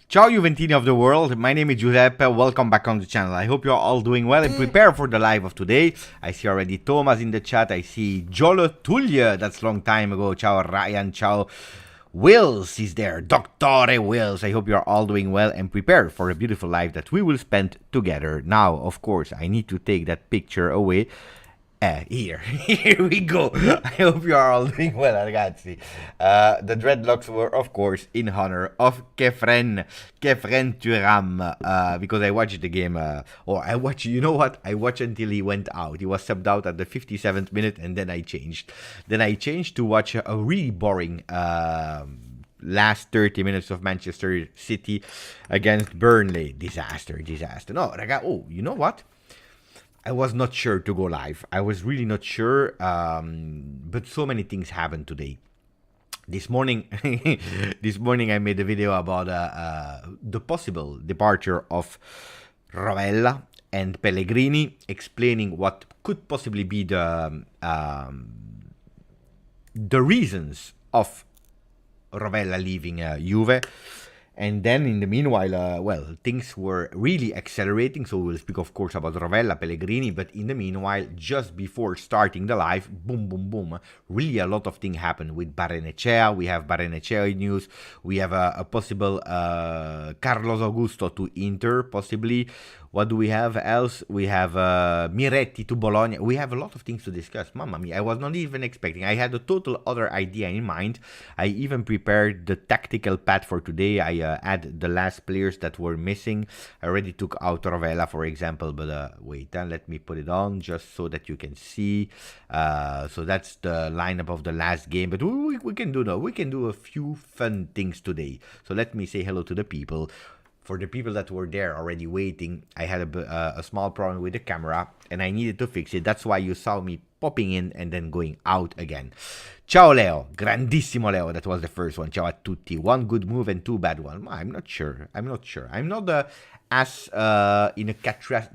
Ciao Juventini of the world, my name is Giuseppe, welcome back on the channel. I hope you're all doing well and prepare for the live of today. I see already Thomas in the chat, I see Jolo Tullia, that's a long time ago. Ciao Ryan, ciao Wills is there, Doctore Wills. I hope you're all doing well and prepare for a beautiful life that we will spend together. Now, of course, I need to take that picture away. Here we go. I hope you are all doing well, ragazzi. The dreadlocks were, of course, in honor of Kefren Thuram, because I watched the game, you know what? I watched until he went out. He was subbed out at the 57th minute, and then I changed. Then I changed to watch a really boring last 30 minutes of Manchester City against Burnley. Disaster. No, raga, you know what? I was not sure to go live. I was really not sure, but so many things happened today. This morning, I made a video about the possible departure of Rovella and Pellegrini, explaining what could possibly be the reasons of Rovella leaving Juve. And then, in the meanwhile, things were really accelerating. So we'll speak, of course, about Rovella, Pellegrini. But in the meanwhile, just before starting the live, boom, boom, boom, really a lot of things happened with Barrenechea. We have Barrenechea news. We have a possible Carlos Augusto to Inter, possibly. What do we have else? We have Miretti to Bologna. We have a lot of things to discuss. Mamma mia, I was not even expecting. I had a total other idea in mind. I even prepared the tactical pad for today. I add the last players that were missing. I already took out Rovella, for example, but wait, let me put it on just so that you can see. So that's the lineup of the last game, but we can do a few fun things today. So let me say hello to the people. For the people that were there already waiting, I had a small problem with the camera and I needed to fix it. That's why you saw me popping in and then going out again. Ciao Leo, grandissimo Leo, that was the first one. Ciao a tutti. One good move and two bad ones. I'm not sure. I'm not as in a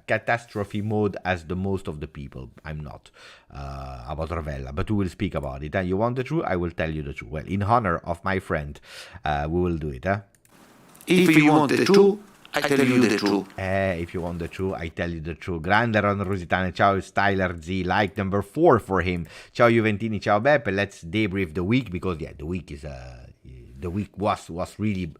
catastrophe mode as the most of the people. I'm not about Rovella, but we will speak about it. And you want the truth? I will tell you the truth. Well, in honor of my friend, we will do it. If you want the truth, I tell you the truth. If you want the truth, I tell you the truth. Grande Ron Rositane, ciao Styler Z, like number 4 for him. Ciao Juventini, ciao Beppe. Let's debrief the week because the week was really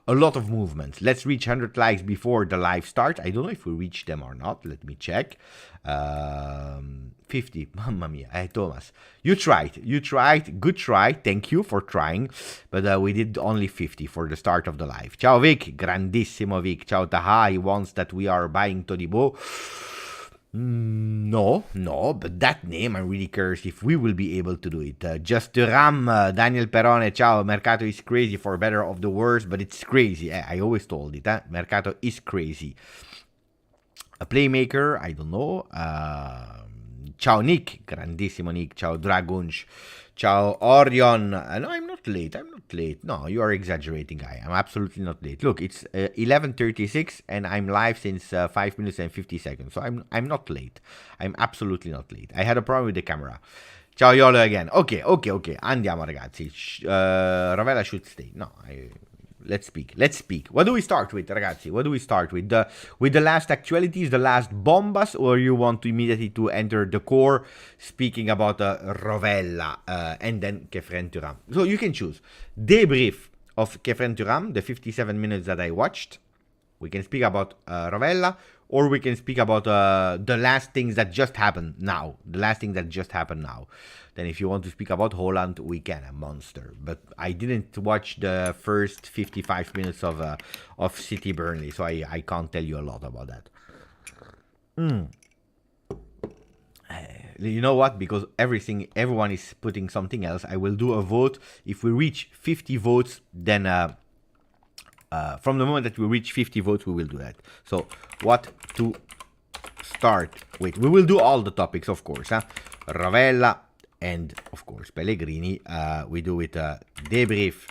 a lot of movements. Let's reach 100 likes before the live starts. I don't know if we reach them or not. Let me check. 50. Mamma mia. Thomas, you tried. Good try. Thank you for trying. But we did only 50 for the start of the live. Ciao Vic. Grandissimo Vic. Ciao Taha. He wants that we are buying Todibo. No, but that name, I'm really curious if we will be able to do it. Just to Ram, Daniel Perone, ciao. Mercato is crazy for better of the worst, but it's crazy. I always told it, Mercato is crazy. A playmaker, I don't know. Ciao Nick, grandissimo Nick. Ciao Dragunj. Ciao Orion. No, I'm not late. No, you are exaggerating, guy. I'm absolutely not late. Look, it's 11:36 and I'm live since 5 minutes and 50 seconds. So I'm not late. I'm absolutely not late. I had a problem with the camera. Ciao Yolo again. Ok. Andiamo ragazzi. Rovella should stay. No, Let's speak. What do we start with, ragazzi? What do we start with? The last actualities, the last bombas, or you want to immediately to enter the core, speaking about Rovella and then Kefren Turam. So you can choose. Debrief of Kefren Turam, the 57 minutes that I watched. We can speak about Rovella, or we can speak about the last things that just happened now. Then if you want to speak about Holland, we can, a monster. But I didn't watch the first 55 minutes of City Burnley, so I can't tell you a lot about that. You know what? Because everyone is putting something else. I will do a vote. If we reach 50 votes, then from the moment that we reach 50 votes, we will do that. So what to start with? We will do all the topics, of course. Rovella. And, of course, Pellegrini. We do it debrief,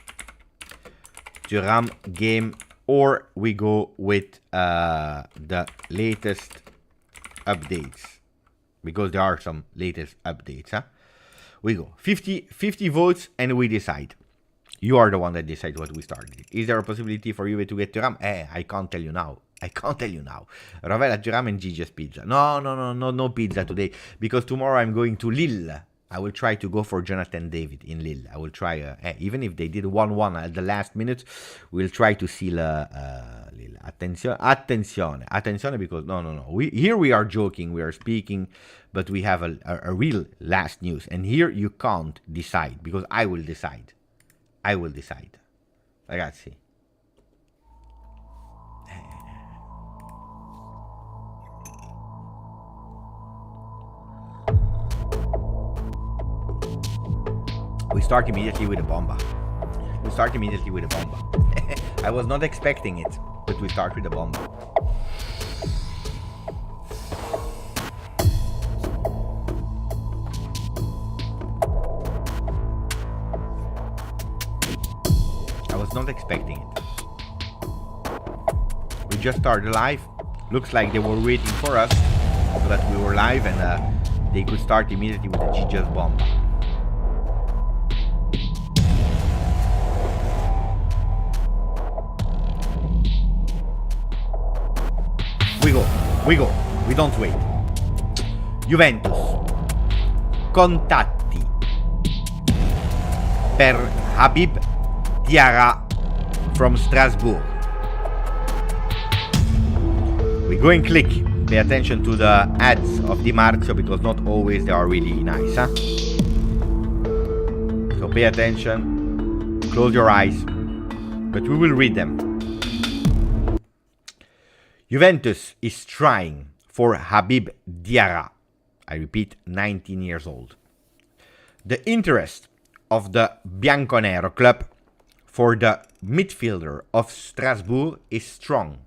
Thuram game, or we go with the latest updates. Because there are some latest updates. We go 50 votes and we decide. You are the one that decides what we start with. Is there a possibility for you to get Thuram? I can't tell you now. Rovella, Thuram, and GJustjuve pizza. No pizza today. Because tomorrow I'm going to Lille. I will try to go for Jonathan David in Lille. I will try, even if they did 1-1 at the last minute, we'll try to seal Lille. Attenzione, because no. Here we are joking, we are speaking, but we have a real last news. And here you can't decide, because I will decide. Ragazzi. We start immediately with a bomba. I was not expecting it, but we start with a bomba. I was not expecting it. We just started live. Looks like they were waiting for us so that we were live and they could start immediately with the GJustjuve bomba. We go. We don't wait. Juventus. Contatti per Habib Diarra from Strasbourg. We go and click. Pay attention to the ads of DiMarzio because not always they are really nice. So pay attention. Close your eyes. But we will read them. Juventus is trying for Habib Diarra. I repeat, 19 years old. The interest of the Bianconero club for the midfielder of Strasbourg is strong.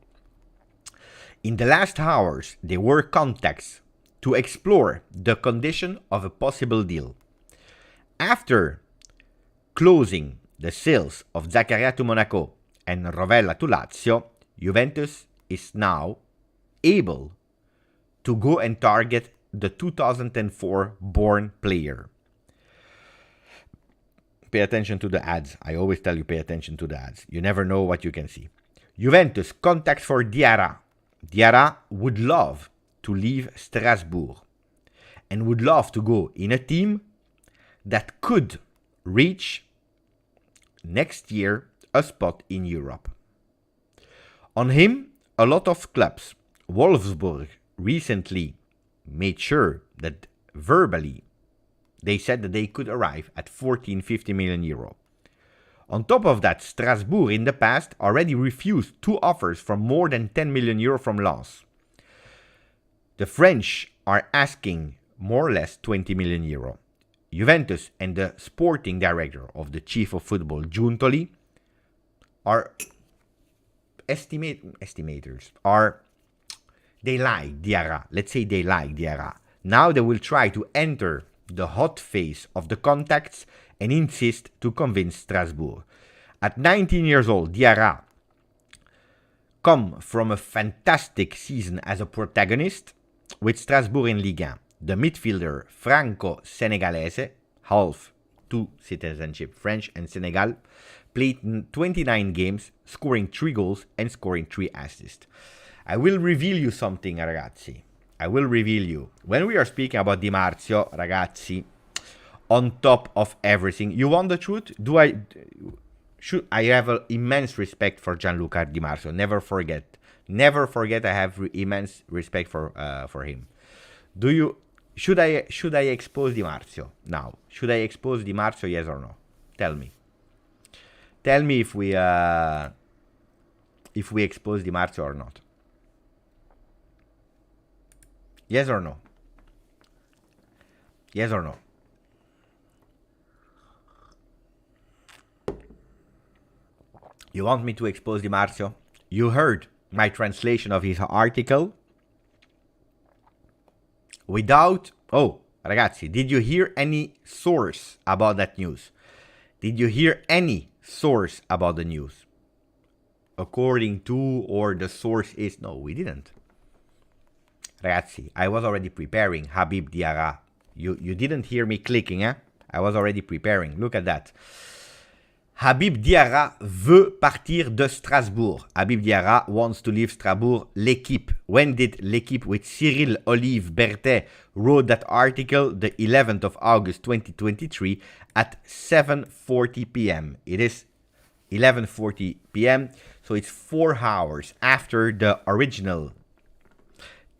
In the last hours, there were contacts to explore the condition of a possible deal. After closing the sales of Zaccaria to Monaco and Rovella to Lazio, Juventus is now able to go and target the 2004 born player. Pay attention to the ads. I always tell you pay attention to the ads. You never know what you can see. Juventus contacts for Diarra. Diarra would love to leave Strasbourg and would love to go in a team that could reach next year a spot in Europe. On him, a lot of clubs. Wolfsburg recently made sure that verbally they said that they could arrive at 14-15 million euro. On top of that, Strasbourg in the past already refused 2 offers for more than 10 million euro from Lens. The French are asking more or less 20 million euro. Juventus and the sporting director of the chief of football, Giuntoli, are estimators. They like Diarra. Let's say they like Diarra. Now they will try to enter the hot phase of the contacts and insist to convince Strasbourg. At 19 years old, Diarra come from a fantastic season as a protagonist with Strasbourg in Ligue 1. The midfielder Franco-Senegalese, half 2 citizenship, French and Senegal, played in 29 games, scoring 3 goals and scoring 3 assists. I will reveal you something, ragazzi. I will reveal you. When we are speaking about DiMarzio, ragazzi, on top of everything, you want the truth? I have an immense respect for Gianluca DiMarzio. Never forget. Never forget I have immense respect for him. Should I expose DiMarzio now? Should I expose DiMarzio, yes or no? Tell me. Tell me if we expose DiMarzio or not. Yes or no? Yes or no? You want me to expose DiMarzio? You heard my translation of his article. Oh, ragazzi, did you hear any source about that news? Did you hear any source about the news? According to, or the source is, no, we didn't. Ragazzi, I was already preparing Habib Diarra. You didn't hear me clicking, eh? I was already preparing. Look at that. Habib Diarra veut partir de Strasbourg. Habib Diarra wants to leave Strasbourg. L'équipe. When did L'équipe with Cyril Olive Berthet wrote that article? The 11th of August 2023 at 7:40 p.m. It is 11:40 p.m. So it's 4 hours after the original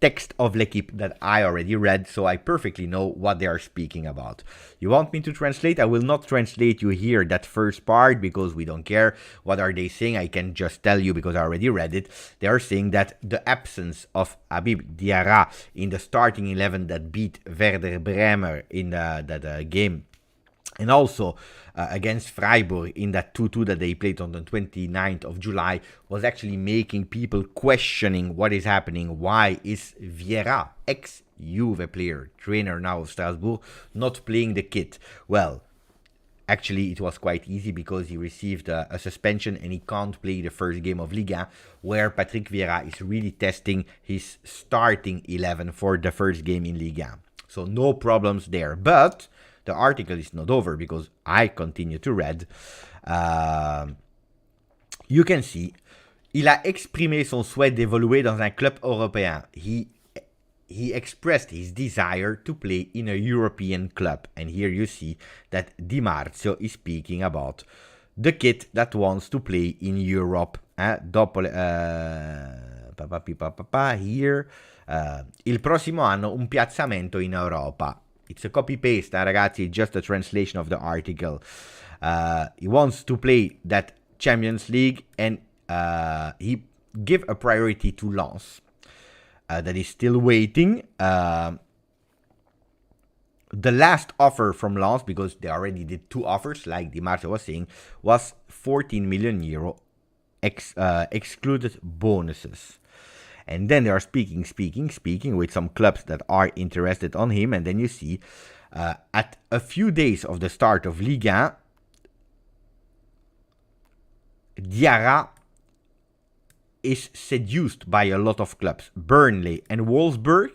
text of L'Equipe that I already read, so I perfectly know what they are speaking about. You want me to translate? I will not translate you here that first part because we don't care. What are they saying? I can just tell you because I already read it. They are saying that the absence of Habib Diarra in the starting 11 that beat Werder Bremen in that game, and also against Freiburg in that 2-2 that they played on the 29th of July, was actually making people questioning what is happening. Why is Vieira, ex-Juve player, trainer now of Strasbourg, not playing the kit? Well, actually it was quite easy because he received a suspension and he can't play the first game of Liga, where Patrick Vieira is really testing his starting 11 for the first game in Liga. So no problems there. But the article is not over because I continue to read. You can see, il a exprimé son souhait d'évoluer dans un club européen. He expressed his desire to play in a European club. And here you see that DiMarzio is speaking about the kid that wants to play in Europe. Here. Il prossimo anno un piazzamento in Europa. It's a copy-paste, ragazzi, just a translation of the article. He wants to play that Champions League, and he give a priority to Lens. That is still waiting. The last offer from Lens, because they already did 2 offers, like DiMarzio was saying, was 14 million euro, excluded bonuses. And then they are speaking with some clubs that are interested on him. And then you see, at a few days of the start of Liga, Diarra is seduced by a lot of clubs. Burnley and Wolfsburg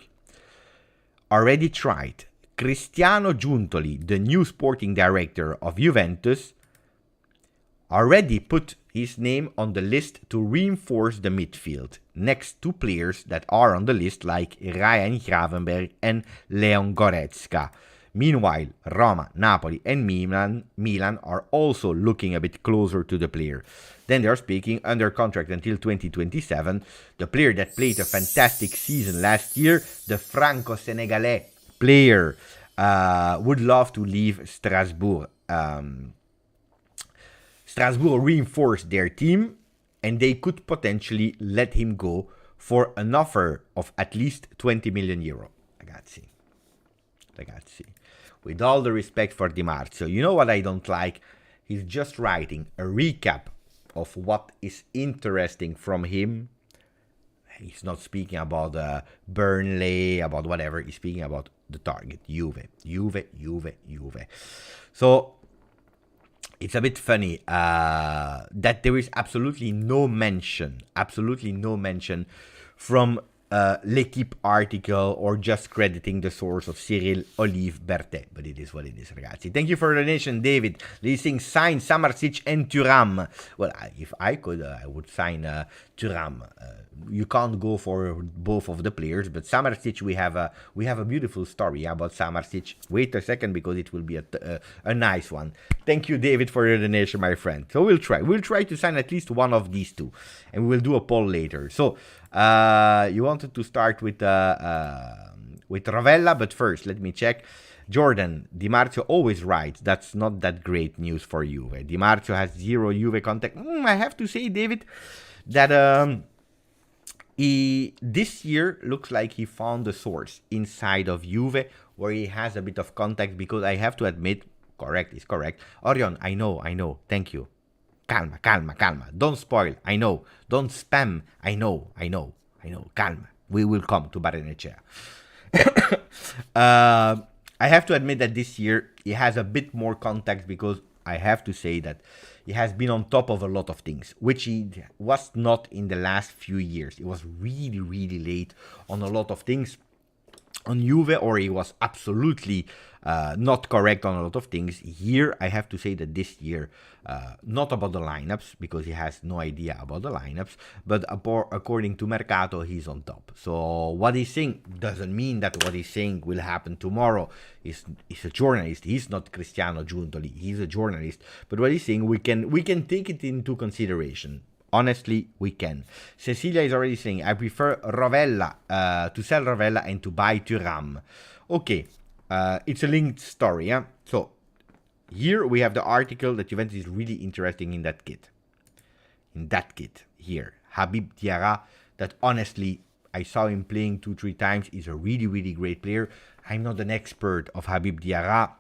already tried. Cristiano Giuntoli, the new sporting director of Juventus, already put his name on the list to reinforce the midfield, next to players that are on the list like Ryan Gravenberg and Leon Goretzka. Meanwhile, Roma, Napoli, and Milan are also looking a bit closer to the player. Then they are speaking under contract until 2027. The player that played a fantastic season last year, the Franco-Senegalese player, would love to leave Strasbourg. Strasbourg reinforced their team, and they could potentially let him go for an offer of at least 20 million euro. Ragazzi. With all the respect for DiMarzio, you know what I don't like? He's just writing a recap of what is interesting from him. He's not speaking about Burnley, about whatever. He's speaking about the target, Juve. So it's a bit funny that there is absolutely no mention from L'Equipe article or just crediting the source of Cyril Olive Berthet. But it is what it is, ragazzi. Thank you for the donation, David. Leasing sign Samardzic and Thuram. Well, if I could, I would sign Thuram. You can't go for both of the players, but Samardzic, we have a beautiful story about Samardzic. Wait a second, because it will be a nice one. Thank you, David, for your donation, my friend. So we'll try to sign at least one of these two, and we will do a poll later. So you wanted to start with Rovella, but first let me check. Jordan, DiMarzio always writes, that's not that great news for Juve. DiMarzio has 0 Juve contact. I have to say, David, that this year looks like he found a source inside of Juve where he has a bit of contact, because I have to admit, correct is correct. Orion, I know, thank you. Calma. Don't spoil, I know. Don't spam, I know. Calma. We will come to Barrenechea. I have to admit that this year he has a bit more contact, because I have to say that he has been on top of a lot of things, which he was not in the last few years. He was really late on a lot of things on Juve, or he was absolutely not correct on a lot of things. Here, I have to say that this year, not about the lineups, because he has no idea about the lineups, but according to Mercato, he's on top. So what he's saying doesn't mean that what he's saying will happen tomorrow. He's a journalist. He's not Cristiano Giuntoli. He's a journalist. But what he's saying, we can take it into consideration. Honestly, we can. Cecilia is already saying, I prefer Rovella, to sell Rovella and to buy Thuram. Okay, it's a linked story. Yeah? So, here we have the article that Juventus is really interesting in that kit. Here. Habib Diarra, that honestly, I saw him playing 2-3 times. He's a really great player. I'm not an expert of Habib Diarra.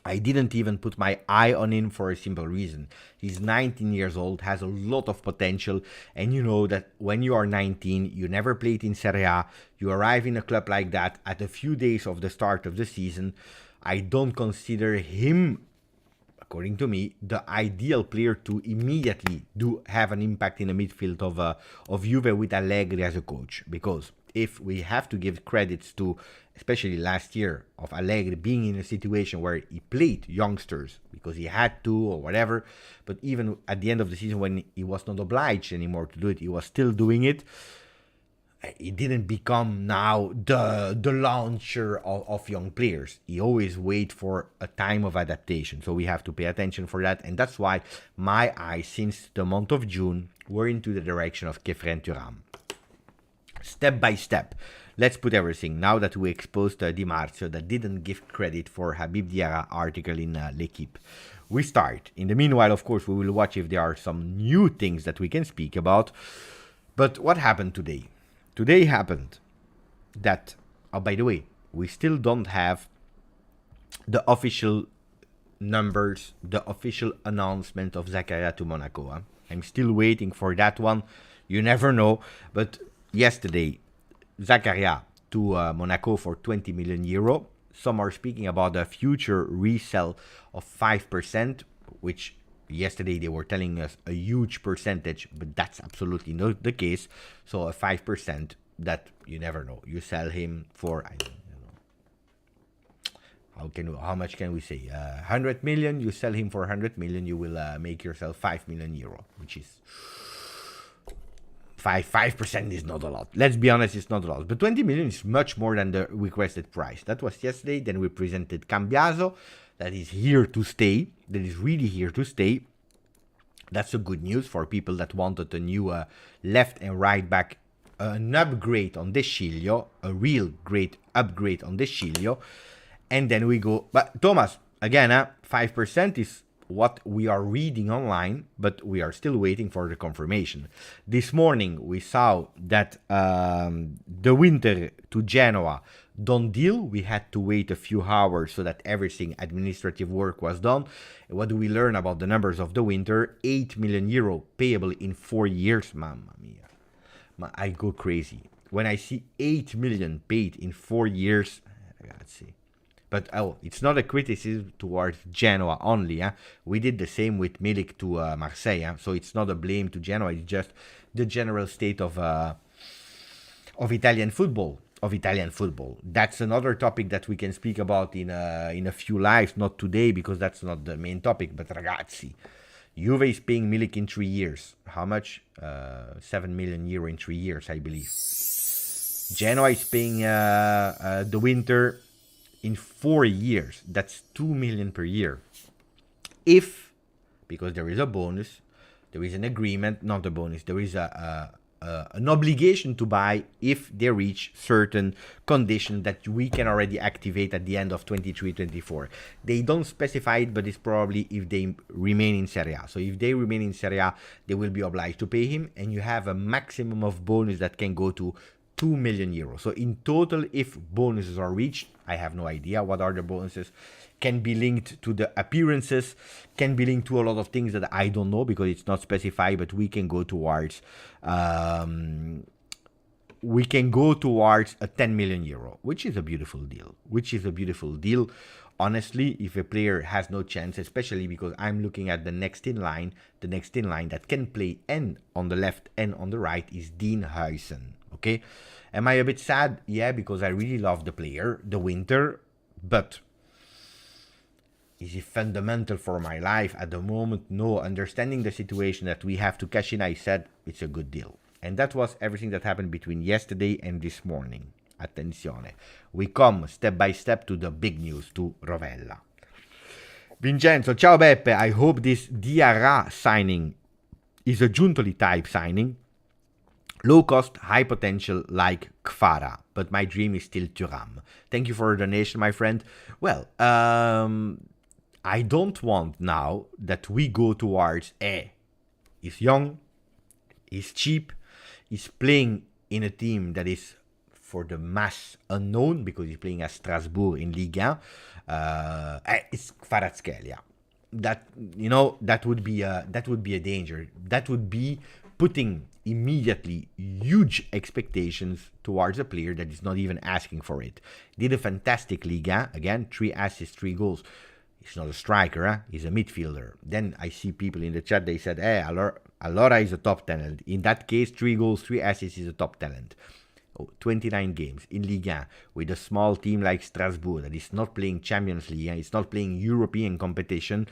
I didn't even put my eye on him for a simple reason. He's 19 years old, has a lot of potential, and you know that when you are 19, you never played in Serie A, you arrive in a club like that at a few days of the start of the season. I don't consider him, according to me, the ideal player to immediately have an impact in the midfield of Juve with Allegri as a coach, because if we have to give credits to, especially last year, of Allegri being in a situation where he played youngsters because he had to or whatever, but even at the end of the season when he was not obliged anymore to do it, he was still doing it. He didn't become now the launcher of young players. He always wait for a time of adaptation. So we have to pay attention for that. And that's why my eyes, since the month of June, were into the direction of Khéphren Thuram. Step by step, let's put everything. Now that we exposed DiMarzio that didn't give credit for Habib Diarra article in L'Equipe, we start. In the meanwhile, of course, we will watch if there are some new things that we can speak about. But what happened today? Today happened that, by the way, we still don't have the official numbers, the official announcement of Zakaria to Monaco. I'm still waiting for that one. You never know, but yesterday, Zakaria to Monaco for 20 million euro. Some are speaking about a future resell of 5%, which yesterday they were telling us a huge percentage, but that's absolutely not the case. So a 5% that you never know. You sell him for, I don't know, how much can we say? 100 million, you sell him for 100 million, you will make yourself 5 million euro, which is 5% is not a lot. Let's be honest, it's not a lot. But 20 million is much more than the requested price. That was yesterday. Then we presented Cambiaso. That is here to stay. That is really here to stay. That's a good news for people that wanted a new left and right back. An upgrade on De Sciglio. A real great upgrade on De Sciglio. And then we go. But Thomas, again, 5% is what we are reading online, but we are still waiting for the confirmation. This morning we saw that the winter to Genoa done deal. We had to wait a few hours so that everything administrative work was done. What do we learn about the numbers of the winter? 8 million euro payable in 4 years. Mamma mia, I go crazy when I see 8 million paid in 4 years. Let's see. But it's not a criticism towards Genoa only. We did the same with Milik to Marseille. So it's not a blame to Genoa. It's just the general state of Italian football. That's another topic that we can speak about in a few lives. Not today because that's not the main topic. But ragazzi, Juve is paying Milik in 3 years. How much? 7 million euro in 3 years, I believe. Genoa is paying the winter in 4 years. That's 2 million per year. If, because there is a bonus, there is an agreement, not a bonus, there is an obligation to buy if they reach certain conditions that we can already activate at the end of 23-24. They don't specify it, but it's probably if they remain in Serie A. So if they remain in Serie A, they will be obliged to pay him, and you have a maximum of bonus that can go to 2 million euros. So in total, if bonuses are reached, I have no idea what are the bonuses, can be linked to the appearances, can be linked to a lot of things that I don't know because it's not specified, but we can go towards a 10 million euro, which is a beautiful deal. Honestly, if a player has no chance, especially because I'm looking at the next in line that can play and on the left and on the right is Dean Huijsen. Okay, am I a bit sad? Yeah, because I really love the player, the winter, but is he fundamental for my life at the moment? No. Understanding the situation that we have to cash in, I said it's a good deal. And that was everything that happened between yesterday and this morning. Attenzione. We come step by step to the big news, to Rovella. Vincenzo, ciao Beppe. I hope this Diarra signing is a Giuntoli type signing. Low cost, high potential like Kvara, but my dream is still Thuram. Thank you for the donation, my friend. Well, I don't want now that we go towards, he's young, he's cheap, he's playing in a team that is for the mass unknown because he's playing at Strasbourg in Ligue 1. It's Kvaratskhelia. That would be a danger. That would be putting immediately huge expectations towards a player that is not even asking for it. Did a fantastic Liga, again, 3 assists, 3 goals. He's not a striker, he's a midfielder. Then I see people in the chat, they said, Allora is a top talent. In that case, 3 goals, 3 assists is a top talent. 29 games in Ligue 1 with a small team like Strasbourg that is not playing Champions League, it's not playing European competition.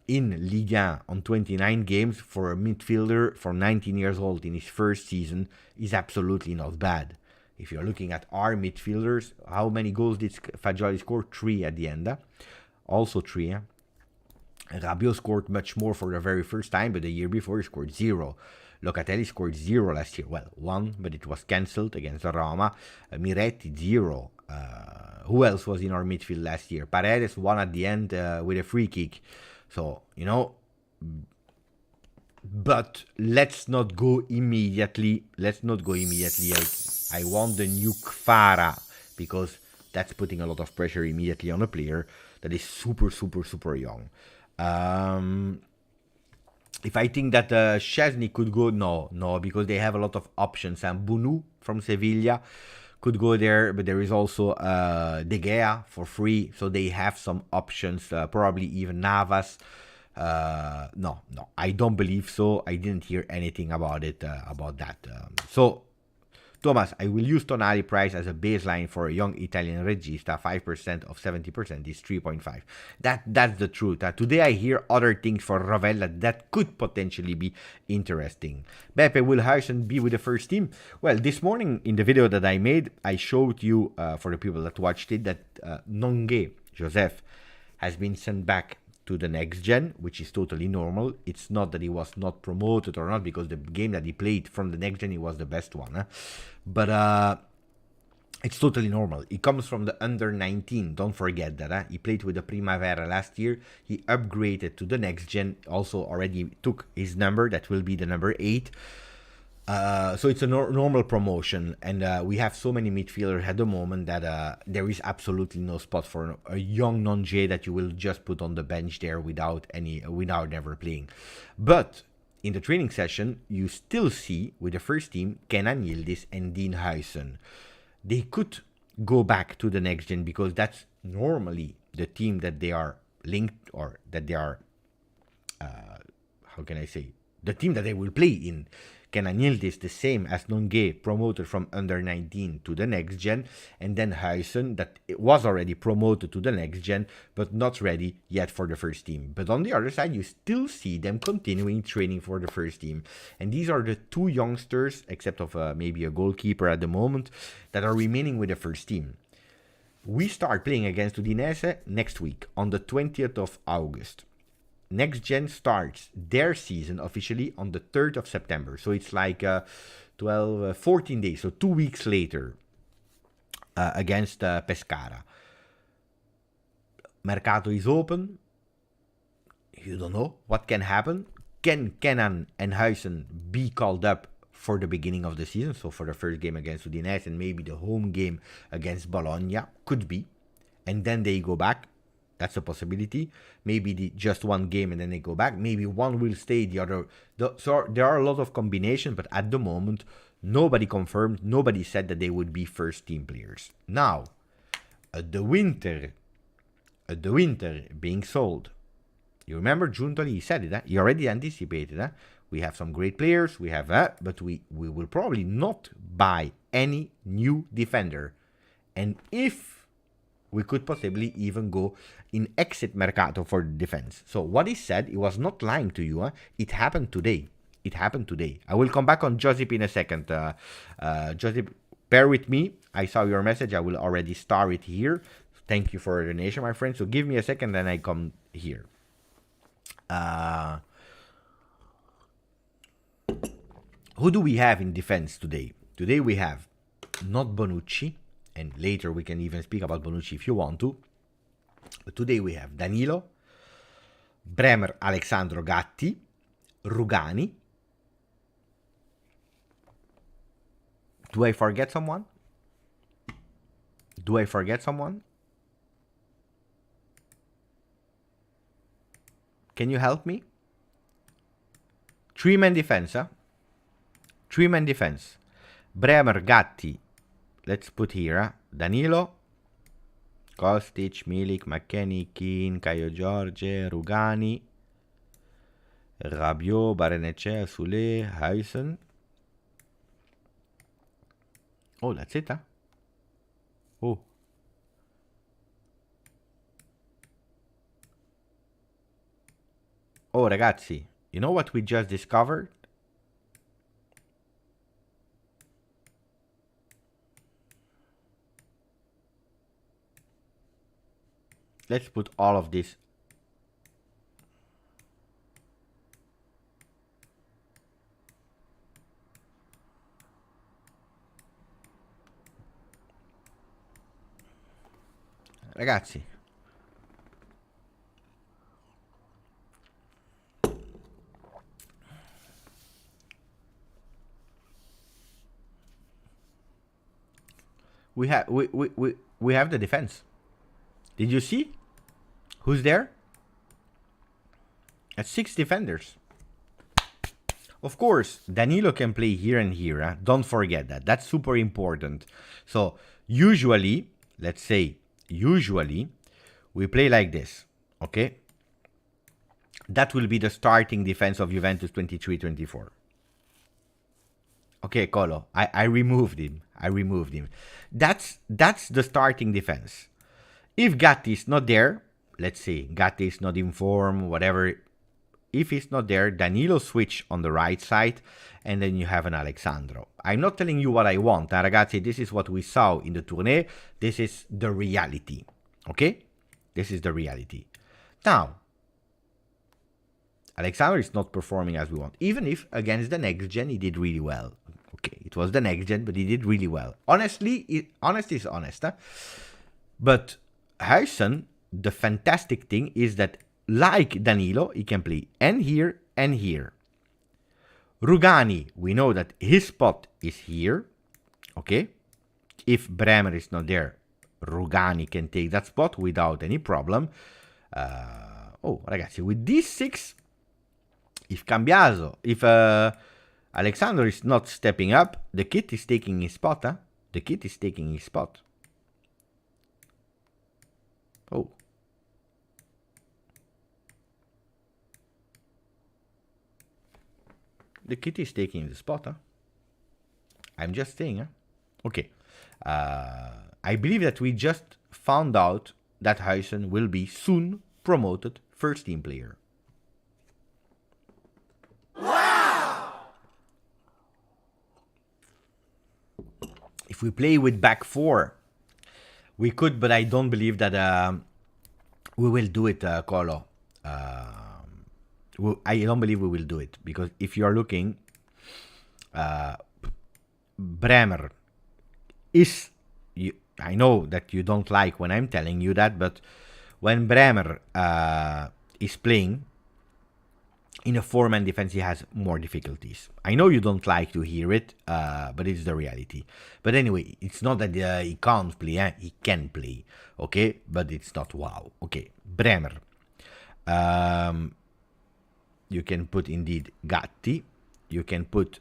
In Ligue 1 on 29 games for a midfielder for 19 years old in his first season is absolutely not bad. If you're looking at our midfielders, how many goals did Fagioli score? 3 at the end. Also 3. Rabiot scored much more for the very first time, but the year before he scored 0. Locatelli scored 0 last year. Well, 1, but it was cancelled against Roma. Miretti, 0. Who else was in our midfield last year? Paredes, 1 at the end with a free kick. So, but let's not go immediately. I want the new Kvara because that's putting a lot of pressure immediately on a player that is super, super, super young. If I think that Szczesny could go, no, because they have a lot of options. And Bunu from Sevilla could go there, but there is also De Gea for free, so they have some options. Probably even Navas. No, I don't believe so. I didn't hear anything about it, about that. So Thomas, I will use Tonali price as a baseline for a young Italian regista. 5% of 70% is 3.5. That's the truth. Today I hear other things for Rovella that could potentially be interesting. Beppe, will Huijsen be with the first team? Well, this morning in the video that I made, I showed you, for the people that watched it, that Nongue, Joseph, has been sent back to the next gen, which is totally normal. It's not that he was not promoted or not, because the game that he played from the next gen, he was the best one. But it's totally normal. He comes from the under 19. Don't forget that. He played with the Primavera last year. He upgraded to the next gen. Also already took his number. That will be the number 8. So it's a normal promotion, and we have so many midfielders at the moment that there is absolutely no spot for a young non-J that you will just put on the bench there without never playing. But in the training session, you still see with the first team Kenan Yildiz and Dean Huijsen. They could go back to the next gen because that's normally the team that they are linked, or that they are, the team that they will play in. Kenan Yildiz, the same as Nongue, promoted from under 19 to the next gen, and then Huijsen, that was already promoted to the next gen, but not ready yet for the first team. But on the other side, you still see them continuing training for the first team. And these are the 2 youngsters, except of maybe a goalkeeper at the moment, that are remaining with the first team. We start playing against Udinese next week, on the 20th of August. Next Gen starts their season officially on the 3rd of September. So it's like 14 days, so 2 weeks later, against Pescara. Mercato is open. You don't know what can happen. Can Kenan and Huijsen be called up for the beginning of the season? So for the first game against Udinese and maybe the home game against Bologna. Could be. And then they go back. That's a possibility. Maybe just one game and then they go back. Maybe one will stay, the other. So there are a lot of combinations, but at the moment, nobody confirmed. Nobody said that they would be first team players. Now, the winter being sold. You remember Giuntoli, he said it. He already anticipated. We have some great players. We have but we will probably not buy any new defender. And if we could possibly even go in exit Mercato for defense. So what he said, he was not lying to you. It happened today. I will come back on Josip in a second. Josip, bear with me. I saw your message. I will already star it here. Thank you for the donation, my friend. So give me a second, then I come here. Who do we have in defense today? Today we have not Bonucci. And later we can even speak about Bonucci if you want to. But today we have Danilo, Bremer, Alexandro Gatti, Rugani. Do I forget someone? Can you help me? 3-man defense, huh? 3-man defense. Bremer, Gatti. Let's put here, Danilo, Kostic, Milik, McKennie, Keane, Caio Jorge, Rugani, Rabiot, Barrenechea, Soule, Huijsen. Oh, that's it, huh? Oh. Oh, ragazzi, you know what we just discovered? Let's put all of this. Ragazzi. We have the defense. Did you see? Who's there? That's 6 defenders. Of course, Danilo can play here and here. Huh? Don't forget that. That's super important. So, usually, let's say, we play like this. Okay? That will be the starting defense of Juventus 23-24. Okay, Colo. I removed him. That's the starting defense. If Gatti is not there, let's say Gatti is not in form, whatever. If he's not there, Danilo switch on the right side, and then you have an Alexandro. I'm not telling you what I want, ragazzi. This is what we saw in the tournée. This is the reality. Okay? This is the reality. Now, Alexandro is not performing as we want. Even if against the next gen he did really well. Okay, it was the next gen, but he did really well. Honestly, honest is honest. Huh? But Huijsen, the fantastic thing is that like Danilo, he can play and here and here. Rugani, we know that his spot is here. Okay? If Bremer is not there, Rugani can take that spot without any problem. Oh, ragazzi, with these 6, if Cambiaso, if Alexander is not stepping up, the kid is taking his spot, huh? The kid is taking his spot. Oh. The kid is taking the spot, huh? I'm just saying, huh? Okay. I believe that we just found out that Huijsen will be soon promoted first team player. Wow! If we play with back 4, we could, but I don't believe that we will do it, Colo. I don't believe we will do it, because if you are looking, Bremer is... I know that you don't like when I'm telling you that, but when Bremer is playing in a 4-man defense, he has more difficulties. I know you don't like to hear it, but it's the reality. But anyway, it's not that he can't play, he can play, okay? But it's not wow. Okay, Bremer. You can put indeed Gatti. You can put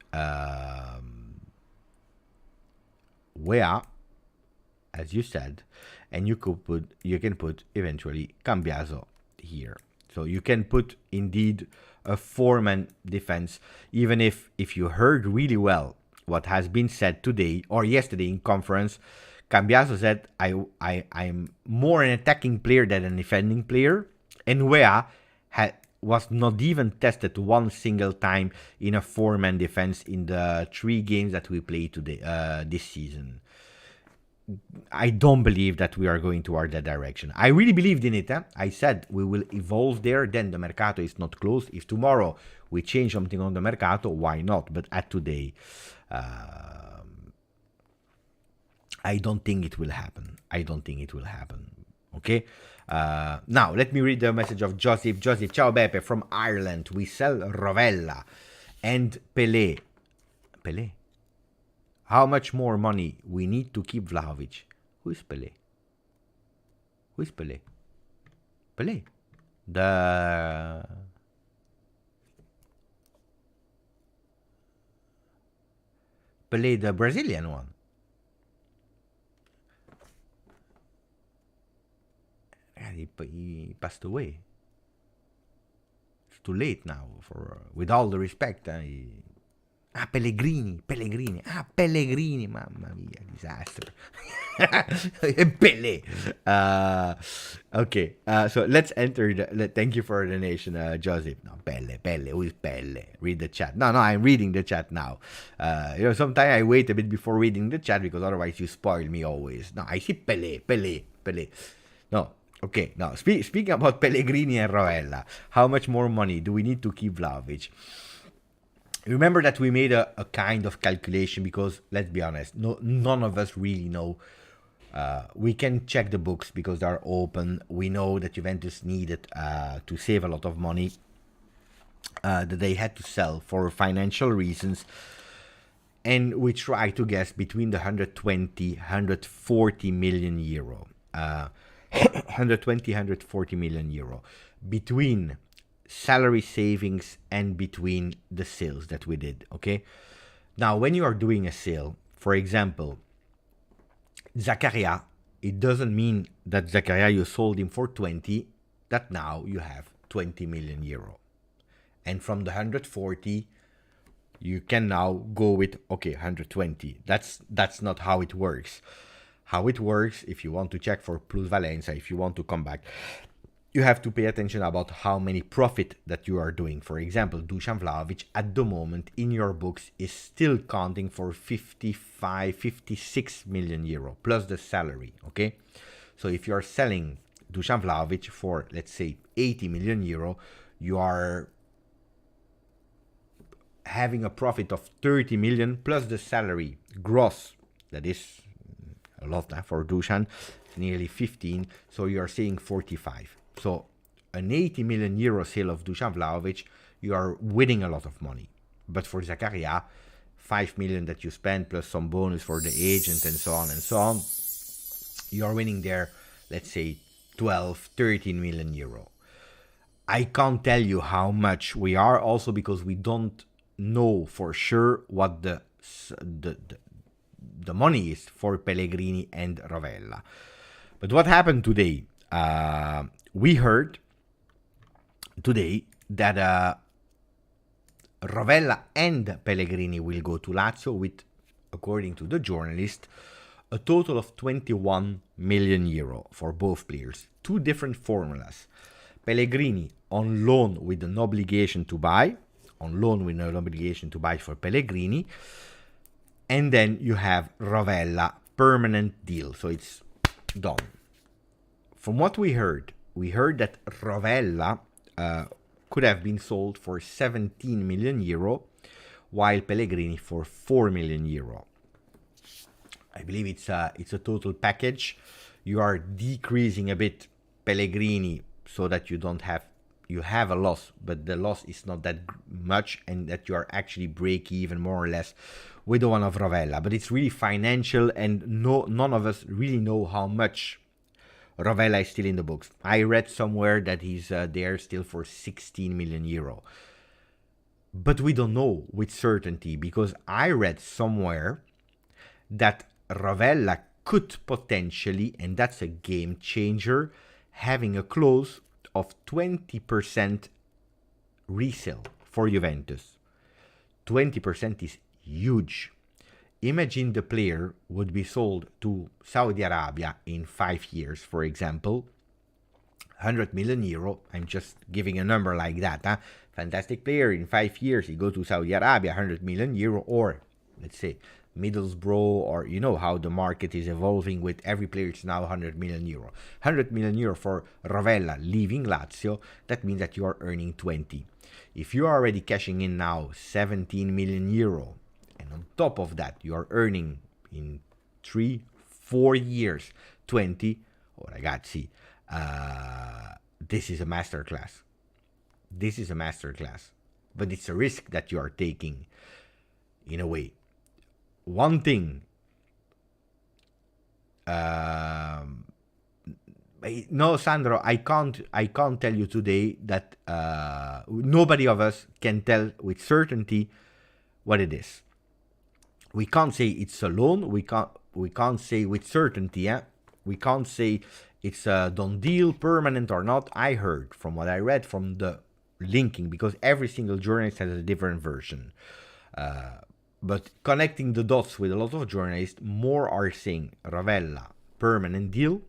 Wea, as you said, and you can put eventually Cambiaso here. So you can put indeed a 4-man defense, even if you heard really well what has been said today or yesterday in conference. Cambiaso said, I'm more an attacking player than a defending player, and Wea was not even tested one single time in a 4-man defense in the 3 games that we played today this season. I don't believe that we are going toward that direction. I really believed in it. I said we will evolve there. Then the Mercato is not closed. If tomorrow we change something on the Mercato, why not? But at today, I don't think it will happen. Okay? Now, let me read the message of Joseph. Joseph, ciao Beppe, from Ireland. We sell Rovella and Pelé. Pelé? How much more money we need to keep Vlahovic? Who is Pelé? Pelé. The... Pelé, the Brazilian one. He passed away. It's too late now. With all the respect, Pellegrini, mamma mia, disaster. Pelé. Okay, so let's enter thank you for the donation, Joseph. No, Pelle, who is Pelle? Read the chat. No, I'm reading the chat now. Sometimes I wait a bit before reading the chat because otherwise you spoil me always. No, I see Pelé. No. Okay, now speaking about Pellegrini and Rovella, how much more money do we need to keep Vlahovic? Remember that we made a kind of calculation because, let's be honest, none of us really know. We can check the books because they are open. We know that Juventus needed to save a lot of money that they had to sell for financial reasons. And we try to guess between the 120, 140 million euro. 120, 140 million euro. Between salary savings and between the sales that we did, okay? Now, when you are doing a sale, for example, Zakaria, it doesn't mean that Zakaria, you sold him for 20, that now you have 20 million euro. And from the 140, you can now go with, okay, 120. That's not how it works. How it works, if you want to check for plusvalenza, if you want to come back, you have to pay attention about how many profit that you are doing. For example, Dusan Vlahovic at the moment in your books is still counting for 55, 56 million euro plus the salary, okay? So if you are selling Dusan Vlahovic for, let's say, 80 million euro, you are having a profit of 30 million plus the salary gross. That is a lot for Dusan, nearly 15. So you are saying 45. So an 80 million euro sale of Dusan Vlahovic, you are winning a lot of money. But for Zakaria, 5 million that you spend plus some bonus for the agent and so on, you are winning there, let's say, 12, 13 million euro. I can't tell you how much we are, also because we don't know for sure what the money is for Pellegrini and Rovella. But what happened today? We heard today that Rovella and Pellegrini will go to Lazio with, according to the journalist, a total of 21 million euro for both players. Two different formulas. Pellegrini on loan with an obligation to buy, for Pellegrini, and then you have Rovella, permanent deal, so it's done. From what we heard that Rovella could have been sold for 17 million euro, while Pellegrini for 4 million euro. I believe it's a total package. You are decreasing a bit Pellegrini so that you have a loss, but the loss is not that much, and that you are actually break even more or less with the one of Rovella. But it's really financial, and none of us really know how much Rovella is still in the books. I read somewhere that he's there still for 16 million euro. But we don't know with certainty, because I read somewhere that Rovella could potentially, and that's a game changer, having a clause of 20% resale for Juventus. 20% is huge. Imagine the player would be sold to Saudi Arabia in 5 years, for example. 100 million euro. I'm just giving a number like that. Huh? Fantastic player in 5 years. He go to Saudi Arabia, 100 million euro. Or, let's say, Middlesbrough, or you know how the market is evolving with every player. It's now 100 million euro. 100 million euro for Rovella leaving Lazio. That means that you are earning 20. If you are already cashing in now 17 million euro, and on top of that, you are earning in 3-4 years 20. Oh, ragazzi, this is a masterclass. But it's a risk that you are taking, in a way. One thing, no, Sandro, I can't tell you today that nobody of us can tell with certainty what it is. We can't say it's a loan. We can't say with certainty. We can't say it's a done deal, permanent or not. I heard from what I read from the linking, because every single journalist has a different version. But connecting the dots with a lot of journalists, more are saying Rovella, permanent deal,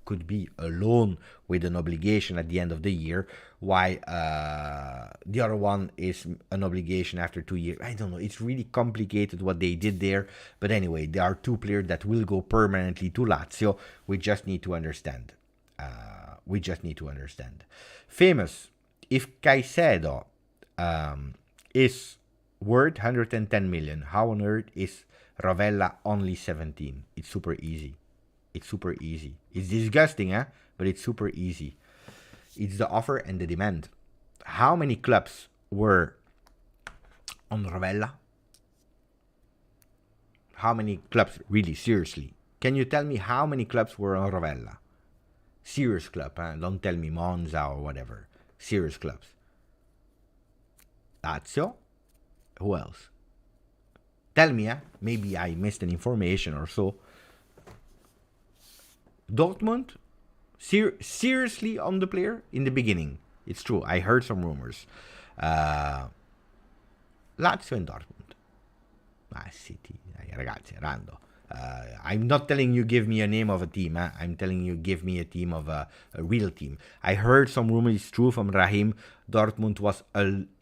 could be a loan with an obligation at the end of the year, while the other one is an obligation after 2 years. I don't know. It's really complicated what they did there. But anyway, there are two players that will go permanently to Lazio. We just need to understand. Famous, if Caicedo is worth 110 million, how on earth is Rovella only 17? It's super easy. It's disgusting, but it's super easy. It's the offer and the demand. How many clubs were on Rovella? How many clubs, really, seriously? Can you tell me how many clubs were on Rovella? Serious club, don't tell me Monza or whatever. Serious clubs. Lazio? Who else? Tell me, maybe I missed an information or so. Dortmund? Seriously on the player? In the beginning. It's true, I heard some rumors. Lazio and Dortmund. City, ragazzi, rando. I'm not telling you give me a name of a team. I'm telling you give me a team of a real team. I heard some rumors, it's true, from Rahim. Dortmund was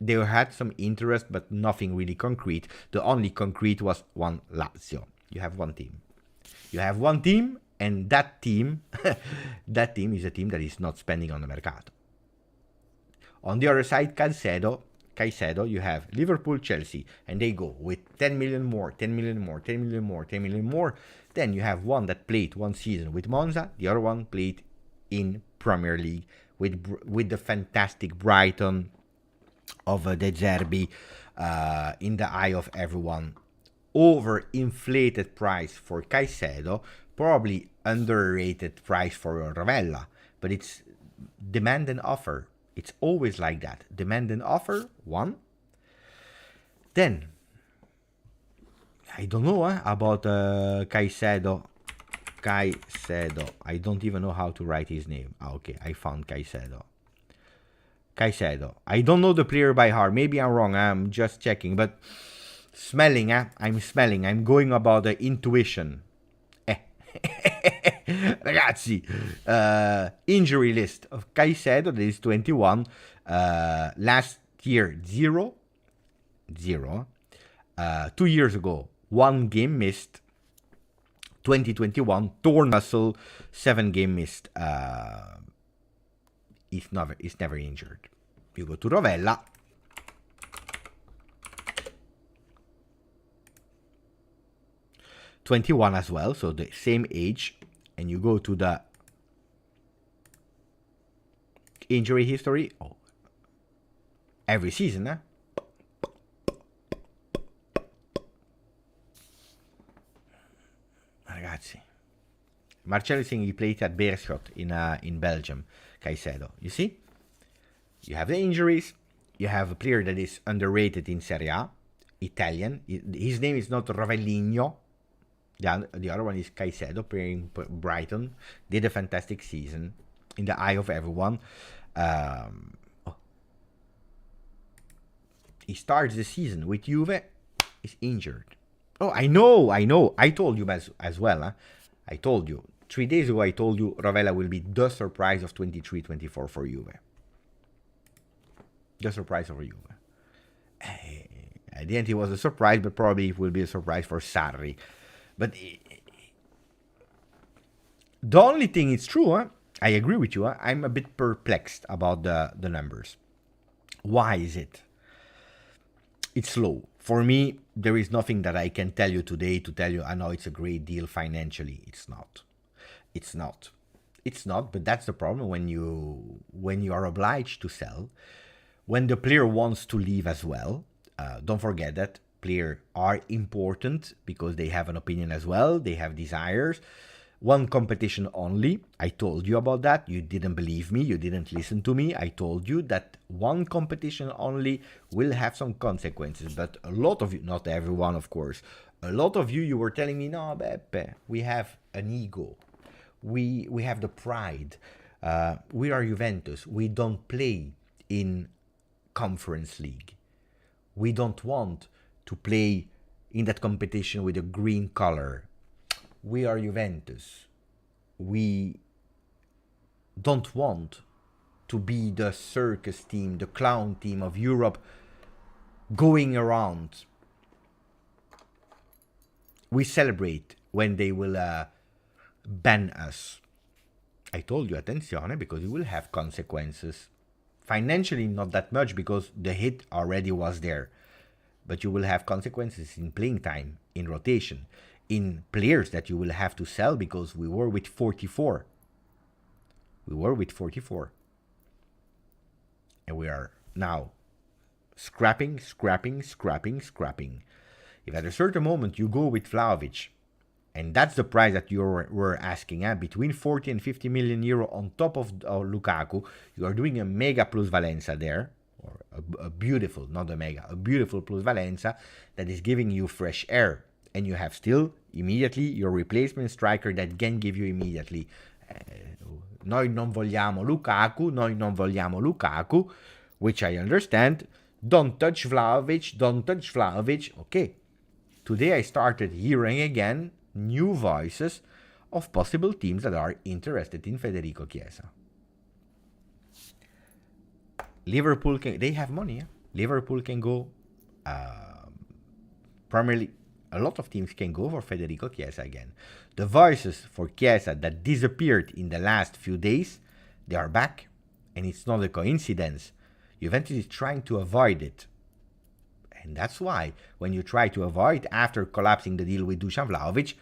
they had some interest, but nothing really concrete. The only concrete was one Lazio. You have one team. You have one team, and that team, that team is a team that is not spending on the Mercato. On the other side, Caicedo, you have Liverpool, Chelsea, and they go with 10 million more, 10 million more, 10 million more, 10 million more. Then you have one that played one season with Monza, the other one played in Premier League with the fantastic Brighton of De Zerbi, in the eye of everyone. Overinflated price for Caicedo, probably underrated price for Rovella, but it's demand and offer. It's always like that. Demand and offer, one. Then, I don't know about Caicedo. I don't even know how to write his name. Okay, I found Caicedo. I don't know the player by heart. Maybe I'm wrong. I'm just checking. But smelling, I'm smelling. I'm going about the intuition. Ragazzi, injury list of Caicedo, that is 21. Last year, 0. 2 years ago, 1 game missed. 2021, torn muscle, 7 game missed. He's never injured. You go to Rovella. '21 as well, so the same age. And you go to the injury history. Oh, every season, Ragazzi, Marcello is saying he played at Beerschot in Belgium. Caicedo, you see, you have the injuries. You have a player that is underrated in Serie A, Italian. His name is not Rovellino. The other one is Caicedo, playing Brighton. Did a fantastic season in the eye of everyone. He starts the season with Juve. Is injured. Oh, I know. I told you as well. I told you. 3 days ago, I told you Rovella will be the surprise of 23-24 for Juve. The surprise over Juve. At the end, he was a surprise, but probably it will be a surprise for Sarri. But the only thing is true, I agree with you. I'm a bit perplexed about the numbers. Why is it? It's low. For me, there is nothing that I can tell you today to tell you, I know it's a great deal financially. It's not. But that's the problem when you are obliged to sell. When the player wants to leave as well, don't forget that. Players are important because they have an opinion as well. They have desires. One competition only. I told you about that. You didn't believe me. You didn't listen to me. I told you that one competition only will have some consequences. But a lot of you, not everyone, of course, a lot of you were telling me, no, Beppe, we have an ego. We have the pride. We are Juventus. We don't play in Conference League. We don't want to play in that competition with a green color. We are Juventus. We don't want to be the circus team, the clown team of Europe going around. We celebrate when they will ban us. I told you, attenzione, because it will have consequences. Financially, not that much because the hit already was there. But you will have consequences in playing time, in rotation, in players that you will have to sell because we were with 44. And we are now scrapping. If at a certain moment you go with Vlahovic, and that's the price that you were asking, between 40 and 50 million euro on top of Lukaku, you are doing a mega plus Valenza there. Or a beautiful, not a mega, a beautiful plus Valenza that is giving you fresh air. And you have still immediately your replacement striker that can give you immediately. Noi non vogliamo Lukaku, which I understand. Don't touch Vlahovic. Okay. today I started hearing again new voices of possible teams that are interested in Federico Chiesa. Liverpool they have money. Liverpool can go. Primarily, a lot of teams can go for Federico Chiesa again. The voices for Chiesa that disappeared in the last few days, they are back, and it's not a coincidence. Juventus is trying to avoid it. And that's why, when you try to avoid after collapsing the deal with Dusan Vlahovic,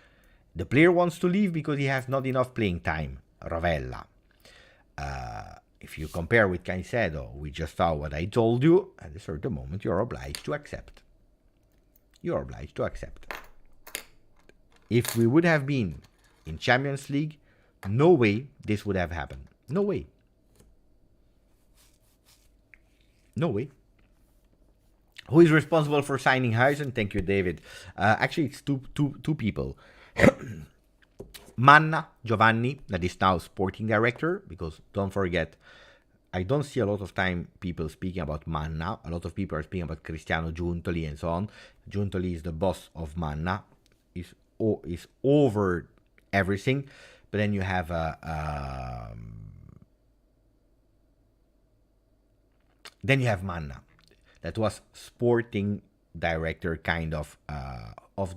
the player wants to leave because he has not enough playing time. Rovella. If you compare with Caicedo, we just saw what I told you. At a certain moment, you're obliged to accept. You're obliged to accept. If we would have been in Champions League, no way this would have happened. No way. No way. Who is responsible for signing Huijsen? Thank you, David. Actually, it's two people. Manna Giovanni, that is now sporting director, because don't forget, I don't see a lot of time people speaking about Manna. A lot of people are speaking about Cristiano Giuntoli and so on. Giuntoli is the boss of Manna. Is over everything. But then you have Manna, that was sporting director kind of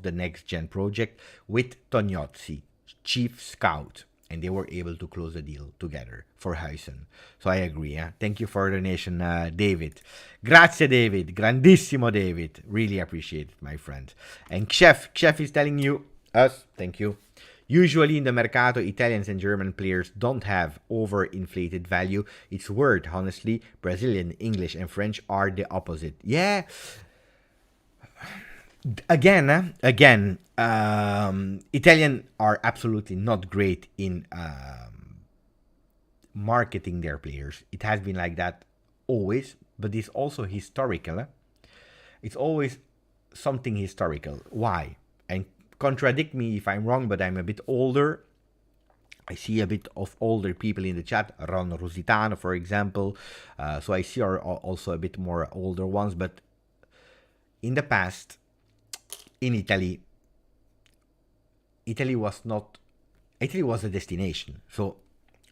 the next gen project with Tognozzi, chief scout, and they were able to close a deal together for Huijsen. So I agree. Thank you for the donation, David. Grazie, David. Grandissimo, David. Really appreciate it, my friend. And Chef is telling you, us, thank you. Usually in the Mercato, Italians and German players don't have overinflated value. It's weird, honestly. Brazilian, English, and French are the opposite. Yeah. Again, Italian are absolutely not great in marketing their players. It has been like that always, but it's also historical. It's always something historical. Why? And contradict me if I'm wrong, but I'm a bit older. I see a bit of older people in the chat, Ron Rositano, for example. So I see also a bit more older ones. But in the past, in Italy was a destination. So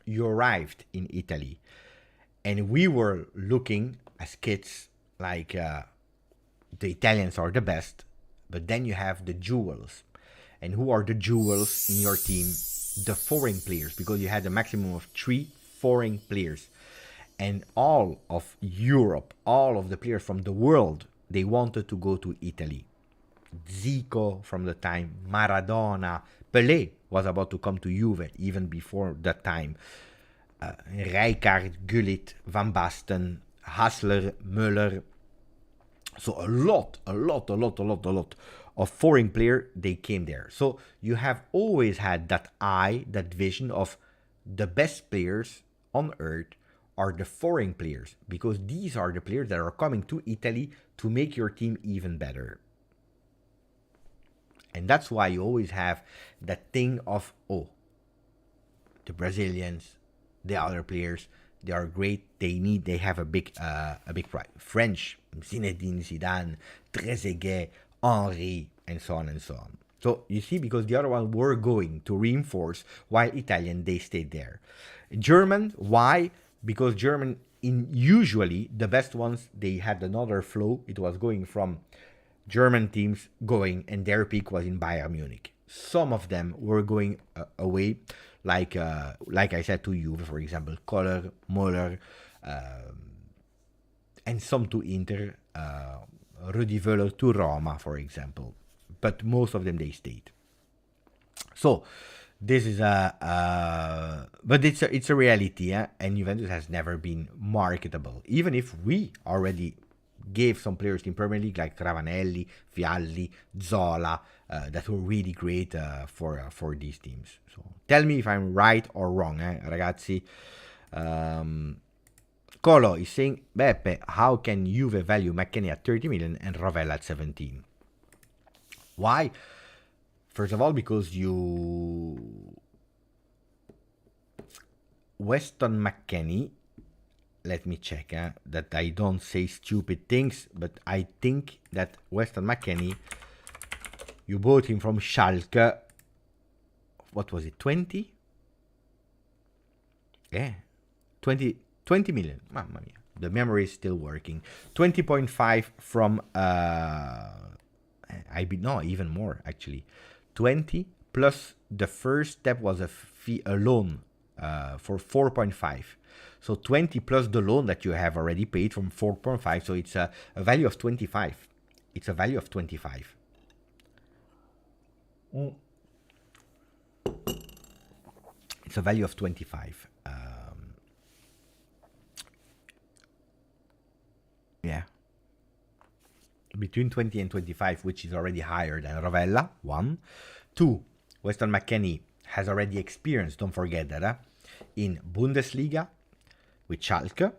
you arrived in Italy, and we were looking as kids like the Italians are the best, but then you have the jewels. And who are the jewels in your team? The foreign players, because you had a maximum of 3 foreign players. And all of Europe, all of the players from the world, they wanted to go to Italy. Zico from the time, Maradona, Pelé was about to come to Juve even before that time. Rijkaard, Gullit, Van Basten, Hassler, Müller. So a lot of foreign players, they came there. So you have always had that eye, that vision of the best players on earth are the foreign players, because these are the players that are coming to Italy to make your team even better. And that's why you always have that thing of, oh, the Brazilians, the other players, they are great. They have a big price. French, Zinedine Zidane, Trezeguet, Henry, and so on and so on. So you see, because the other one were going to reinforce, while Italian, they stayed there. German, why? Because German, usually the best ones, they had another flow. It was going from German teams going, and their peak was in Bayern Munich. Some of them were going away, like I said, to Juve, for example, Koller, Müller, and some to Inter, Rudi Völler to Roma, for example. But most of them, they stayed. So this is but it's a reality, and Juventus has never been marketable, even if we already gave some players in Premier League like Ravanelli, Vialli, Zola, that were really great for these teams. So tell me if I'm right or wrong, ragazzi. Colo is saying, Beppe, how can Juve value McKennie at 30 million and Rovella at 17? Why? First of all, because Weston McKennie, let me check that I don't say stupid things, but I think that Weston McKennie You bought him from Schalke. What was it, 20? Yeah, 20 million. Mamma mia. The memory is still working. 20.5 from, no, even more actually. 20 plus the first step was a loan for 4.5. So 20 plus the loan that you have already paid from 4.5. So it's a value of 25. It's a value of 25. It's a value of 25. Yeah. Between 20 and 25, which is already higher than Rovella, 1. 2, Weston McKennie has already experienced, don't forget that, in Bundesliga with Schalke,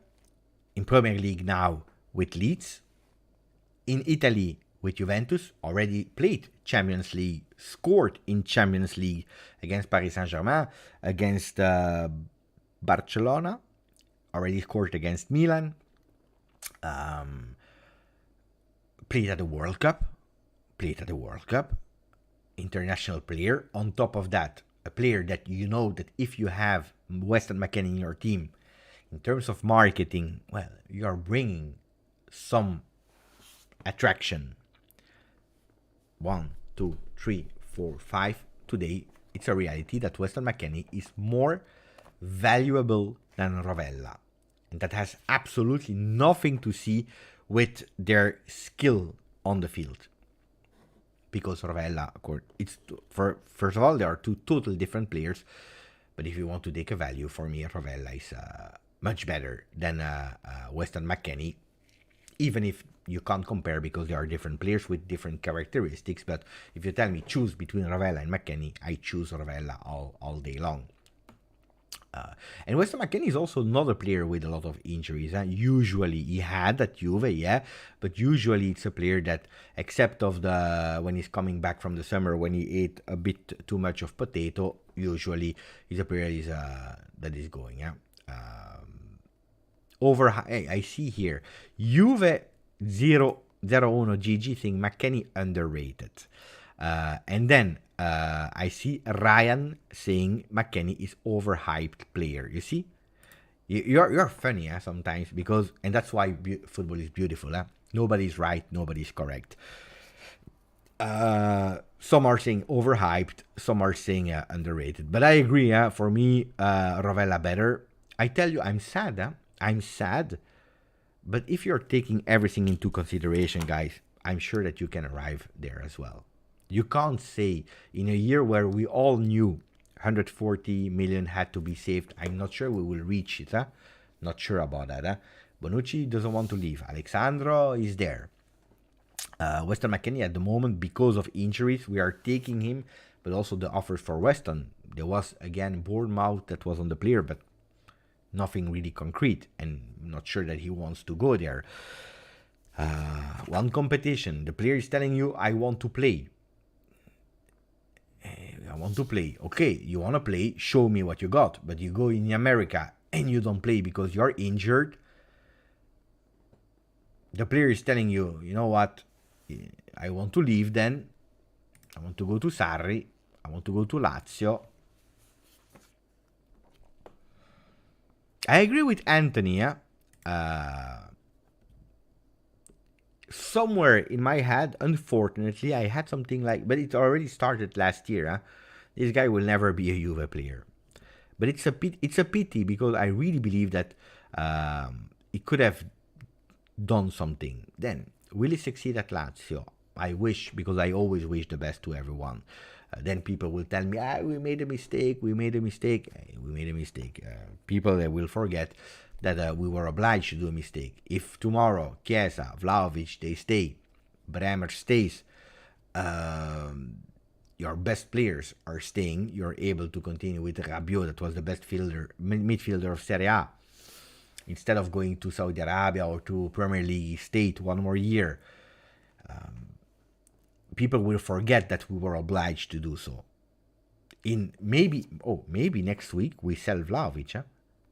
in Premier League now with Leeds, in Italy with Juventus, already played Champions League, scored in Champions League against Paris Saint-Germain, against Barcelona, already scored against Milan, played at the World Cup, international player. On top of that, a player that you know that if you have Weston McKennie in your team, in terms of marketing, well, you are bringing some attraction. 1, 2, 3, 4, 5. Today, it's a reality that Weston McKennie is more valuable than Rovella. And that has absolutely nothing to see with their skill on the field. Because Rovella, first of all, there are two totally different players. But if you want to take a value, for me, Rovella is much better than Weston McKennie. Even if you can't compare because they are different players with different characteristics. But if you tell me choose between Rovella and McKennie, I choose Rovella all day long. And Weston McKennie is also not a player with a lot of injuries. Usually he had at Juve, yeah, but usually it's a player that, except of when he's coming back from the summer, when he ate a bit too much of potato, usually he's a player that is going. Yeah. I see here Juve 001 GG saying McKennie underrated. And then I see Ryan saying McKennie is overhyped player. You see, you're funny sometimes, because, and that's why football is beautiful. Nobody's right, nobody's correct. Some are saying overhyped, some are saying underrated. But I agree. For me, Rovella better. I tell you, I'm sad. I'm sad. But if you're taking everything into consideration, guys, I'm sure that you can arrive there as well. You can't say, in a year where we all knew 140 million had to be saved, I'm not sure we will reach it. Not sure about that. Bonucci doesn't want to leave. Alexandro is there. Weston McKennie at the moment, because of injuries, we are taking him, but also the offers for Weston. There was, again, Bournemouth that was on the player, but nothing really concrete, and not sure that he wants to go there. One competition, the player is telling you, I want to play. Okay, you want to play, show me what you got. But you go in America and you don't play because you're injured. The player is telling you, you know what, I want to leave then. I want to go to Sarri. I want to go to Lazio. I agree with Anthony. Somewhere in my head, unfortunately, I had something like, but it already started last year. This guy will never be a Juve player. But it's a pity, because I really believe that he could have done something. Then, will he succeed at Lazio? I wish, because I always wish the best to everyone. Then people will tell me, we made a mistake. People will forget that we were obliged to do a mistake. If tomorrow Chiesa, Vlahovic, they stay, Bremer stays, your best players are staying, you're able to continue with Rabiot, that was the best midfielder of Serie A. Instead of going to Saudi Arabia or to Premier League, stayed one more year. People will forget that we were obliged to do so. Maybe next week we sell Vlahovic.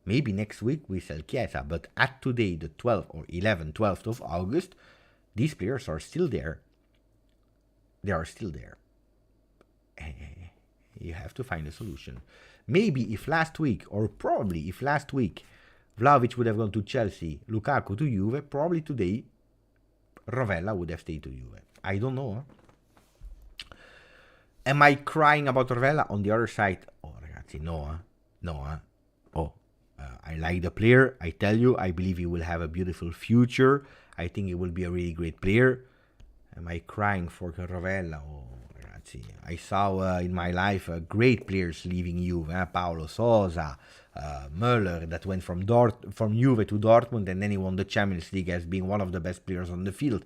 Maybe next week we sell Chiesa. But at today, the 12th or 12th of August, these players are still there. They are still there. You have to find a solution. Maybe if last week, or probably if last week, Vlahovic would have gone to Chelsea, Lukaku to Juve, probably today, Rovella would have stayed to Juve. I don't know. Am I crying about Rovella? On the other side, oh ragazzi, no. I like the player. I tell you, I believe he will have a beautiful future. I think he will be a really great player. Am I crying for Rovella? Oh, ragazzi, I saw in my life great players leaving Juve. Paulo Sousa, Müller, that went from Juve to Dortmund, and then he won the Champions League as being one of the best players on the field.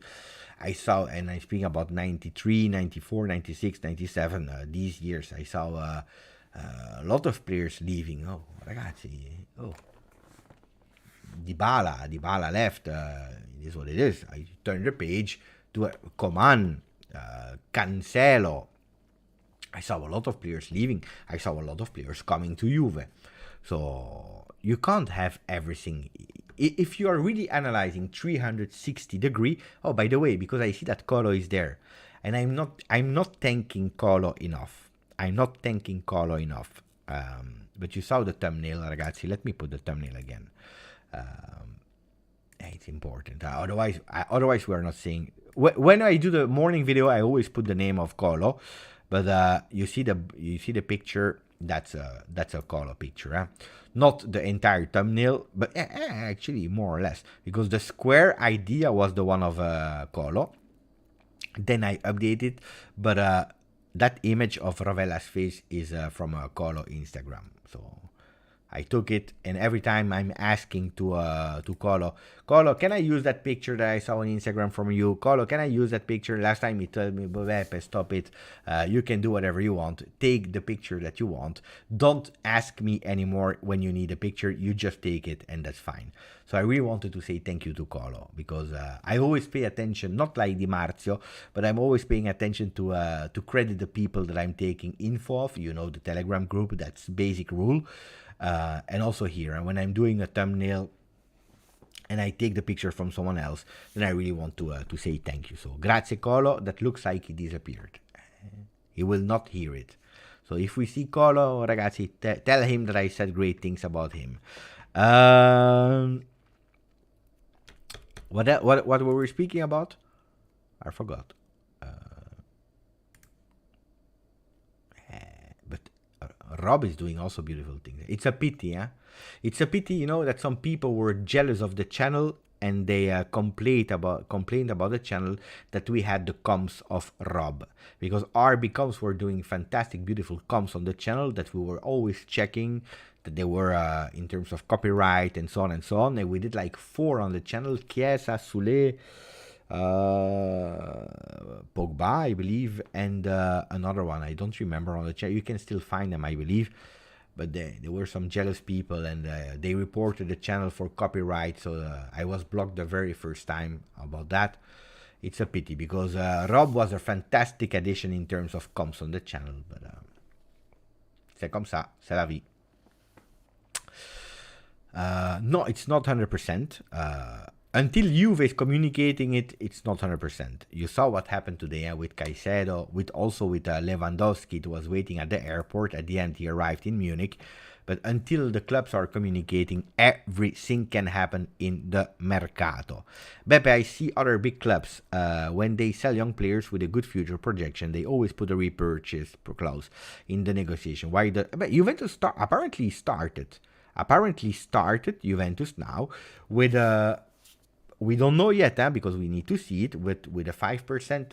I saw, and I'm speaking about 93, 94, 96, 97, these years, I saw a lot of players leaving. Oh, ragazzi, Dybala left. It is what it is. I turned the page to Coman, Cancelo. I saw a lot of players leaving. I saw a lot of players coming to Juve. So you can't have everything. If you are really analyzing 360 degree, oh, by the way, because I see that Colo is there, and I'm not thanking Colo enough. But you saw the thumbnail, ragazzi. Let me put the thumbnail again. It's important. Otherwise we are not saying. When I do the morning video, I always put the name of Colo, but you see the picture. That's a Colo picture, not the entire thumbnail, but actually more or less, because the square idea was the one of Colo. Then I updated, but that image of Rovella's face is from Colo Instagram. So I took it, and every time I'm asking to Colo, can I use that picture that I saw on Instagram from you? Colo, can I use that picture? Last time he told me, Beppe, stop it. You can do whatever you want. Take the picture that you want. Don't ask me anymore when you need a picture. You just take it, and that's fine. So I really wanted to say thank you to Colo, because I always pay attention, not like DiMarzio, but I'm always paying attention to credit the people that I'm taking info of. You know, the Telegram group, that's basic rule. And also here, and when I'm doing a thumbnail and I take the picture from someone else, then I really want to say thank you. So grazie Colo. That looks like he disappeared. He will not hear it. So if we see Colo, ragazzi, tell him that I said great things about him. What were we speaking about? I forgot. Rob is doing also beautiful things. It's a pity, It's a pity, you know, that some people were jealous of the channel, and they complained about the channel that we had the comms of Rob, because our comms were doing fantastic, beautiful comms on the channel that we were always checking that they were in terms of copyright and so on, and we did like 4 on the channel: Chiesa, Sule, Pogba, I believe, and another one I don't remember on the channel. You can still find them, I believe, but there were some jealous people, and they reported the channel for copyright, so I was blocked the very first time about that. It's a pity, because Rob was a fantastic addition in terms of comms on the channel, but c'est comme ça, c'est la vie. No, it's not 100%. Until Juve is communicating it, it's not 100%. You saw what happened today with Caicedo, with Lewandowski. It was waiting at the airport. At the end, he arrived in Munich. But until the clubs are communicating, everything can happen in the Mercato. Beppe, I see other big clubs, when they sell young players with a good future projection, they always put a repurchase clause in the negotiation. Why? But Juventus apparently started Juventus now with a... We don't know yet, because we need to see it with a 5%,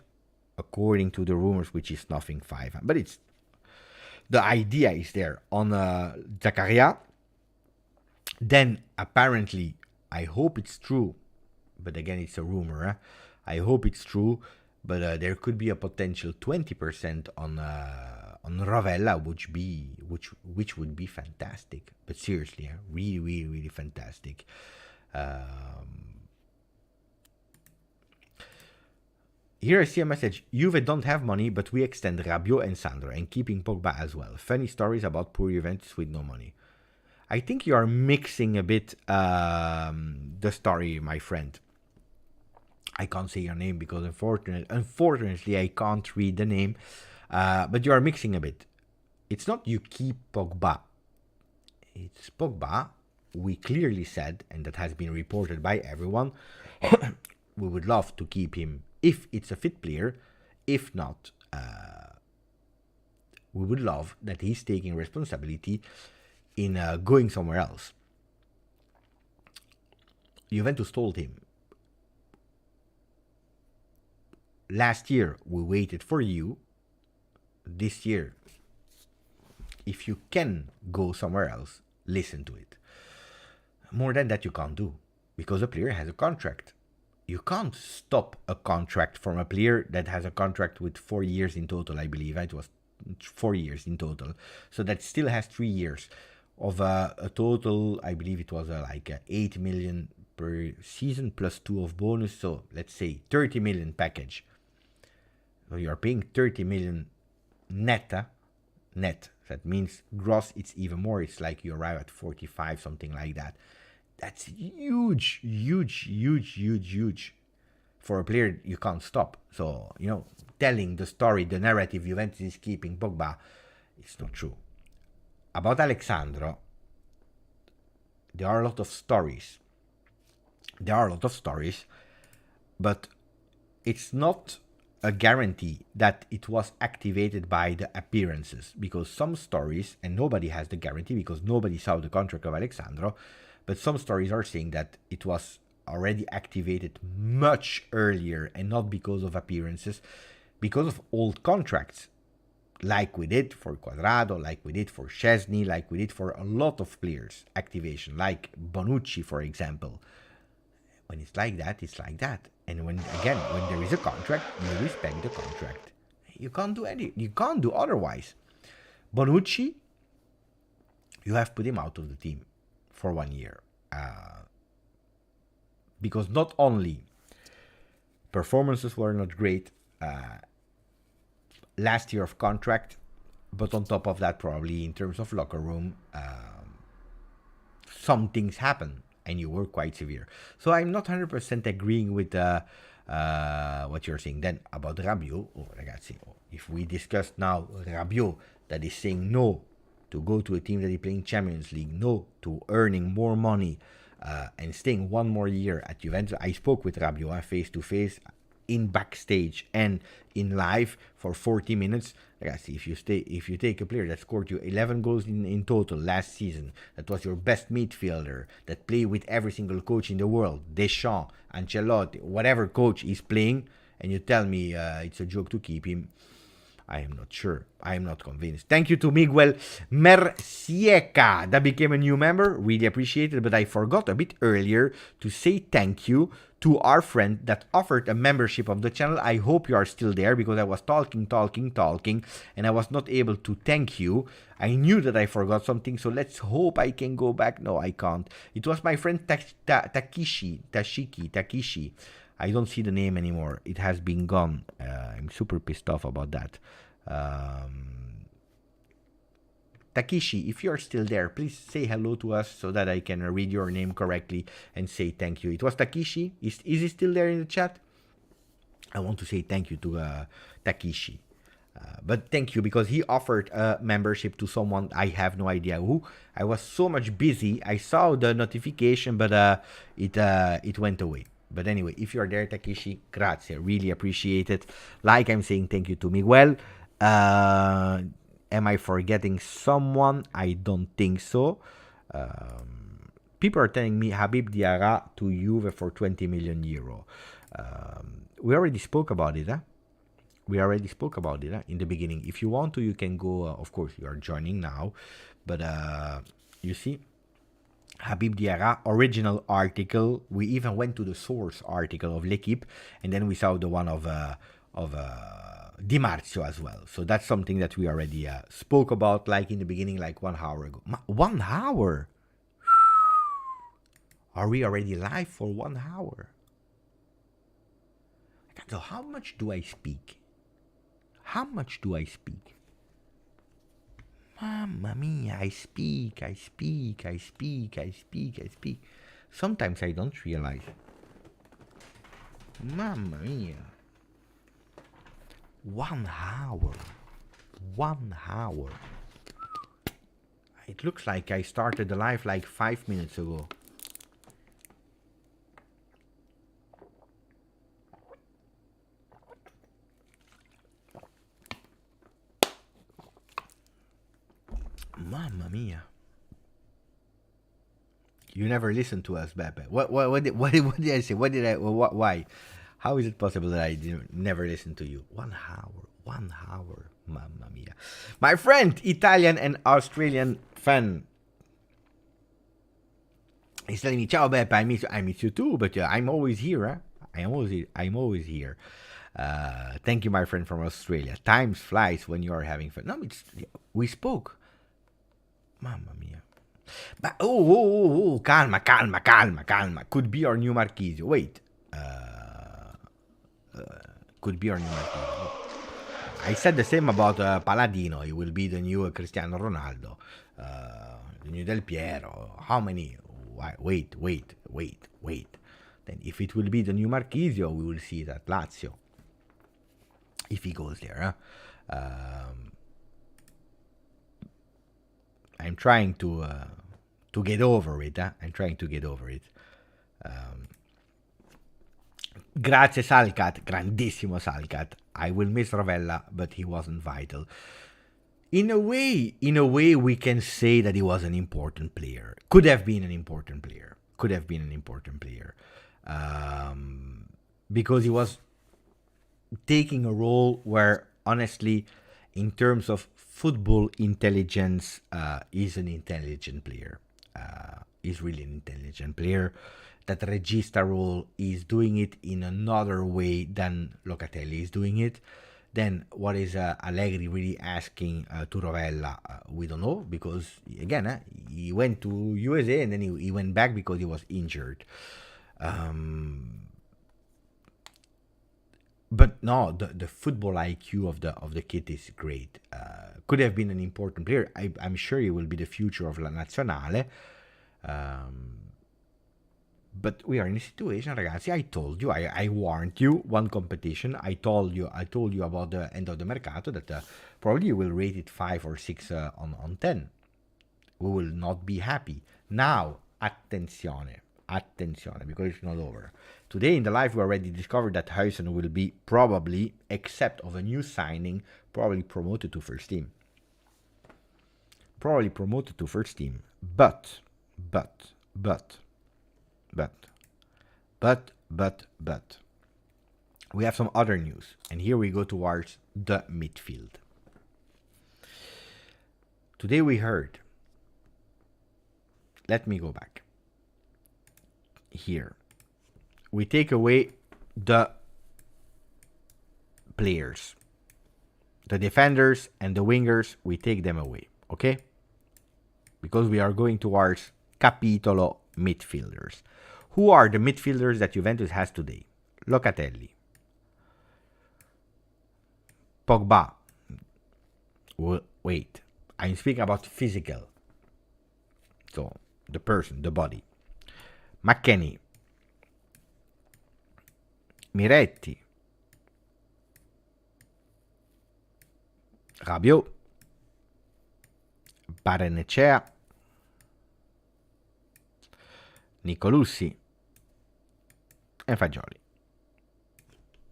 according to the rumors, which is nothing 5. But it's the idea is there on Zakaria. Then apparently, I hope it's true, but again, it's a rumor. I hope it's true, but there could be a potential 20% on Rovella, which would be fantastic. But seriously, really, really, really fantastic. Here I see a message: Juve don't have money, but we extend Rabiot and Sandro, and keeping Pogba as well. Funny stories about poor Juventus with no money. I think you are mixing a bit the story, my friend. I can't say your name because unfortunately I can't read the name, but you are mixing a bit. It's not you keep Pogba. It's Pogba. We clearly said, and that has been reported by everyone, we would love to keep him if it's a fit player. If not, we would love that he's taking responsibility in going somewhere else. Juventus told him, last year we waited for you. This year, if you can go somewhere else, listen to it. More than that you can't do, because a player has a contract. You can't stop a contract from a player that has a contract with 4 years in total, I believe. It was 4 years in total. So that still has 3 years of a total, I believe it was like 8 million per season plus 2 of bonus. So let's say 30 million package. So you're paying 30 million net. That means gross, it's even more. It's like you arrive at 45, something like that. That's huge for a player you can't stop. So, telling the story, the narrative Juventus is keeping Pogba, it's not true. About Alexandro, there are a lot of stories. But it's not a guarantee that it was activated by the appearances, because some stories, and nobody has the guarantee because nobody saw the contract of Alexandro, but some stories are saying that it was already activated much earlier and not because of appearances, because of old contracts, like we did for Quadrado, like we did for Szczesny, like we did for a lot of players, activation, like Bonucci, for example. When it's like that, it's like that. And when there is a contract, you respect the contract. You can't do otherwise. Bonucci, you have put him out of the team for 1 year. Because not only performances were not great last year of contract, but on top of that, probably in terms of locker room, some things happen. And you were quite severe. So I'm not 100% agreeing with what you're saying. Then about Rabiot, ragazzi, if we discuss now Rabiot that is saying no to go to a team that is playing Champions League, no to earning more money and staying 1 more year at Juventus. I spoke with Rabiot face to face, in backstage and in live for 40 minutes. Ragazzi, if you take a player that scored you 11 goals in total last season, that was your best midfielder, that played with every single coach in the world, Deschamps, Ancelotti, whatever coach is playing, and you tell me it's a joke to keep him, I am not sure. I am not convinced. Thank you to Miguel Mercieca that became a new member. Really appreciate it. But I forgot a bit earlier to say thank you to our friend that offered a membership of the channel. I hope you are still there, because I was talking, and I was not able to thank you. I knew that I forgot something, so let's hope I can go back. No, I can't. It was my friend Takishi. I don't see the name anymore. It has been gone. I'm super pissed off about that. Takishi, if you're still there, please say hello to us so that I can read your name correctly and say thank you. It was Takishi. Is he still there in the chat? I want to say thank you to Takishi. But thank you, because he offered a membership to someone, I have no idea who. I was so much busy. I saw the notification, but it went away. But anyway, if you're there, Takeshi, grazie. Really appreciate it. Like I'm saying, thank you to Miguel. Am I forgetting someone? I don't think so. People are telling me Habib Diarra to Juve for 20 million euro. We already spoke about it, huh? In the beginning. If you want to, you can go. Of course, you are joining now. But you see, Habib Diarra, original article. We even went to the source article of L'Equipe, and then we saw the one of DiMarzio as well. So that's something that we already spoke about, like in the beginning, like 1 hour ago. 1 hour? Are we already live for 1 hour? So how much do I speak? Mamma mia, I speak. Sometimes I don't realize. Mamma mia. 1 hour. It looks like I started the live like 5 minutes ago. Mamma mia. You never listened to us, Beppe. What did I say? Why? How is it possible that I never listen to you? 1 hour. Mamma mia. My friend, Italian and Australian fan, he's telling me, "Ciao Beppe, I miss you too, but I'm always here. Huh? I'm always here. Thank you, my friend from Australia. Time flies when you are having fun. No, we spoke. Mamma mia. But calma. Could be our new Marchisio. Wait. Could be our new Marchisio. I said the same about Paladino. He will be the new Cristiano Ronaldo. The new Del Piero. How many? Wait. Then if it will be the new Marchisio, we will see it at Lazio. If he goes there. I'm trying to get over it. I'm trying to get over it. Grazie Salcat, grandissimo Salcat. I will miss Rovella, but he wasn't vital. In a way, we can say that he was an important player. Could have been an important player. Because he was taking a role where, honestly, in terms of football intelligence, he's an intelligent player. He's really an intelligent player. That regista role is doing it in another way than Locatelli is doing it. Then what is Allegri really asking to Rovella? We don't know, because again, he went to USA and then he went back because he was injured. But no, the football IQ of the kid is great. Could have been an important player. I'm sure he will be the future of La Nazionale. But we are in a situation, ragazzi. I told you, I warned you. One competition. I told you about the end of the Mercato that probably you will rate it 5 or 6 on 10. We will not be happy. Now, attenzione, because it's not over. Today in the live, we already discovered that Huijsen will be probably, except of a new signing, probably promoted to first team. But we have some other news, and here we go towards the midfield. Today we heard, let me go back. Here, we take away the players, the defenders and the wingers, we take them away, okay? Because we are going towards capitolo midfielders. Who are the midfielders that Juventus has today? Locatelli, Pogba. Wait, I'm speaking about physical. So, the person, the body. McKennie, Miretti, Rabiot, Barrenechea, Nicolussi, and Fagioli.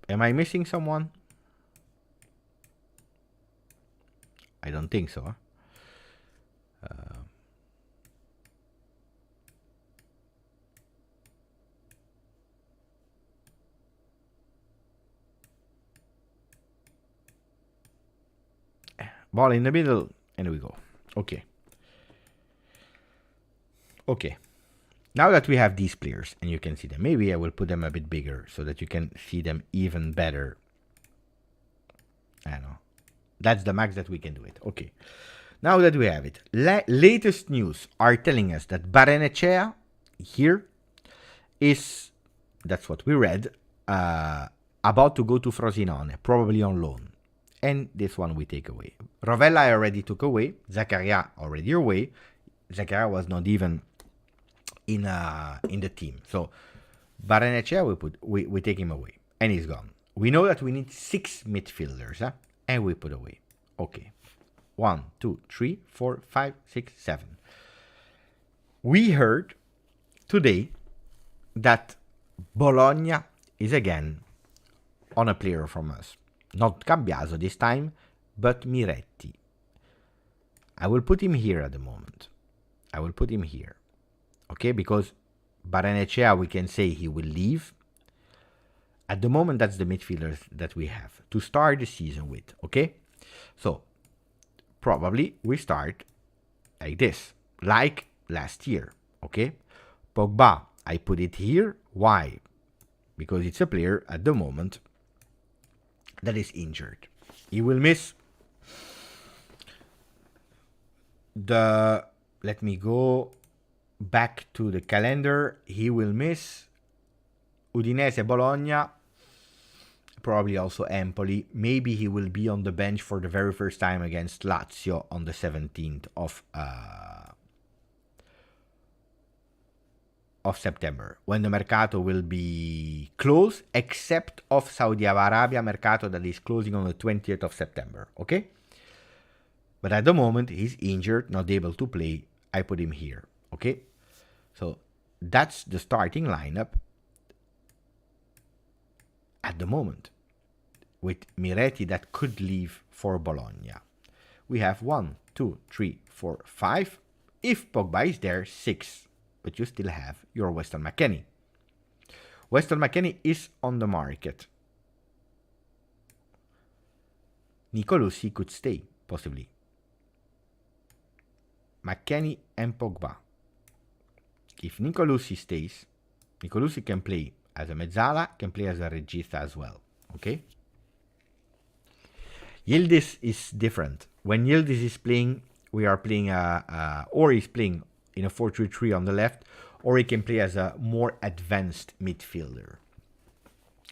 Am I missing someone? I don't think so. Ball in the middle, and we go. Okay. Now that we have these players, and you can see them, maybe I will put them a bit bigger so that you can see them even better. I don't know. That's the max that we can do it. Okay. Now that we have it, latest news are telling us that Barrenechea here is, that's what we read, about to go to Frosinone, probably on loan. And this one we take away. Rovella I already took away. Zakaria already away. Zakaria was not even in the team. So Barrenechea we take him away. And he's gone. We know that we need 6 midfielders, and we put away. Okay. 1, 2, 3, 4, 5, 6, 7. We heard today that Bologna is again on a player from us. Not Cambiaso this time, but Miretti. I will put him here at the moment. I will put him here. Okay, because Barrenechea, we can say he will leave. At the moment, that's the midfielders that we have to start the season with. Okay, so probably we start like this, like last year. Okay, Pogba, I put it here. Why? Because it's a player at the moment that is injured. He will miss let me go back to the calendar. He will miss Udinese, Bologna, probably also Empoli. Maybe he will be on the bench for the very first time against Lazio on the 17th of September, when the Mercato will be closed, except of Saudi Arabia Mercato that is closing on the 20th of September, okay? But at the moment, he's injured, not able to play. I put him here, okay? So that's the starting lineup at the moment, with Miretti that could leave for Bologna. We have 1, 2, 3, 4, 5. If Pogba is there, 6. But you still have your Weston McKennie. Weston McKennie is on the market. Nicolosi could stay, possibly. McKennie and Pogba. If Nicolosi stays, Nicolosi can play as a mezzala, can play as a regista as well. Okay? Yildiz is different. When Yildiz is playing, we are playing or he's playing in a 4-3-3 on the left, or he can play as a more advanced midfielder.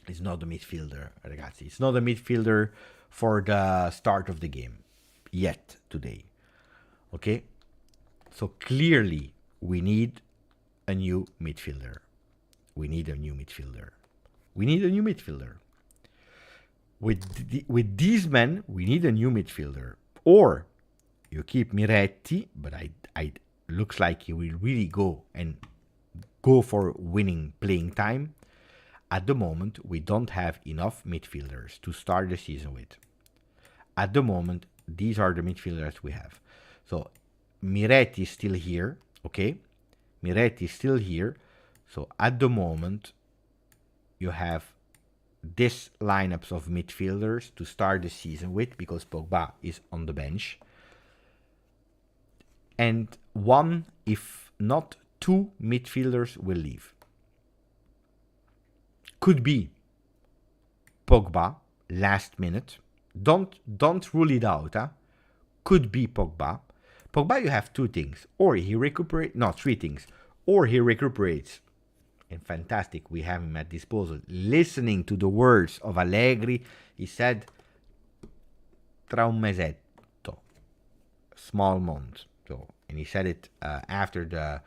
It's not a midfielder, ragazzi. It's not a midfielder for the start of the game yet today. Okay? So clearly, we need a new midfielder. We need a new midfielder. We need a new midfielder. With these men, we need a new midfielder. Or you keep Miretti, but I looks like he will really go for winning playing time. At the moment, we don't have enough midfielders to start the season with. At the moment, these are the midfielders we have. So Miretti is still here, okay? Miretti is still here. So at the moment, you have this lineups of midfielders to start the season with, because Pogba is on the bench. And 1, if not 2 midfielders will leave. Could be Pogba, last minute. Don't rule it out. Could be Pogba. Pogba, you have 2 things. Or he recuperates, no, 3 things. Or he recuperates. And fantastic, we have him at disposal. Listening to the words of Allegri, he said, tra un mesetto, small month. So, and he said it after the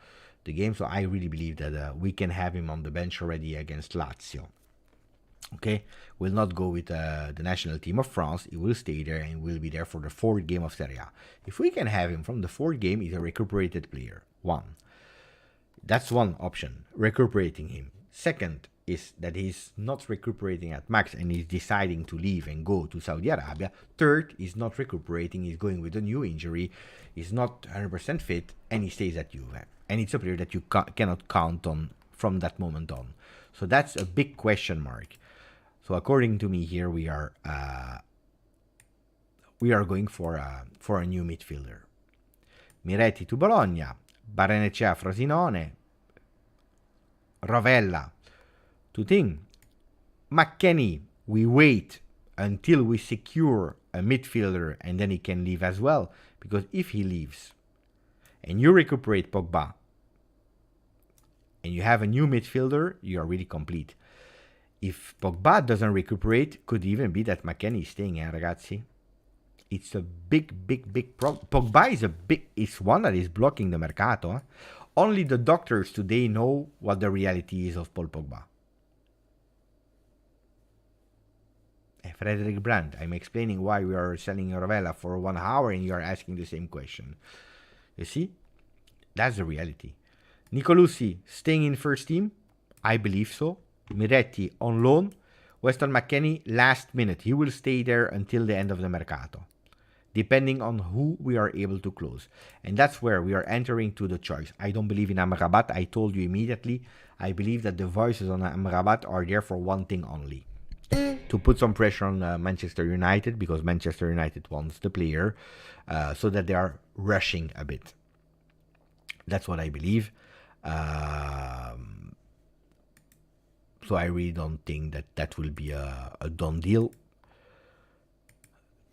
game. So I really believe that we can have him on the bench already against Lazio. Okay, will not go with the national team of France. He will stay there and will be there for the 4th game of Serie A. If we can have him from the 4th game, he's a recuperated player. 1. That's one option, recuperating him. Second is that he's not recuperating at max and he's deciding to leave and go to Saudi Arabia. Third, he's not recuperating, he's going with a new injury, he's not 100% fit, and he stays at Juve. And it's a player that you cannot count on from that moment on. So that's a big question mark. So according to me here, we are going for a new midfielder. Miretti to Bologna, Barrenechea, Frosinone, Rovella to Ting, McKennie. We wait until we secure a midfielder and then he can leave as well. Because if he leaves and you recuperate Pogba and you have a new midfielder, you are really complete. If Pogba doesn't recuperate, could even be that McKennie is staying, ragazzi. It's a big problem. Pogba is one that is blocking the Mercato. Only the doctors today know what the reality is of Paul Pogba. Frederick Brandt, I'm explaining why we are selling Rovella for 1 hour and you are asking the same question. You see? That's the reality. Nicolosi staying in first team? I believe so. Miretti on loan. Weston McKennie last minute. He will stay there until the end of the Mercato, depending on who we are able to close. And that's where we are entering to the choice. I don't believe in Amrabat. I told you immediately. I believe that the voices on Amrabat are there for one thing only. To put some pressure on Manchester United, because Manchester United wants the player, so that they are rushing a bit. That's what I believe. So I really don't think that that will be a done deal.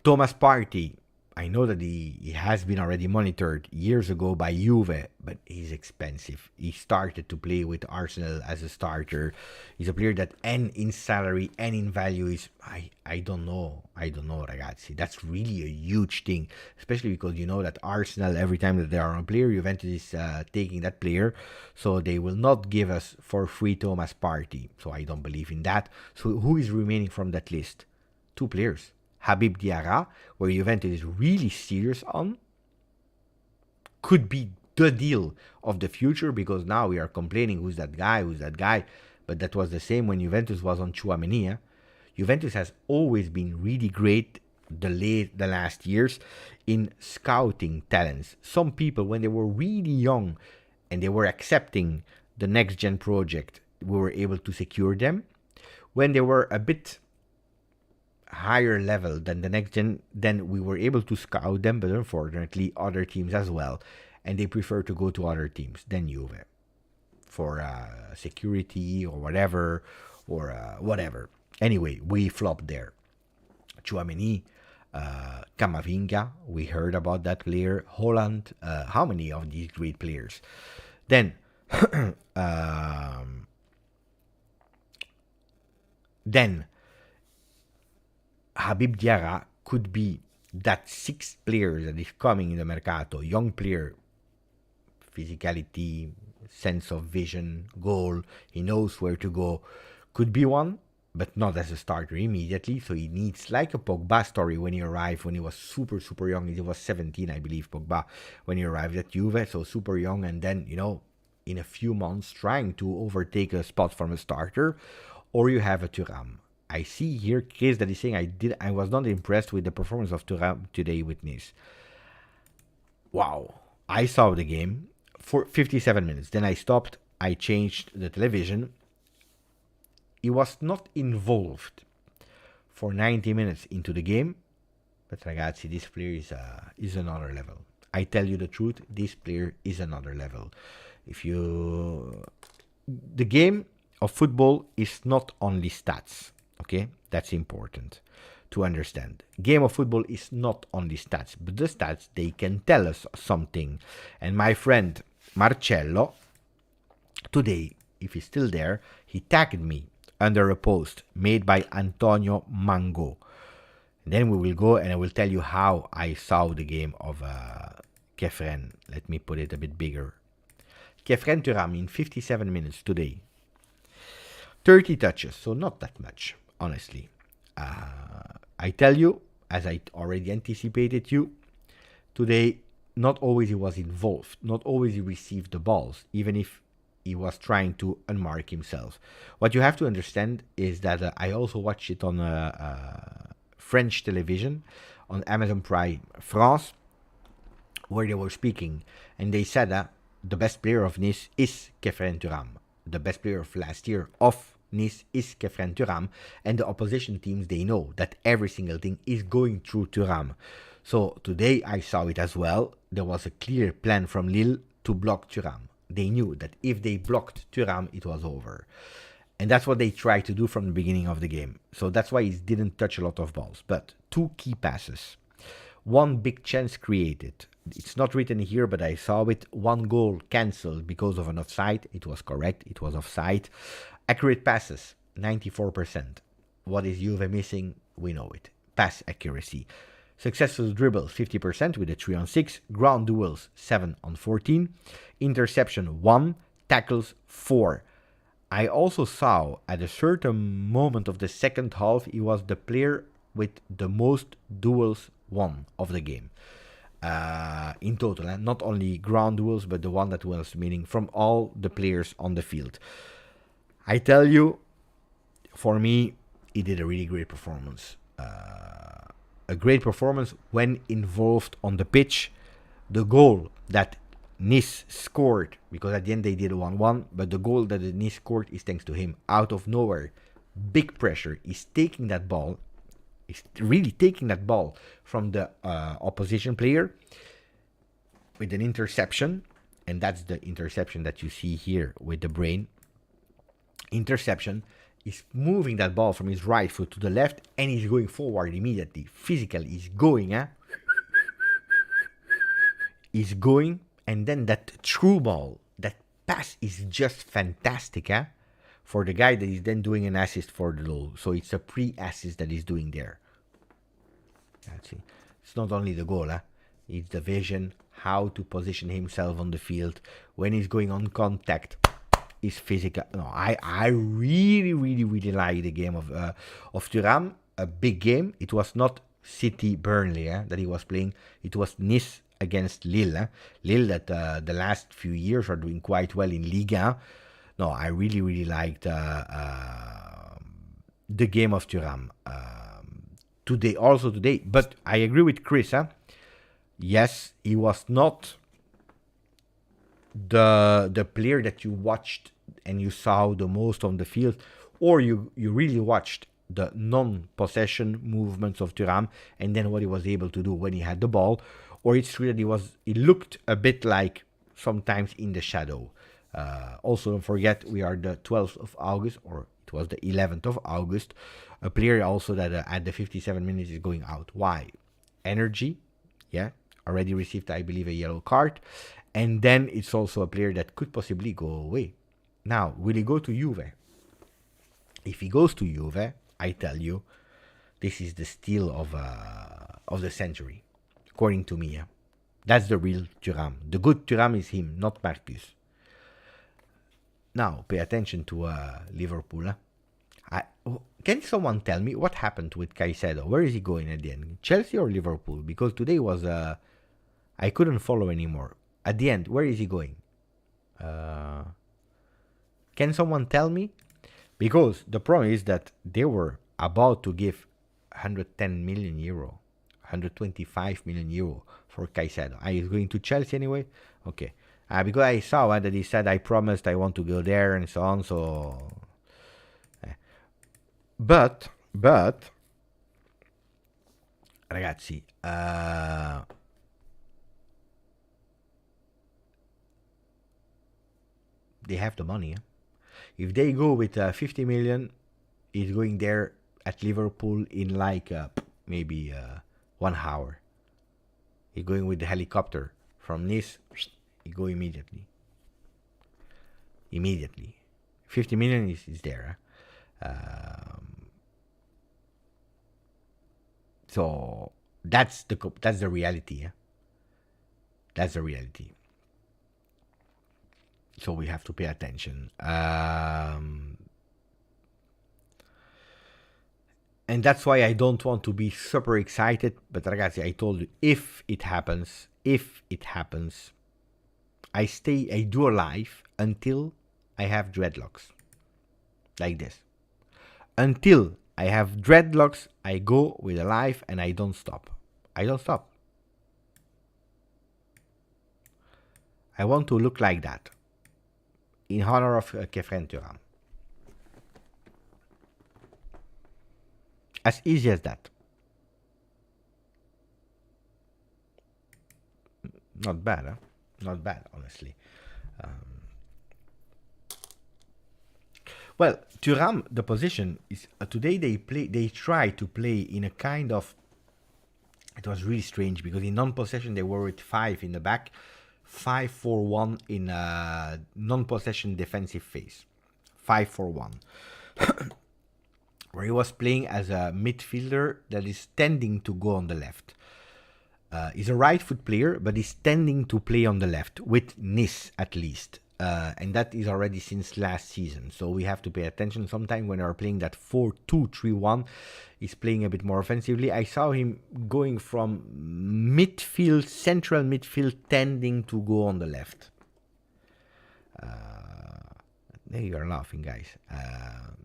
Thomas Partey, I know that he has been already monitored years ago by Juve, but he's expensive. He started to play with Arsenal as a starter. He's a player that, and in salary and in value, is I don't know, ragazzi. That's really a huge thing, especially because you know that Arsenal, every time that they are on a player, Juventus is taking that player, so they will not give us for free Thomas Partey. So I don't believe in that. So who is remaining from that list? 2 players. Habib Diarra, where Juventus is really serious on, could be the deal of the future, because now we are complaining who's that guy, but that was the same when Juventus was on Tchouaméni. Juventus has always been really great the last years in scouting talents. Some people, when they were really young and they were accepting the next gen project, we were able to secure them. When they were a bit higher level than the next gen, then we were able to scout them, but unfortunately other teams as well, and they prefer to go to other teams than Juve for security or whatever. Anyway, we flopped there. Tchouaméni, Camavinga, we heard about that player. Holland, how many of these great players? Then Habib Diarra could be that 6th player that is coming in the Mercato. Young player, physicality, sense of vision, goal, he knows where to go. Could be one, but not as a starter immediately. So he needs, like a Pogba story when he arrived, when he was super young. He was 17, I believe, Pogba, when he arrived at Juve. So super young, and then, in a few months trying to overtake a spot from a starter. Or you have a Thuram. I see here Chris that is saying I was not impressed with the performance of Thuram today with Nice. Wow. I saw the game for 57 minutes. Then I stopped. I changed the television. He was not involved for 90 minutes into the game. But ragazzi, this player is another level. I tell you the truth, this player is another level. The game of football is not only stats. Okay, that's important to understand. Game of football is not only stats, but the stats, they can tell us something. And my friend Marcello, today, if he's still there, he tagged me under a post made by Antonio Mango. And then we will go and I will tell you how I saw the game of Kefren. Let me put it a bit bigger. Kefren Thuram in 57 minutes today. 30 touches, so not that much. Honestly, I tell you, as I already anticipated you, today, not always he was involved, not always he received the balls, even if he was trying to unmark himself. What you have to understand is that I also watched it on French television, on Amazon Prime France, where they were speaking, and they said that the best player of Nice is Kefren Thuram. The best player of last year of Nice is Kefren Thuram, and the opposition teams, they know that every single thing is going through Thuram. So today I saw it as well. There was a clear plan from Lille to block Thuram. They knew that if they blocked Thuram, it was over. And that's what they tried to do from the beginning of the game. So that's why he didn't touch a lot of balls. But 2 key passes. 1 big chance created. It's not written here, but I saw it. 1 goal cancelled because of an offside. It was correct. It was offside. Accurate passes, 94%. What is Juve missing? We know it. Pass accuracy. Successful dribbles, 50% with a 3-on-6. Ground duels, 7-on-14. Interception, 1. Tackles, 4. I also saw at a certain moment of the second half, he was the player with the most duels won of the game. In total, not only ground duels, but the one that was meaning from all the players on the field. I tell you, for me, he did a really great performance. A great performance when involved on the pitch. The goal that Nice scored, because at the end they did 1-1, but the goal that Nice scored is thanks to him. Out of nowhere, big pressure. He's taking that ball. He's really taking that ball from the opposition player with an interception. And that's the interception that you see here with the brain. Interception. He's moving that ball from his right foot to the left, and he's going forward immediately. Physically, he's going, He's going, and then that through ball, that pass is just fantastic, for the guy that is then doing an assist for the goal. So it's a pre-assist that he's doing there. That's it. It's not only the goal, it's the vision, how to position himself on the field when he's going on contact. His physical. No, I really, really, really like the game of Thuram. A big game. It was not City Burnley that he was playing. It was Nice against Lille. Lille that the last few years are doing quite well in Liga. No, I really, really liked the game of Thuram today. But I agree with Chris. Yes, he was not the player that you watched and you saw the most on the field, or you really watched the non-possession movements of Thuram and then what he was able to do when he had the ball, or it's true that he looked a bit like sometimes in the shadow. Also, don't forget, we are the 12th of August, or it was the 11th of August. A player also that at the 57 minutes is going out. Why? Energy, already received, I believe, a yellow card. And then it's also a player that could possibly go away. Now, will he go to Juve? If he goes to Juve, I tell you, this is the steal of the century, according to me. That's the real Thuram. The good Thuram is him, not Marcus. Now, pay attention to Liverpool. Can someone tell me what happened with Caicedo? Where is he going at the end? Chelsea or Liverpool? Because today was... I couldn't follow anymore. At the end, where is he going? Can someone tell me? Because the problem is that they were about to give 110 million euro, 125 million euro for Caicedo. Are you going to Chelsea anyway? Okay. Because I saw that he said, I promised I want to go there and so on. So, but, ragazzi, they have the money. If they go with 50 million, he's going there at Liverpool in like maybe 1 hour. He's going with the helicopter from Nice. He go immediately. 50 million is there. So that's the reality. That's the reality. So we have to pay attention. And that's why I don't want to be super excited. But ragazzi, I told you, if it happens, I do a live until I have dreadlocks. Like this. Until I have dreadlocks, I go with a live and I don't stop. I want to look like that. In honor of Kefren Thuram. As easy as that. Not bad, Not bad, honestly. Well, Thuram, the position is today they try to play in a kind of. It was really strange because in non-possession they were with 5 in the back. 5-4-1 in a non-possession defensive phase. 5-4-1. Where he was playing as a midfielder that is tending to go on the left. He's a right foot player, but he's tending to play on the left, with Nice at least. and that is already since last season. So we have to pay attention. Sometime when we're playing that 4-2-3-1, he's playing a bit more offensively. I saw him going from midfield, central midfield, tending to go on the left. There you are laughing, guys.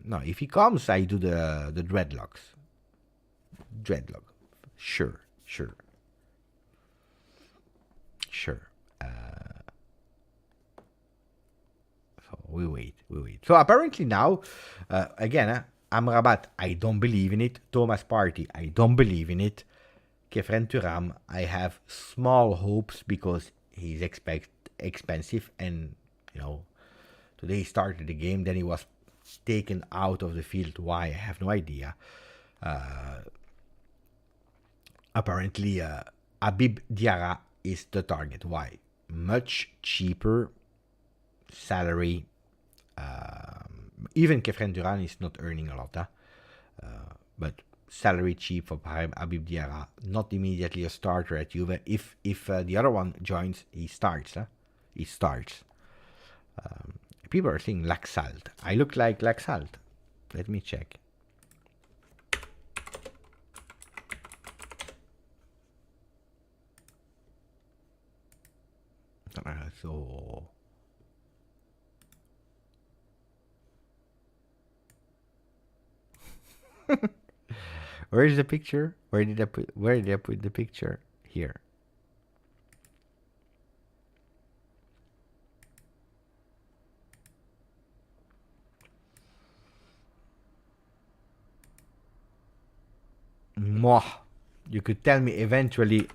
No, if he comes, I do the dreadlocks. Dreadlock. Sure. So we wait. So apparently now, again, Amrabat, I don't believe in it. Thomas Partey, I don't believe in it. Kefren Thuram, I have small hopes because he's expensive, and today he started the game, then he was taken out of the field. Why? I have no idea. Apparently, Habib Diarra is the target. Why? Much cheaper salary. Even Kefren Thuram is not earning a lot, but salary cheap for Habib Diarra. Not immediately a starter at Juve. If the other one joins, he starts. He starts. People are saying Laxalt. I look like Laxalt. Let me check. So where is the picture? Where did I put the picture? Here. Mwah. You could tell me eventually.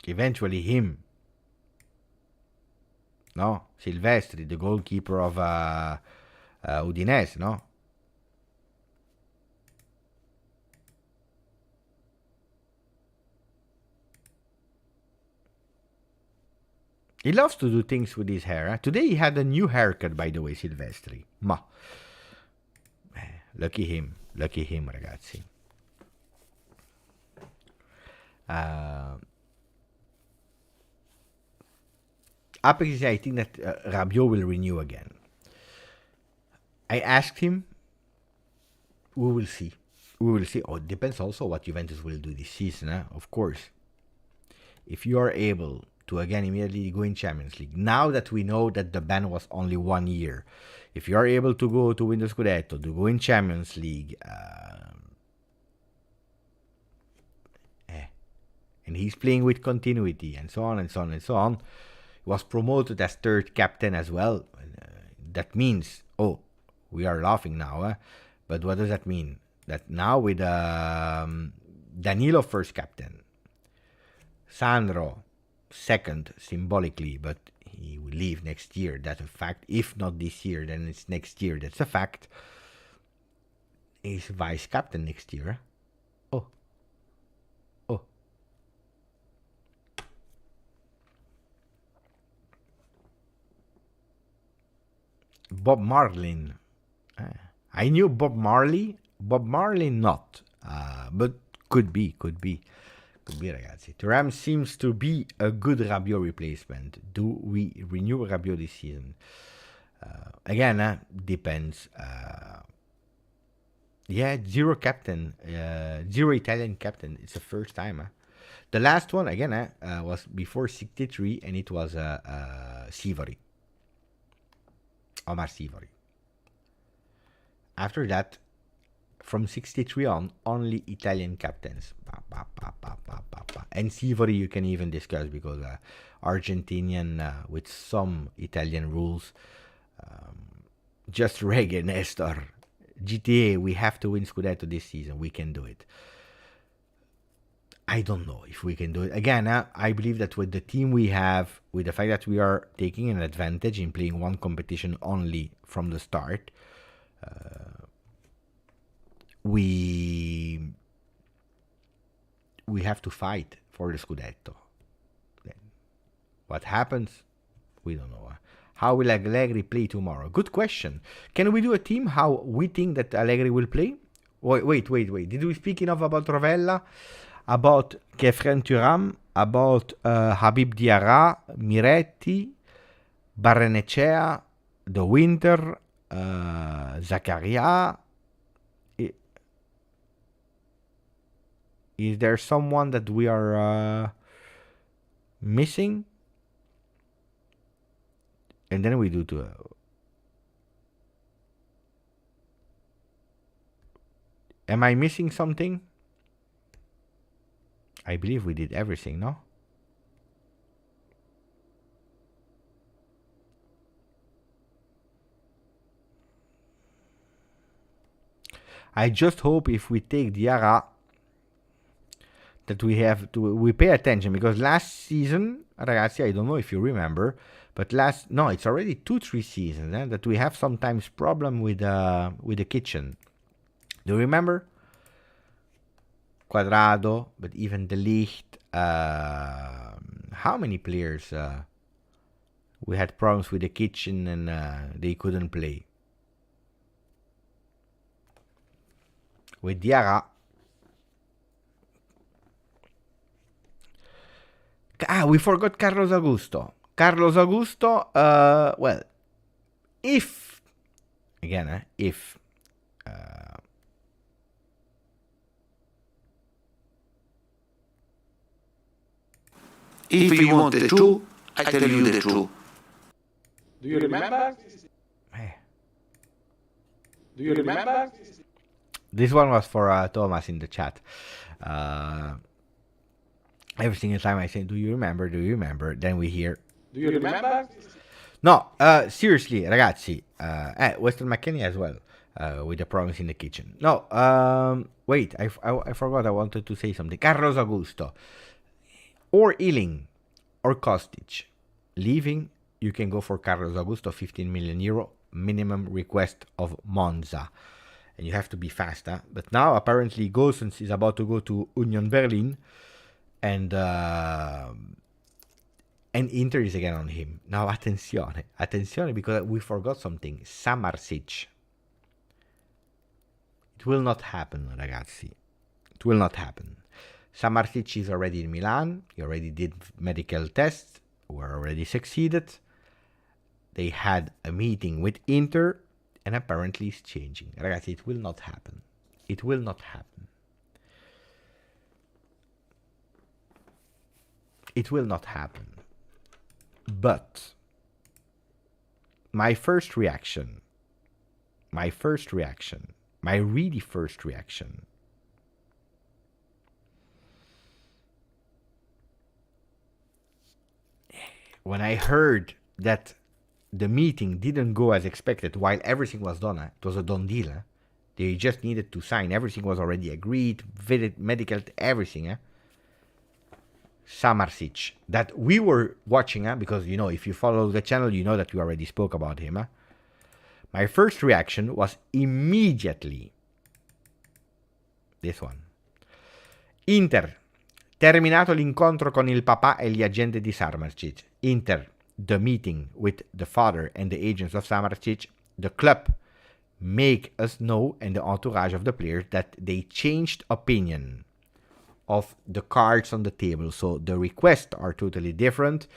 Eventually him. No, Silvestri, the goalkeeper of Udinese, no? He loves to do things with his hair. Huh? Today he had a new haircut, by the way, Silvestri. Ma. Lucky him, ragazzi. Apex, I think that Rabiot will renew again. I asked him. We will see. Oh, it depends also what Juventus will do this season, of course. If you are able to again immediately go in Champions League, now that we know that the ban was only 1 year, if you are able to go to win the Scudetto, to go in Champions League, and he's playing with continuity and so on, he was promoted as third captain as well. That means, we are laughing now, but what does that mean? That now with Danilo first captain, Sandro second symbolically, but he will leave next year. That's a fact. If not this year, then it's next year. That's a fact. He's vice captain next year. Oh. Bob Marlin. I knew Bob Marley. Bob Marley not. But could be, ragazzi. Thuram seems to be a good Rabiot replacement. Do we renew Rabiot this season? Again, depends. Zero captain. Zero Italian captain. It's the first time. The last one, again, was before 63, and it was Sivori. Omar Sivori. After that, from 63 on, only Italian captains. And Sivori you can even discuss because Argentinian with some Italian rules. Just Reggae, Nestor. GTA, we have to win Scudetto this season. We can do it. I don't know if we can do it. Again, I believe that with the team we have, with the fact that we are taking an advantage in playing one competition only from the start, we have to fight for the Scudetto. Then what happens? We don't know. How will Allegri play tomorrow? Good question. Can we do a team how we think that Allegri will play? Wait. Did we speak enough about Rovella? About Kefren Thuram? about Habib Diarra, Miretti, Barrenechea, De Winter, Zakaria. Is there someone that we are missing? And then we do to. Am I missing something? I believe we did everything, no? I just hope if we take Diarra that we pay attention, because last season, ragazzi, I don't know if you remember, but it's already 2-3 seasons that we have sometimes problem with the kitchen. Do you remember? Quadrado, but even De Ligt. How many players we had problems with the kitchen and they couldn't play? With Diarra. We forgot Carlos Augusto. Carlos Augusto, well, if if you want the truth, I tell you the truth. Do you remember? Do you remember? This one was for Thomas in the chat. Every single time I say, do you remember? Do you remember? Then we hear, do you remember? No, seriously, ragazzi. Western McKennie as well, with the problems in the kitchen. No, wait, I forgot I wanted to say something. Carlos Augusto. Or Ealing, or Kostic. Leaving, you can go for Carlos Augusto, 15 million euro, minimum request of Monza. And you have to be fast, huh? But now, apparently, Gosens is about to go to Union Berlin, and Inter is again on him. Now, attenzione, because we forgot something. Samarsic. It will not happen, ragazzi. It will not happen. Samarsic is already in Milan. He already did medical tests. Were already succeeded. They had a meeting with Inter, and apparently it's changing. Ragazzi, it will not happen. It will not happen. It will not happen. But my really first reaction when I heard that the meeting didn't go as expected while everything was done, it was a done deal. They just needed to sign. Everything was already agreed, medical, everything. Samarsic, that we were watching, because, you know, if you follow the channel, you know that we already spoke about him. My first reaction was immediately this one. Inter, terminato l'incontro con il papà e gli agenti di Samarsic. Inter, the meeting with the father and the agents of Samarsic. The club make us know, and the entourage of the players, that they changed opinion of the cards on the table. So the requests are totally different,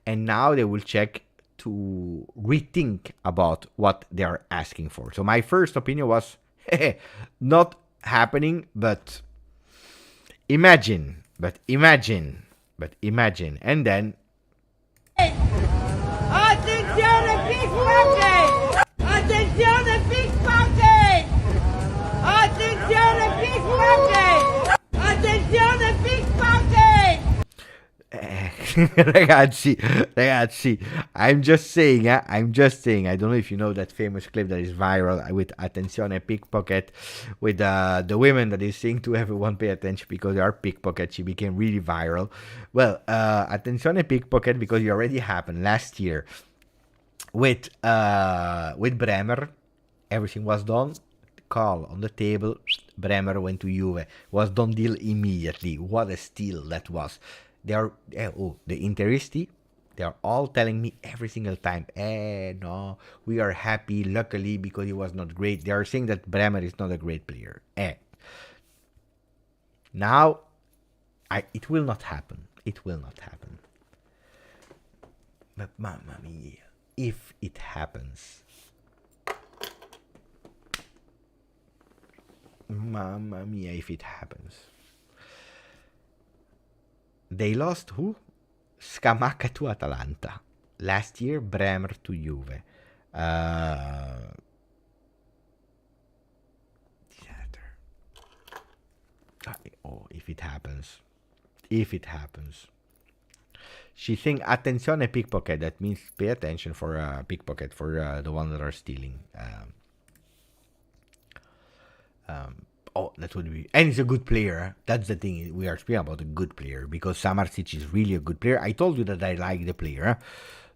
and now they will check to rethink about what they are asking for. So my first opinion was not happening, but imagine, and then attenzione pickpocket! Attenzione pickpocket! Attenzione pickpocket! Attenzione pickpocket! ragazzi, I'm just saying, I don't know if you know that famous clip that is viral with attenzione pickpocket, with the women that is saying to everyone pay attention because they are pickpockets. She became really viral. Well, attenzione pickpocket, because it already happened last year with Bremer. Everything was done, call on the table, Bremer went to Juve, was done deal immediately. What a steal that was. They are, the Interisti, they are all telling me every single time, no, we are happy, luckily, because he was not great. They are saying that Bremer is not a great player. Now, it will not happen. It will not happen. But mamma mia, if it happens. Mamma mia, if it happens. They lost who? Scamacca to Atalanta. Last year, Bremer to Juve. Disaster. Oh, if it happens. If it happens. She think attenzione pickpocket. That means pay attention for pickpocket, for the one that are stealing. Oh, that would be, and he's a good player. That's the thing. We are speaking about a good player because Samardzic is really a good player. I told you that I like the player.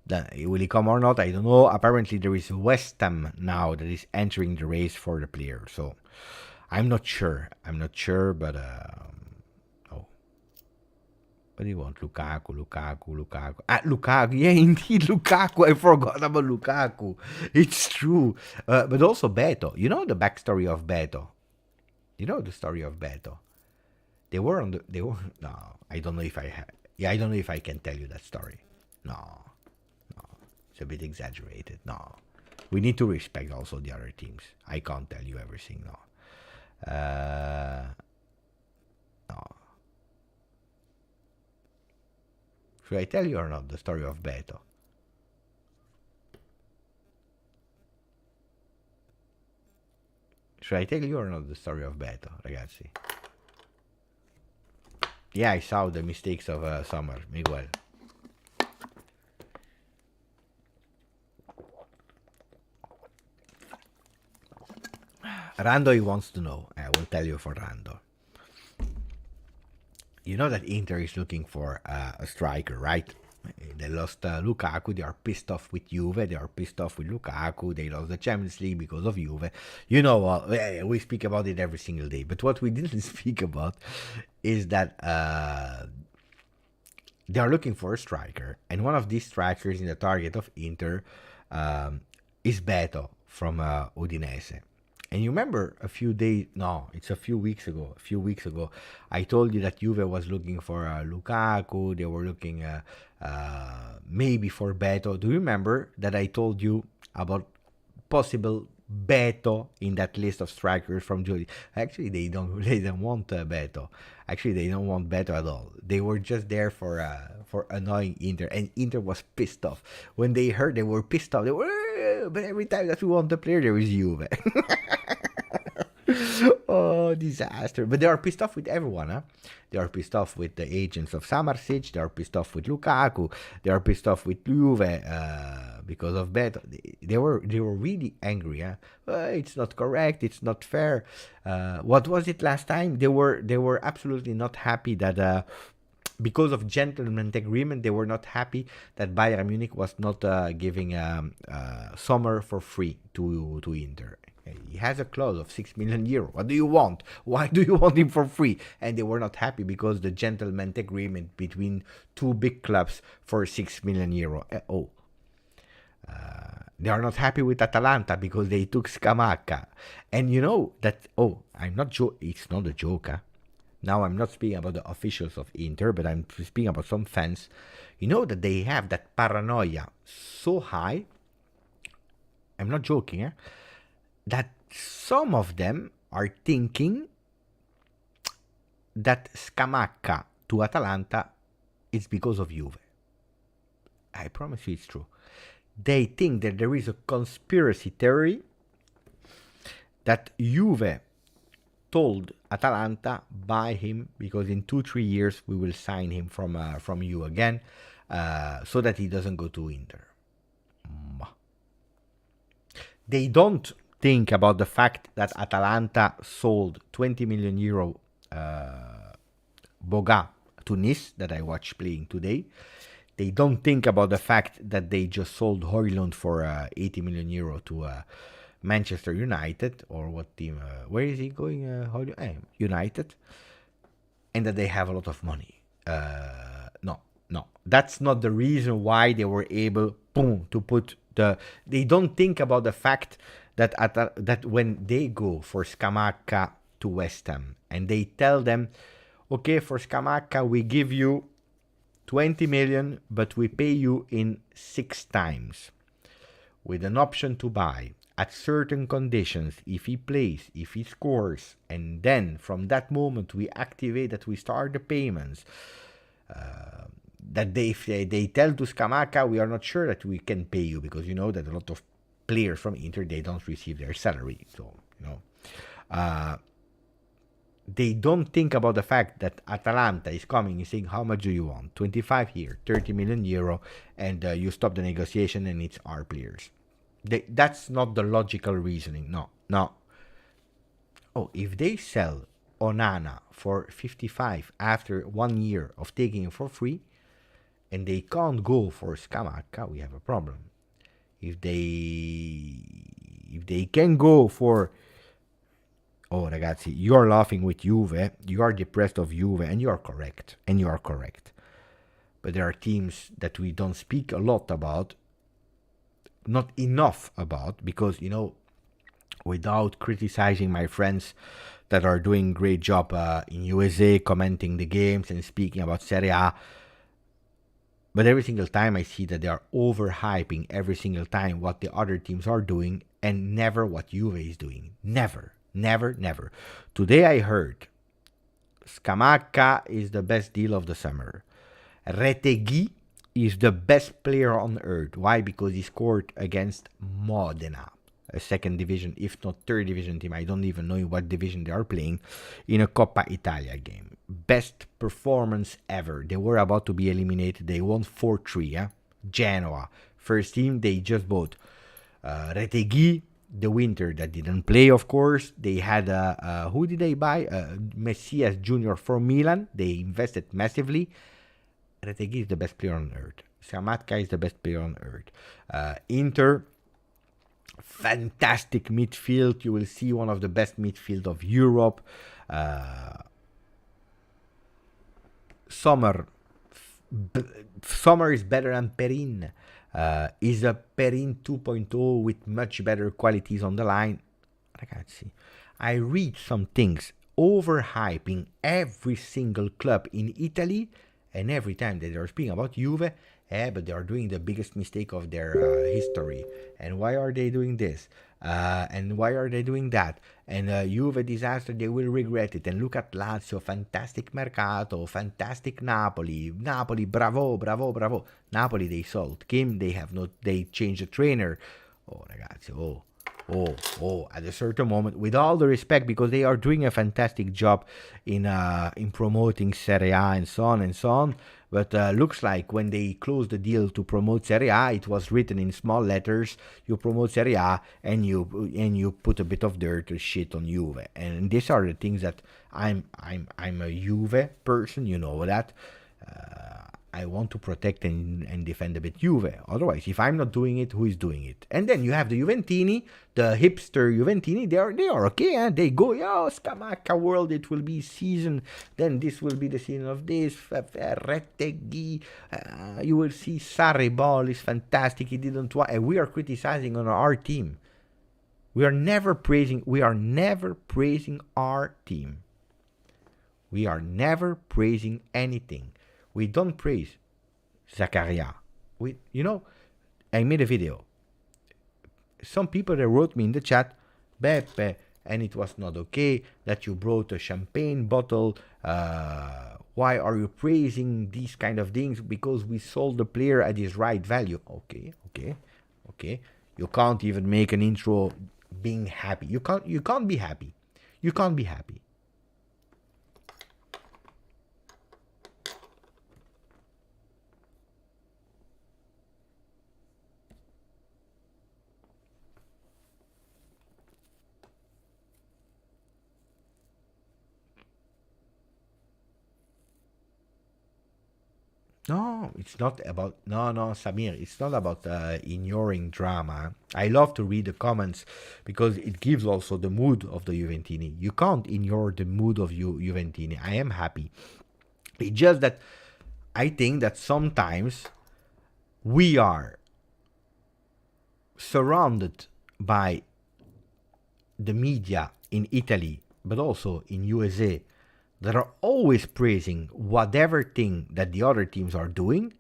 Will he come or not? I don't know. Apparently, there is West Ham now that is entering the race for the player. So, I'm not sure. But oh, what do you want? Lukaku. Lukaku. Yeah, indeed, Lukaku. I forgot about Lukaku. It's true. But also Beto. You know the backstory of Beto. You know the story of Beto. No, I don't know if I don't know if I can tell you that story. No, it's a bit exaggerated. No, we need to respect also the other teams. I can't tell you everything. No. No. Should I tell you or not the story of Beto? Should I tell you or not the story of Beto, ragazzi? Yeah, I saw the mistakes of Summer, Miguel. Rando, he wants to know. I will tell you for Rando. You know that Inter is looking for a striker, right? They lost Lukaku. They are pissed off with Juve. They are pissed off with Lukaku. They lost the Champions League because of Juve. You know what? We speak about it every single day. But what we didn't speak about is that they are looking for a striker. And one of these strikers in the target of Inter is Beto from Udinese. And you remember a few weeks ago, I told you that Juve was looking for Lukaku. They were looking maybe for Beto. Do you remember that I told you about possible Beto in that list of strikers from Juve? Actually, they don't want Beto. Actually, they don't want Beto at all. They were just there for annoying Inter, and Inter was pissed off. When they heard, they were pissed off. They were, but every time that we want the player, there is Juve. Oh, disaster. But they are pissed off with everyone, huh? They are pissed off with the agents of Samardzic. They are pissed off with Lukaku. They are pissed off with Juve because of Beto. They were really angry, huh? It's not correct. It's not fair. What was it last time? They were absolutely not happy that because of gentleman's agreement, they were not happy that Bayern Munich was not giving Sommer for free to Inter. He has a clause of 6 million euro. What do you want? Why do you want him for free? And they were not happy because the gentleman's agreement between two big clubs for 6 million euro. They are not happy with Atalanta because they took Scamacca. And you know that, I'm not it's not a joke, huh? Now I'm not speaking about the officials of Inter, but I'm speaking about some fans. You know that they have that paranoia so high. I'm not joking, huh? That some of them are thinking that Scamacca to Atalanta is because of Juve. I promise you it's true. They think that there is a conspiracy theory that Juve told Atalanta, buy him because in 2-3 years we will sign him from you again, so that he doesn't go to Inter. They don't think about the fact that Atalanta sold 20 million euro Boga to Nice that I watched playing today. They don't think about the fact that they just sold Højlund for 80 million euro to Manchester United, or what team? Where is he going? United, and that they have a lot of money. No, that's not the reason why they were able, to put the. They don't think about the fact that when they go for Scamacca to West Ham and they tell them, okay, for Scamacca we give you 20 million, but we pay you in 6 times with an option to buy at certain conditions if he plays, if he scores, and then from that moment we activate that we start the payments. That if they tell to Scamacca, we are not sure that we can pay you, because you know that a lot of players from Inter, they don't receive their salary. So, you know, they don't think about the fact that Atalanta is coming and saying, how much do you want? 25 here, 30 million euro, and you stop the negotiation and it's our players. That's not the logical reasoning. No. Oh, if they sell Onana for 55 after 1 year of taking him for free, and they can't go for Scamacca, we have a problem. If they can go for... Oh, ragazzi, you're laughing with Juve, you are depressed of Juve, and you are correct. But there are teams that we don't speak a lot about, not enough about, because, you know, without criticizing my friends that are doing great job in USA, commenting the games and speaking about Serie A, but every single time I see that they are overhyping every single time what the other teams are doing and never what Juve is doing. Never. Today I heard Scamacca is the best deal of the summer. Retegui is the best player on earth. Why? Because he scored against Modena, a second division, if not third division team. I don't even know in what division they are playing, in a Coppa Italia game. Best performance ever. They were about to be eliminated. They won 4-3. Genoa, first team. They just bought Retegui, the winter that didn't play, of course. They had who did they buy? Messias Jr. from Milan. They invested massively. Retegui is the best player on earth. Scamacca is the best player on earth. Inter, fantastic midfield. You will see one of the best midfield of Europe. Sommer is better than Perin. Is a Perin 2.0 with much better qualities on the line. Ragazzi, I read some things overhyping every single club in Italy, and every time that they're speaking about Juve, but they are doing the biggest mistake of their history. And why are they doing this? And why are they doing that? And Juve disaster, they will regret it. And look at Lazio, fantastic Mercato, fantastic Napoli. Napoli, bravo. Napoli, they sold Kim, they changed the trainer. Oh, ragazzi, at a certain moment, with all the respect, because they are doing a fantastic job in promoting Serie A and so on. But looks like when they closed the deal to promote Serie A, it was written in small letters. You promote Serie A and you put a bit of dirt or shit on Juve. And these are the things that I'm a Juve person, you know that. I want to protect and defend a bit Juve. Otherwise, if I'm not doing it, who is doing it? And then you have the Juventini, the hipster Juventini. They are okay. Huh? They go, Scamacca world. It will be season. Then this will be the season of this. Retegui. You will see Sarri ball is fantastic. He didn't want. And we are criticizing on our team. We are never praising our team. We are never praising anything. We don't praise Zakaria. I made a video. Some people that wrote me in the chat, Beppe, and it was not okay that you brought a champagne bottle. Why are you praising these kind of things? Because we sold the player at his right value. Okay. You can't even make an intro being happy. You can't be happy. You can't be happy. No, it's not about... No, Samir, it's not about ignoring drama. I love to read the comments because it gives also the mood of the Juventini. You can't ignore the mood of Juventini. I am happy. It's just that I think that sometimes we are surrounded by the media in Italy, but also in USA, that are always praising whatever thing that the other teams are doing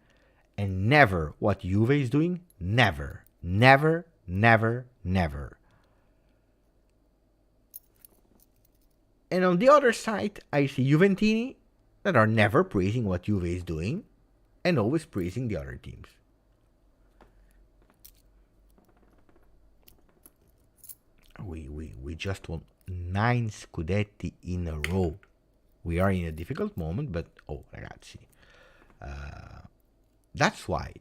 and never what Juve is doing. Never, never, never, never. And on the other side, I see Juventini that are never praising what Juve is doing and always praising the other teams. We just won 9 scudetti in a row. We are in a difficult moment, but ragazzi, that's why.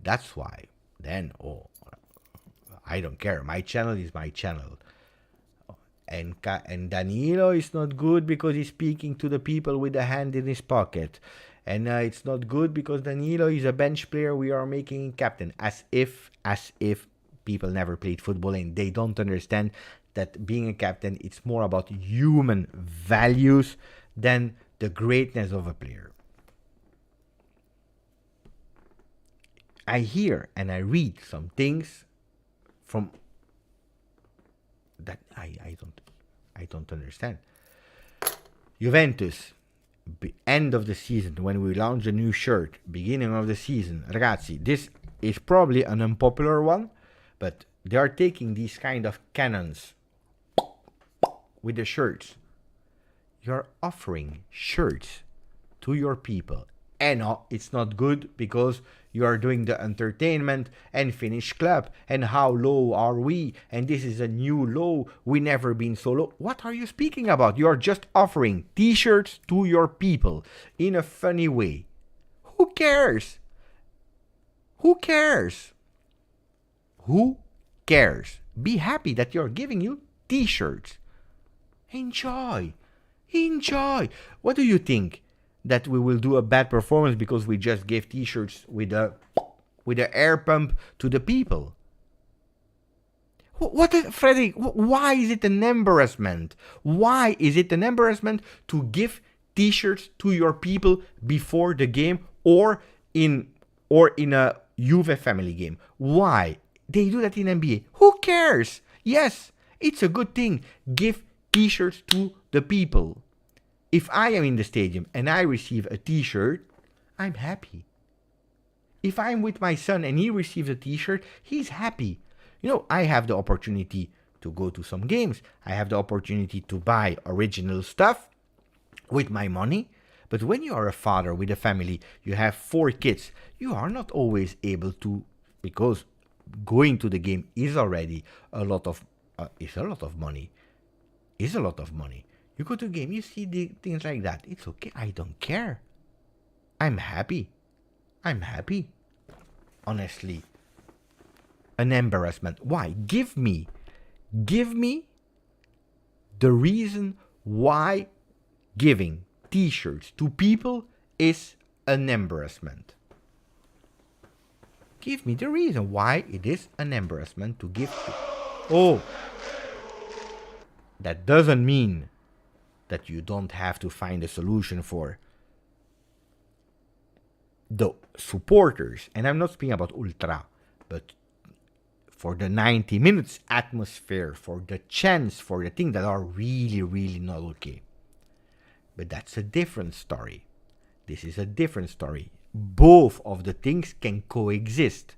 Then I don't care. My channel is my channel. And Danilo is not good because he's speaking to the people with the hand in his pocket. And it's not good because Danilo is a bench player we are making captain. As if people never played football and they don't understand that being a captain, it's more about human values than the greatness of a player. I hear and I read some things from that I don't understand. Juventus, end of the season, when we launch a new shirt, beginning of the season, ragazzi, this is probably an unpopular one, but they are taking these kind of cannons with the shirts. You're offering shirts to your people. And no, it's not good because you are doing the entertainment and Finnish club. And how low are we? And this is a new low. We never been so low. What are you speaking about? You are just offering t-shirts to your people in a funny way. Who cares? Who cares? Who cares? Be happy that you're giving you t-shirts. Enjoy. Enjoy. What do you think? That we will do a bad performance because we just gave t-shirts with a air pump to the people? Frederick, why is it an embarrassment? Why is it an embarrassment to give t-shirts to your people before the game or in a Juve family game? Why? They do that in NBA. Who cares? Yes, it's a good thing. Give t-shirts to the people. If I am in the stadium and I receive a t-shirt, I'm happy. If I'm with my son and he receives a t-shirt, he's happy. You know, I have the opportunity to go to some games. I have the opportunity to buy original stuff with my money. But when you are a father with a family, you have 4 kids, you are not always able to, because going to the game is already a lot of money. Is a lot of money. You go to a game, you see the things like that. It's okay. I don't care. I'm happy. Honestly. An embarrassment. Why? Give me the reason why giving t-shirts to people is an embarrassment. Give me the reason why it is an embarrassment to give. That doesn't mean that you don't have to find a solution for the supporters. And I'm not speaking about Ultra, but for the 90 minutes atmosphere, for the chants, for the things that are really, really not okay. But that's a different story. This is a different story. Both of the things can coexist.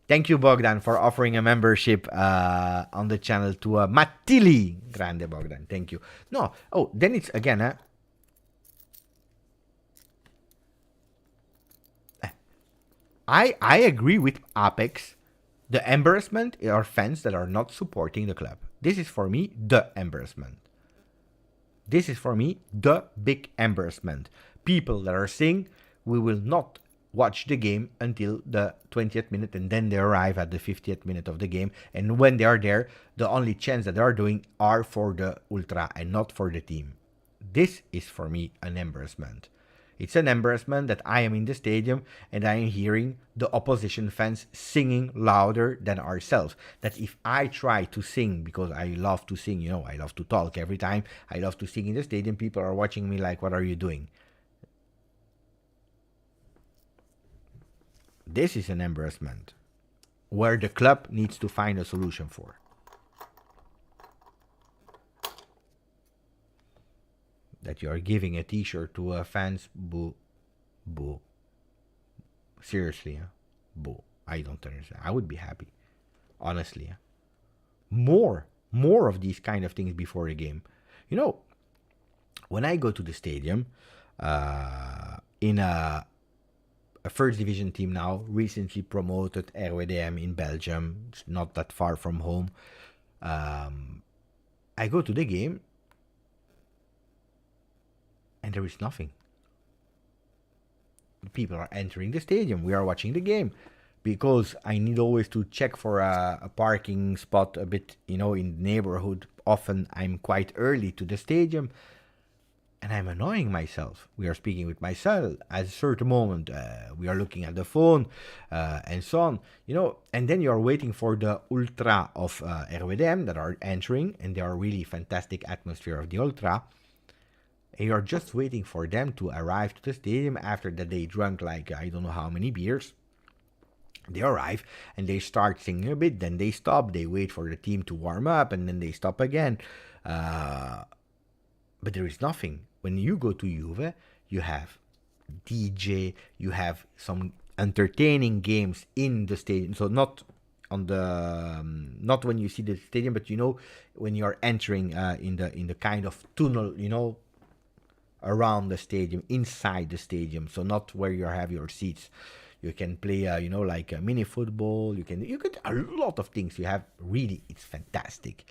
Thank you, Bogdan, for offering a membership on the channel to Mattili. Grande, Bogdan. Thank you. No. Then it's again. I agree with Apex. The embarrassment are fans that are not supporting the club. This is for me the embarrassment. This is for me the big embarrassment. People that are saying we will not watch the game until the 20th minute and then they arrive at the 50th minute of the game, and when they are there, the only chants that they are doing are for the Ultra and not for the team. This is for me an embarrassment. It's an embarrassment that I am in the stadium and I am hearing the opposition fans singing louder than ourselves. That if I try to sing, because I love to sing, I love to talk every time, I love to sing in the stadium, people are watching me like, what are you doing? This is an embarrassment. where the club needs to find a solution for. That you are giving a t-shirt to fans, boo, boo. Seriously, huh? Boo. I don't understand. I would be happy, honestly. Huh? More of these kind of things before a game. You know, when I go to the stadium, in a first division team now, recently promoted RWDM in Belgium, it's not that far from home. I go to the game and there is nothing. People are entering the stadium. We are watching the game because I need always to check for a parking spot a bit, in the neighborhood. Often I'm quite early to the stadium and I'm annoying myself. We are speaking with my son at a certain moment. We are looking at the phone and so on, and then you are waiting for the ultra of RWDM that are entering, and they are really fantastic atmosphere of the ultra. And you're just waiting for them to arrive to the stadium after that they drank like I don't know how many beers. They arrive and they start singing a bit, then they stop, they wait for the team to warm up, and then they stop again. But there is nothing. When you go to Juve, you have DJ, you have some entertaining games in the stadium. So not when you see the stadium, but when you are entering in the kind of tunnel, around the stadium, inside the stadium. So not where you have your seats. You can play, like a mini football. You can a lot of things. You have really, it's fantastic.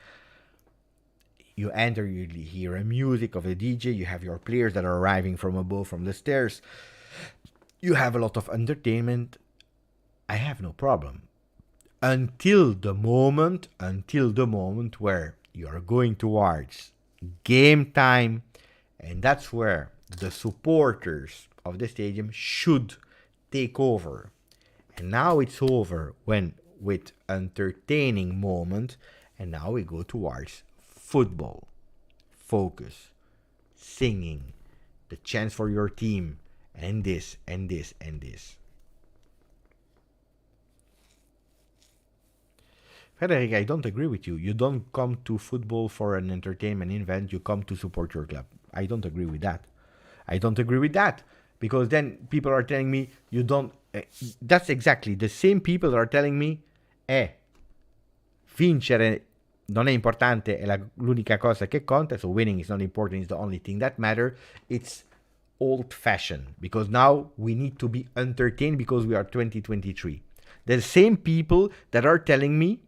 You enter, you hear a music of a DJ. You have your players that are arriving from above, from the stairs. You have a lot of entertainment. I have no problem. Until the moment where you are going towards game time. And that's where the supporters of the stadium should take over. And now it's over with entertaining moment. And now we go towards football. Focus. Singing. The chance for your team. And this, and this, and this. Frederick, I don't agree with you. You don't come to football for an entertainment event. You come to support your club. I don't agree with that. Because then people are telling me, you don't... that's exactly the same people that are telling me, vincere non è importante, è l'unica cosa che conta, so winning is not important, it's the only thing that matters. It's old-fashioned, because now we need to be entertained because we are 2023. The same people that are telling me,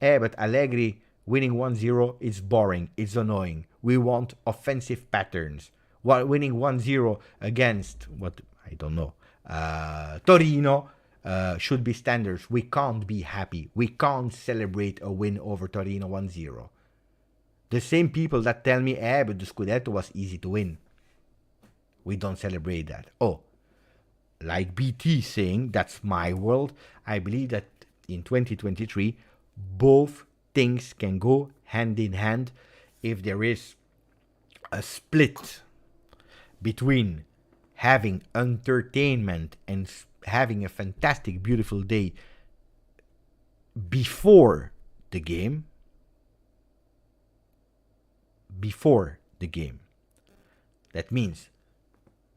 but Allegri winning 1-0 is boring, it's annoying. We want offensive patterns. While winning 1-0 against, Torino should be standards. We can't be happy. We can't celebrate a win over Torino 1-0. The same people that tell me, but the Scudetto was easy to win. We don't celebrate that. Like BT saying, that's my world. I believe that in 2023, both things can go hand in hand. If there is a split between having entertainment and having a fantastic, beautiful day before the game, that means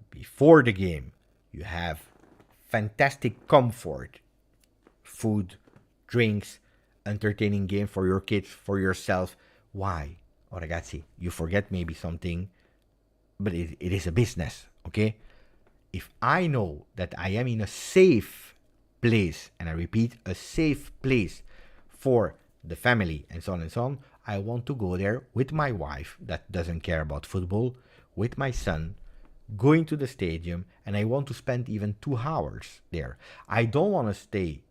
before the game, you have fantastic comfort, food, drinks, entertaining game for your kids, for yourself. Why? Ragazzi, you forget maybe something, but it is a business, okay? If I know that I am in a safe place, and I repeat, a safe place for the family and so on, I want to go there with my wife that doesn't care about football, with my son, going to the stadium, and I want to spend even 2 hours there. I don't want to stay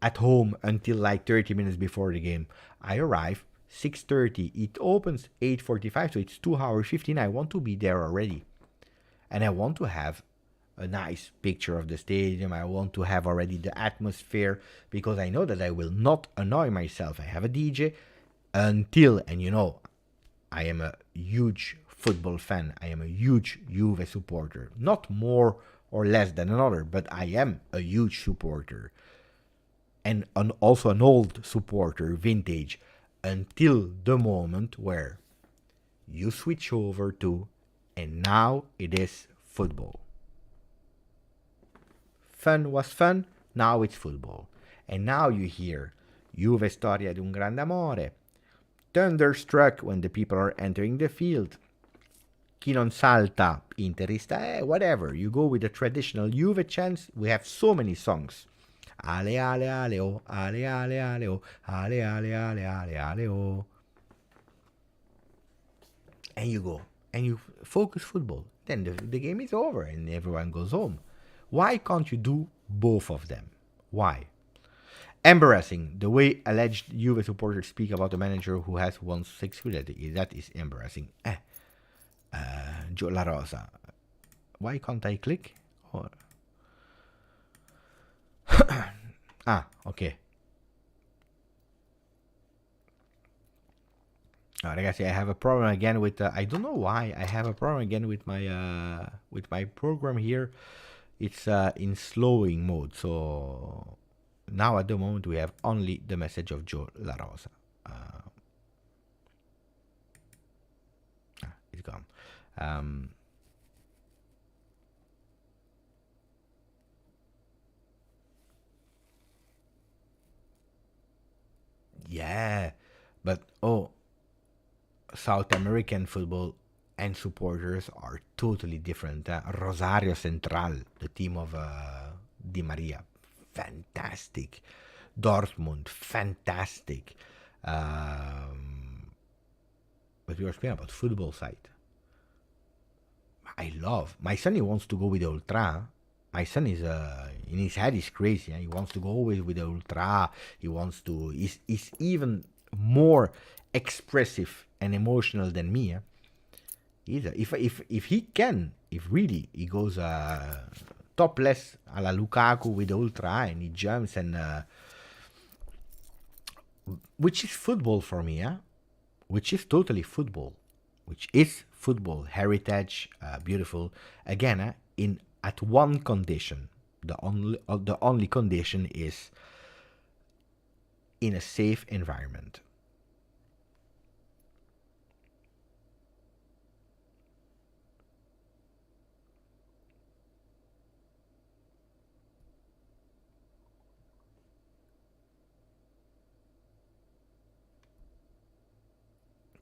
at home until like 30 minutes before the game. I arrive 6:30. It opens 8:45, so it's 2 hours 15. I want to be there already. And I want to have a nice picture of the stadium. I want to have already the atmosphere, because I know that I will not annoy myself. I have a DJ until, and I am a huge football fan. I am a huge Juve supporter. Not more or less than another, but I am a huge supporter. And also an old supporter, vintage, until the moment where you switch over to, and now it is football. Fun was fun, now it's football. And now you hear Juve storia di un grande amore, thunderstruck when the people are entering the field, chi non salta, interista, whatever. You go with the traditional Juve chants. We have so many songs. Ale, ale, ale, oh, ale, ale, ale, oh, ale, ale, ale, ale, ale, oh. And you go, and you focus football. Then the game is over and everyone goes home. Why can't you do both of them? Why? Embarrassing. The way alleged Juve supporters speak about a manager who has won 6 Scudetto. That is embarrassing. La Rosa. Why can't I click? Or... okay. Ragazzi, I have a problem again with I don't know why I have a problem again with my program here. It's in slowing mode, so now at the moment we have only the message of Joe La Rosa. It's gone. Yeah, but South American football and supporters are totally different. Rosario Central, the team of Di Maria, fantastic. Dortmund, fantastic. But we were speaking about football side. I love. My son, he wants to go with the Ultra. My son is in his head is crazy. He wants to go always with the Ultra. He wants to. He's even more expressive and emotional than me. If he can, if really he goes topless a la Lukaku with the Ultra and he jumps and which is football for me, which is totally football, which is football heritage, beautiful. Again, at one condition, the only condition is in a safe environment.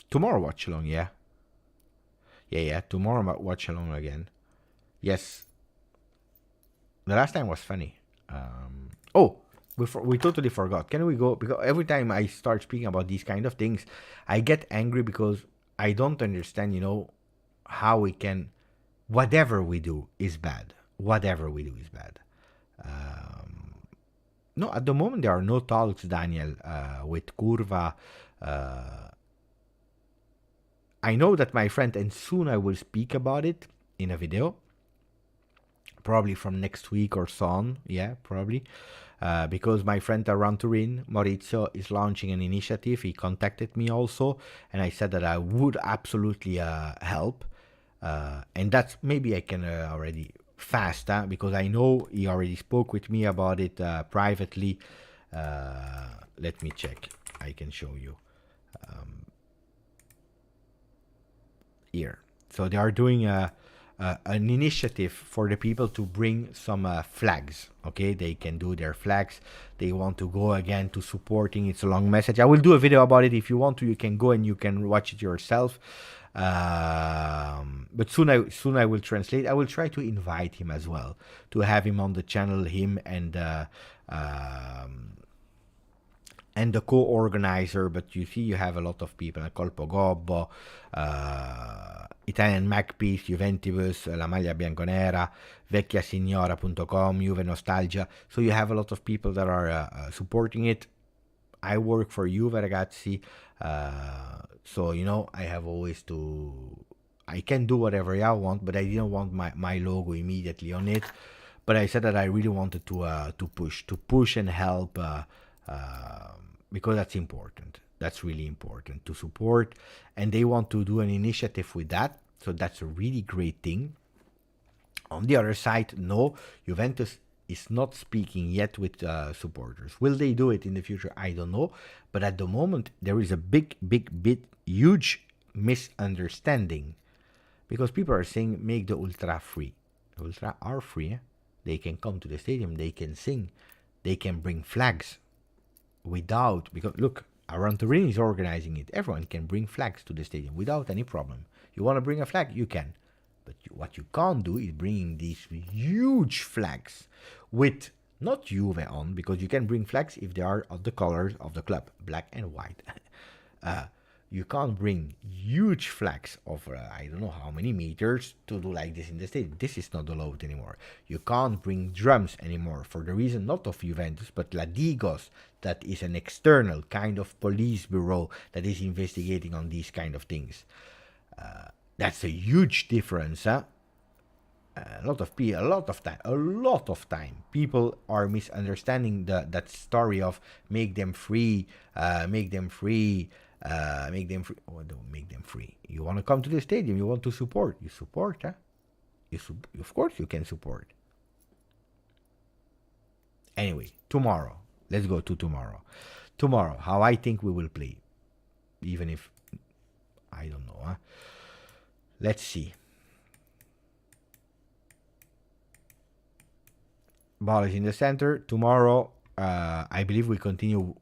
Tomorrow watch along, yeah. Tomorrow watch along again. Yes. The last time was funny. We totally forgot. Can we go? Because every time I start speaking about these kind of things, I get angry because I don't understand, how we can. Whatever we do is bad. Whatever we do is bad. No, at the moment there are no talks, Daniel, with Curva. I know that my friend, and soon I will speak about it in a video, probably from next week or so on. Yeah, probably. Because my friend around Turin, Maurizio, is launching an initiative. He contacted me also, and I said that I would absolutely help. And that's maybe I can already fast, because I know he already spoke with me about it privately. Let me check. I can show you. Here. So they are doing an initiative for the people to bring some flags. Okay, they can do their flags. They want to go again to supporting. It's a long message. I will do a video about it. If you want to, you can go and you can watch it yourself. But soon I will translate. I will try to invite him as well, to have him on the channel, him and the co-organizer. But you see, you have a lot of people, Colpo Gobbo, Italian Magpies, Juventus, La Maglia Bianconera, vecchiasignora.com, Juve Nostalgia. So you have a lot of people that are supporting it. I work for Juve, ragazzi. So, I have always I can do whatever I want, but I didn't want my logo immediately on it. But I said that I really wanted to push and help, because that's important. That's really important to support. And they want to do an initiative with that. So that's a really great thing. On the other side, no, Juventus is not speaking yet with supporters. Will they do it in the future? I don't know. But at the moment, there is a huge misunderstanding. Because people are saying, make the Ultra free. The Ultra are free. They can come to the stadium. They can sing. They can bring flags. Because look, Arantorini is organizing it. Everyone can bring flags to the stadium without any problem. You want to bring a flag? You can. But what you can't do is bringing these huge flags with not Juve on, because you can bring flags if they are of the colors of the club, black and white. You can't bring huge flags of I don't know how many meters to do like this in the stadium. This is not allowed anymore. You can't bring drums anymore for the reason not of Juventus, but Ladigos, that is an external kind of police bureau that is investigating on these kind of things. That's a huge difference, huh? A lot of time. People are misunderstanding that story of make them free. Oh, don't make them free. You want to come to the stadium. You want to support. You support, huh? Of course you can support. Anyway, tomorrow. Let's go to tomorrow. Tomorrow, how I think we will play. Even if I don't know, huh? Let's see. Ball is in the center. Tomorrow, I believe we continue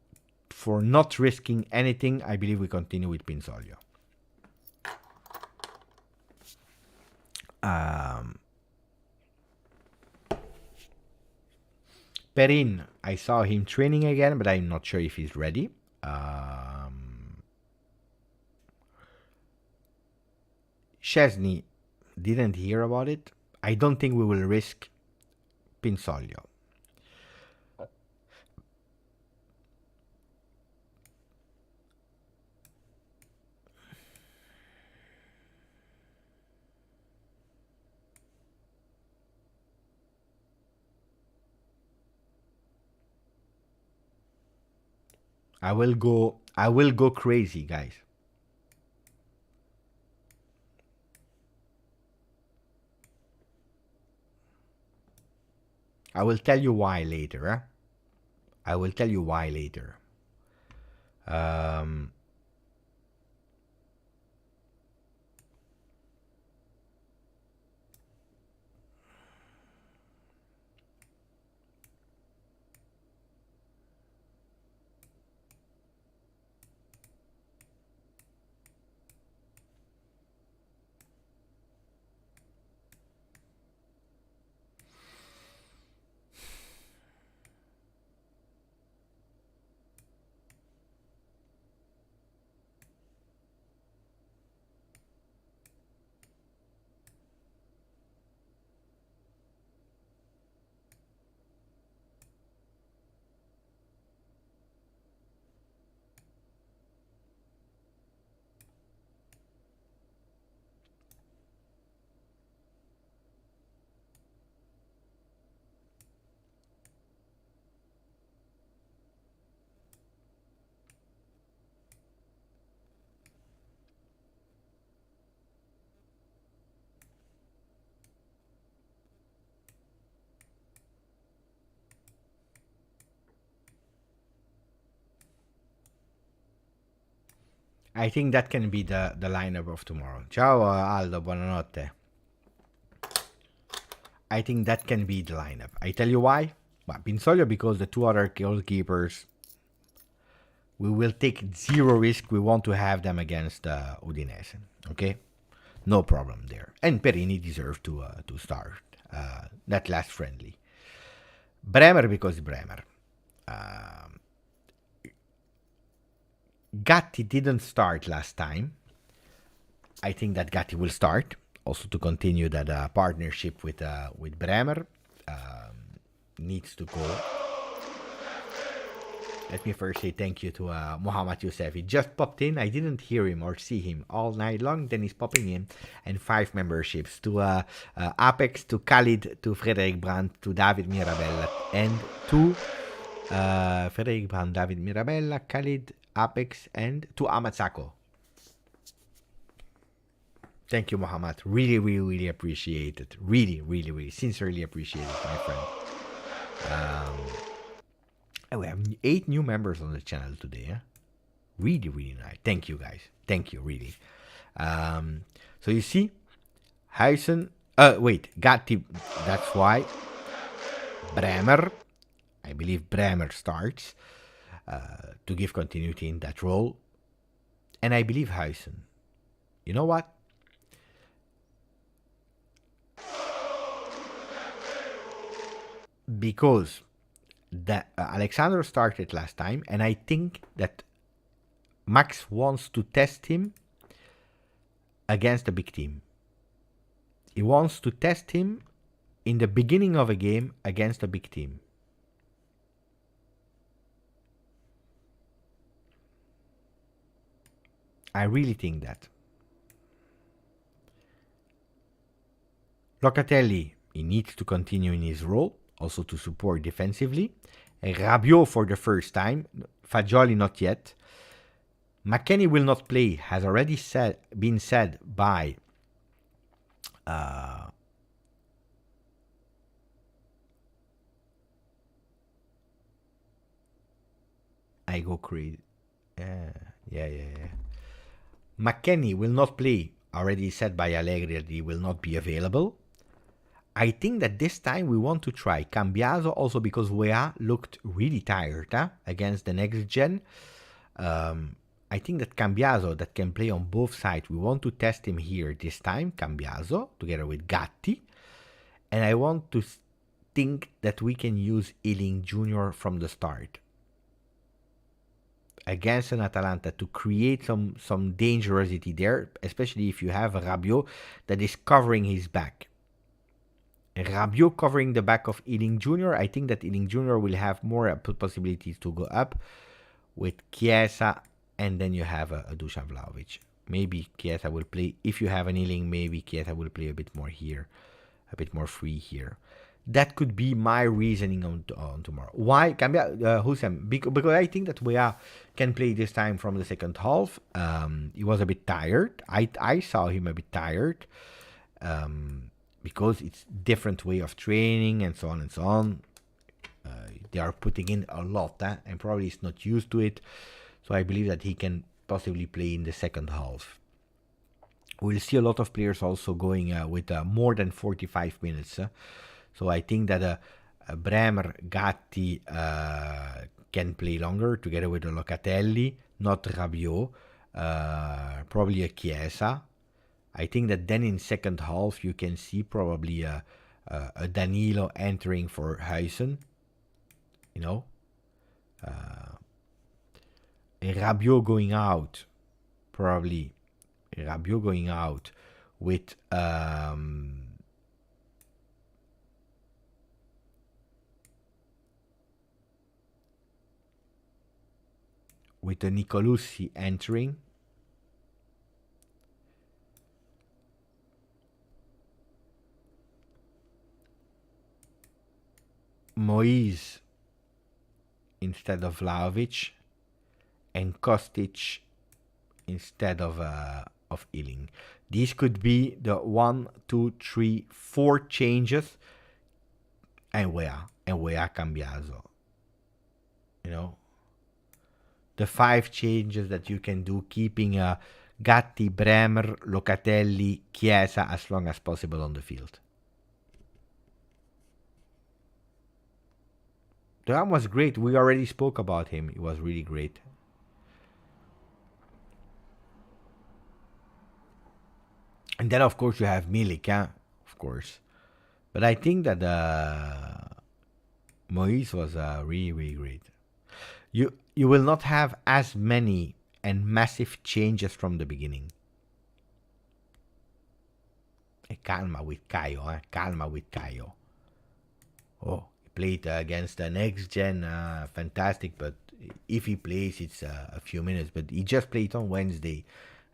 for not risking anything. I believe we continue with Pinsoglio. Perin, I saw him training again, but I'm not sure if he's ready. Szczesny, didn't hear about it. I don't think we will risk Pinsoglio. I will go crazy, guys. I will tell you why later, huh? I will tell you why later. I think that can be the lineup of tomorrow. Ciao Aldo, buonanotte. I think that can be the lineup. I tell you why. Well, Pinsoglio, because the two other goalkeepers, we will take zero risk. We want to have them against Udinese. Okay? No problem there. And Perini deserves to start that last friendly. Bremer, because Bremer. Gatti didn't start last time. I think that Gatti will start, also to continue that partnership with Bremer. Needs to go. Let me first say thank you to Mohammad Youssef. He just popped in. I didn't hear him or see him all night long. Then he's popping in. And 5 memberships to Apex, to Khalid, to Frederick Brandt, to David Mirabella, and to Frederick Brandt, David Mirabella, Khalid, Apex, and to Amatsako. Thank you, Muhammad. Really, really, really appreciate it. Really, really, really, sincerely appreciate it, my friend. We have 8 new members on the channel today. Huh? Really, really nice. Thank you, guys. Thank you, really. So you see, Gatti. That's why Bremer. I believe Bremer starts to give continuity in that role, and I believe Huijsen. You know what? Because Alexander started last time, and I think that Max wants to test him against a big team. He wants to test him in the beginning of a game against a big team. I really think that. Locatelli, he needs to continue in his role, also to support defensively. Rabiot for the first time. Fagioli not yet. McKennie will not play, has already been said by I go crazy. Yeah. McKennie will not play, already said by Allegri that he will not be available. I think that this time we want to try Cambiaso, also because Weah looked really tired against the next gen. I think that Cambiaso, that can play on both sides, we want to test him here this time, Cambiaso, together with Gatti. And I want to think that we can use Ealing Jr. from the start against an Atalanta to create some dangerosity there, especially if you have a Rabiot that is covering his back. Rabiot covering the back of Ealing Jr., I think that Ealing Jr. will have more possibilities to go up with Chiesa, and then you have a Dusan Vlahovic. Maybe Chiesa will play, if you have an Ealing, maybe Chiesa will play a bit more here, a bit more free here. That could be my reasoning on tomorrow. Why? Hussein? Because I think that Weah can play this time from the second half. He was a bit tired. I saw him a bit tired. Because it's different way of training and so on and so on. They are putting in a lot, and probably is not used to it. So I believe that he can possibly play in the second half. We'll see a lot of players also going with more than 45 minutes. So I think that Bremer, Gatti can play longer together with Locatelli, not Rabiot, probably a Chiesa. I think that then in second half you can see probably a Danilo entering for Huijsen, you know, a Rabiot going out, probably Rabiot going out with the Nicolussi entering. Moise instead of Vlahovic, and Kostic instead of Ealing. These could be the 1, 2, 3, 4 changes, and Weah Cambiaso. You know, the 5 changes that you can do, keeping Gatti, Bremer, Locatelli, Chiesa as long as possible on the field. Thuram was great. We already spoke about him. He was really great. And then, of course, you have Milik, of course. But I think that Moise was really, really great. You will not have as many and massive changes from the beginning. Calma with Caio, calma with Caio. Oh, he played against the next gen, fantastic, but if he plays, it's a few minutes. But he just played on Wednesday.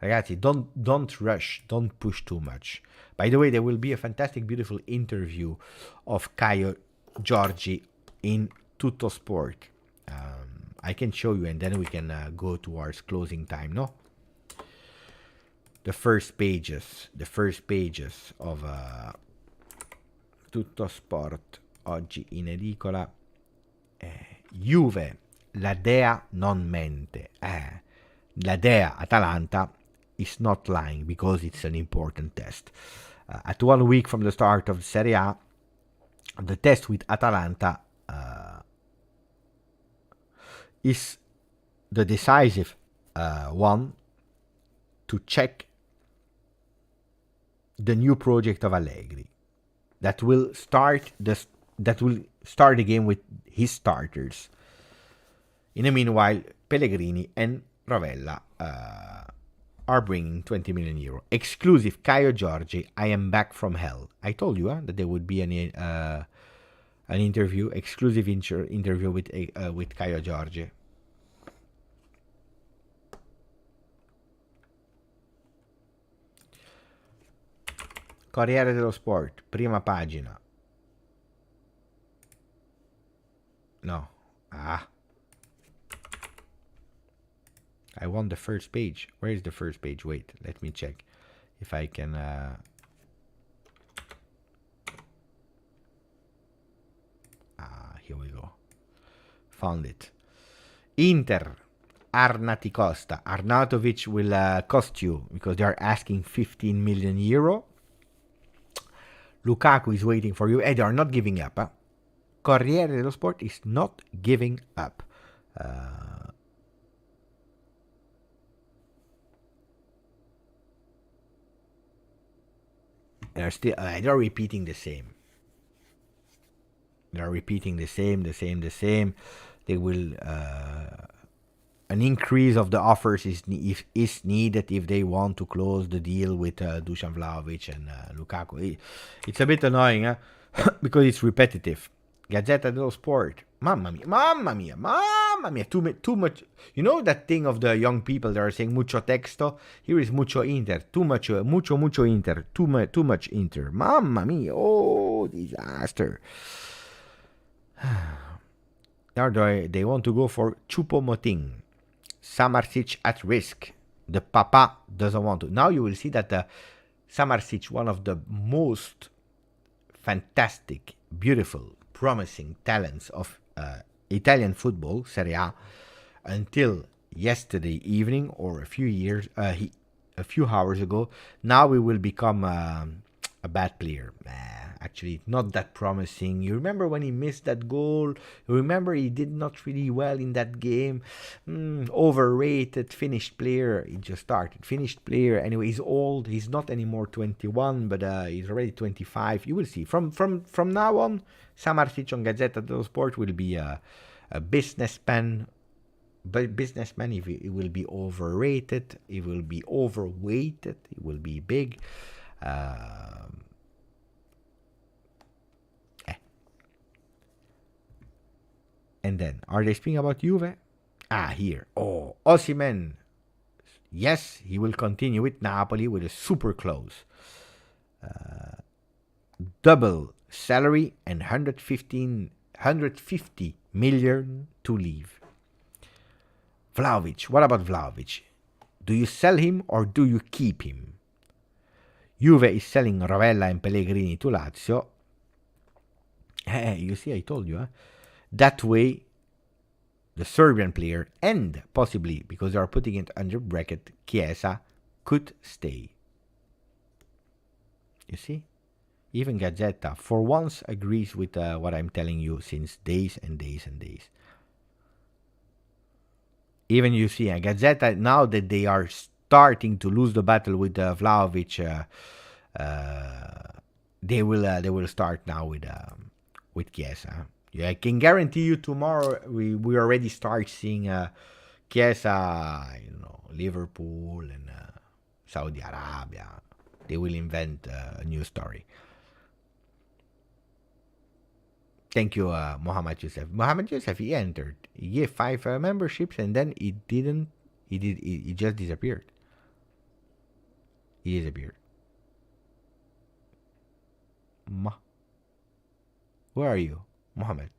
Ragazzi, don't rush, don't push too much. By the way, there will be a fantastic, beautiful interview of Caio Giorgi in Tutto Sport. I can show you, and then we can go towards closing time, no? the first pages of Tutto Sport oggi in edicola. Juve, la dea non mente. La dea Atalanta is not lying because it's an important test. At 1 week from the start of Serie A, the test with Atalanta is the decisive one to check the new project of Allegri that will start the game with his starters. In the meanwhile, Pellegrini and Rovella are bringing 20 million euro. Exclusive Caio Giorgi, I am back from hell. I told you that there would be an interview, exclusive interview with Caio Giorgi. Corriere dello Sport, prima pagina. No. I want the first page. Where is the first page? Wait, let me check if I can. Here we go. Found it. Inter, Arnautovic Costa. Arnautovic will cost you because they are asking 15 million euro. Lukaku is waiting for you. They are not giving up. Corriere dello Sport is not giving up. They're repeating the same. They're repeating the same. They will. An increase of the offers is needed if they want to close the deal with Dusan Vlahovic and Lukaku. It's a bit annoying, because it's repetitive. Gazzetta dello Sport. Mamma mia. Too much. You know that thing of the young people that are saying mucho texto? Here is mucho Inter. Too much, mucho Inter. Too much Inter. Mamma mia. Oh, disaster. Now they want to go for Choupo-Moting. Samardzic at risk. The Papa doesn't want to. Now you will see that Samardzic, one of the most fantastic, beautiful, promising talents of Italian football, Serie A, until yesterday evening or a few hours ago. Now he will become a bad player. Actually, not that promising. You remember when he missed that goal? You remember he did not really well in that game. Overrated, finished player. He just started. Finished player. Anyway, he's old. He's not anymore 21, but he's already 25. You will see. From now on, Samardzic on Gazzetta dello Sport will be a businessman. But businessman, he will be overrated. He will be overweighted. He will be big. And then, are they speaking about Juve? Here. Oh, Osimhen. Yes, he will continue with Napoli with a super close. Double salary and 150 million to leave. Vlahovic. What about Vlahovic? Do you sell him or do you keep him? Juve is selling Rovella and Pellegrini to Lazio. You see, I told you, That way, the Serbian player and possibly, because they are putting it under bracket, Chiesa could stay. You see? Even Gazzetta, for once, agrees with what I'm telling you since days and days and days. Even you see, Gazzetta, now that they are starting to lose the battle with Vlahovic, they will start now with Chiesa. Yeah, I can guarantee you tomorrow we already start seeing Chiesa, Liverpool and Saudi Arabia. They will invent a new story. Thank you, Mohamed Youssef. Mohamed Youssef, he entered. He gave 5 memberships and then he just disappeared. He disappeared. Where are you, Mohamed?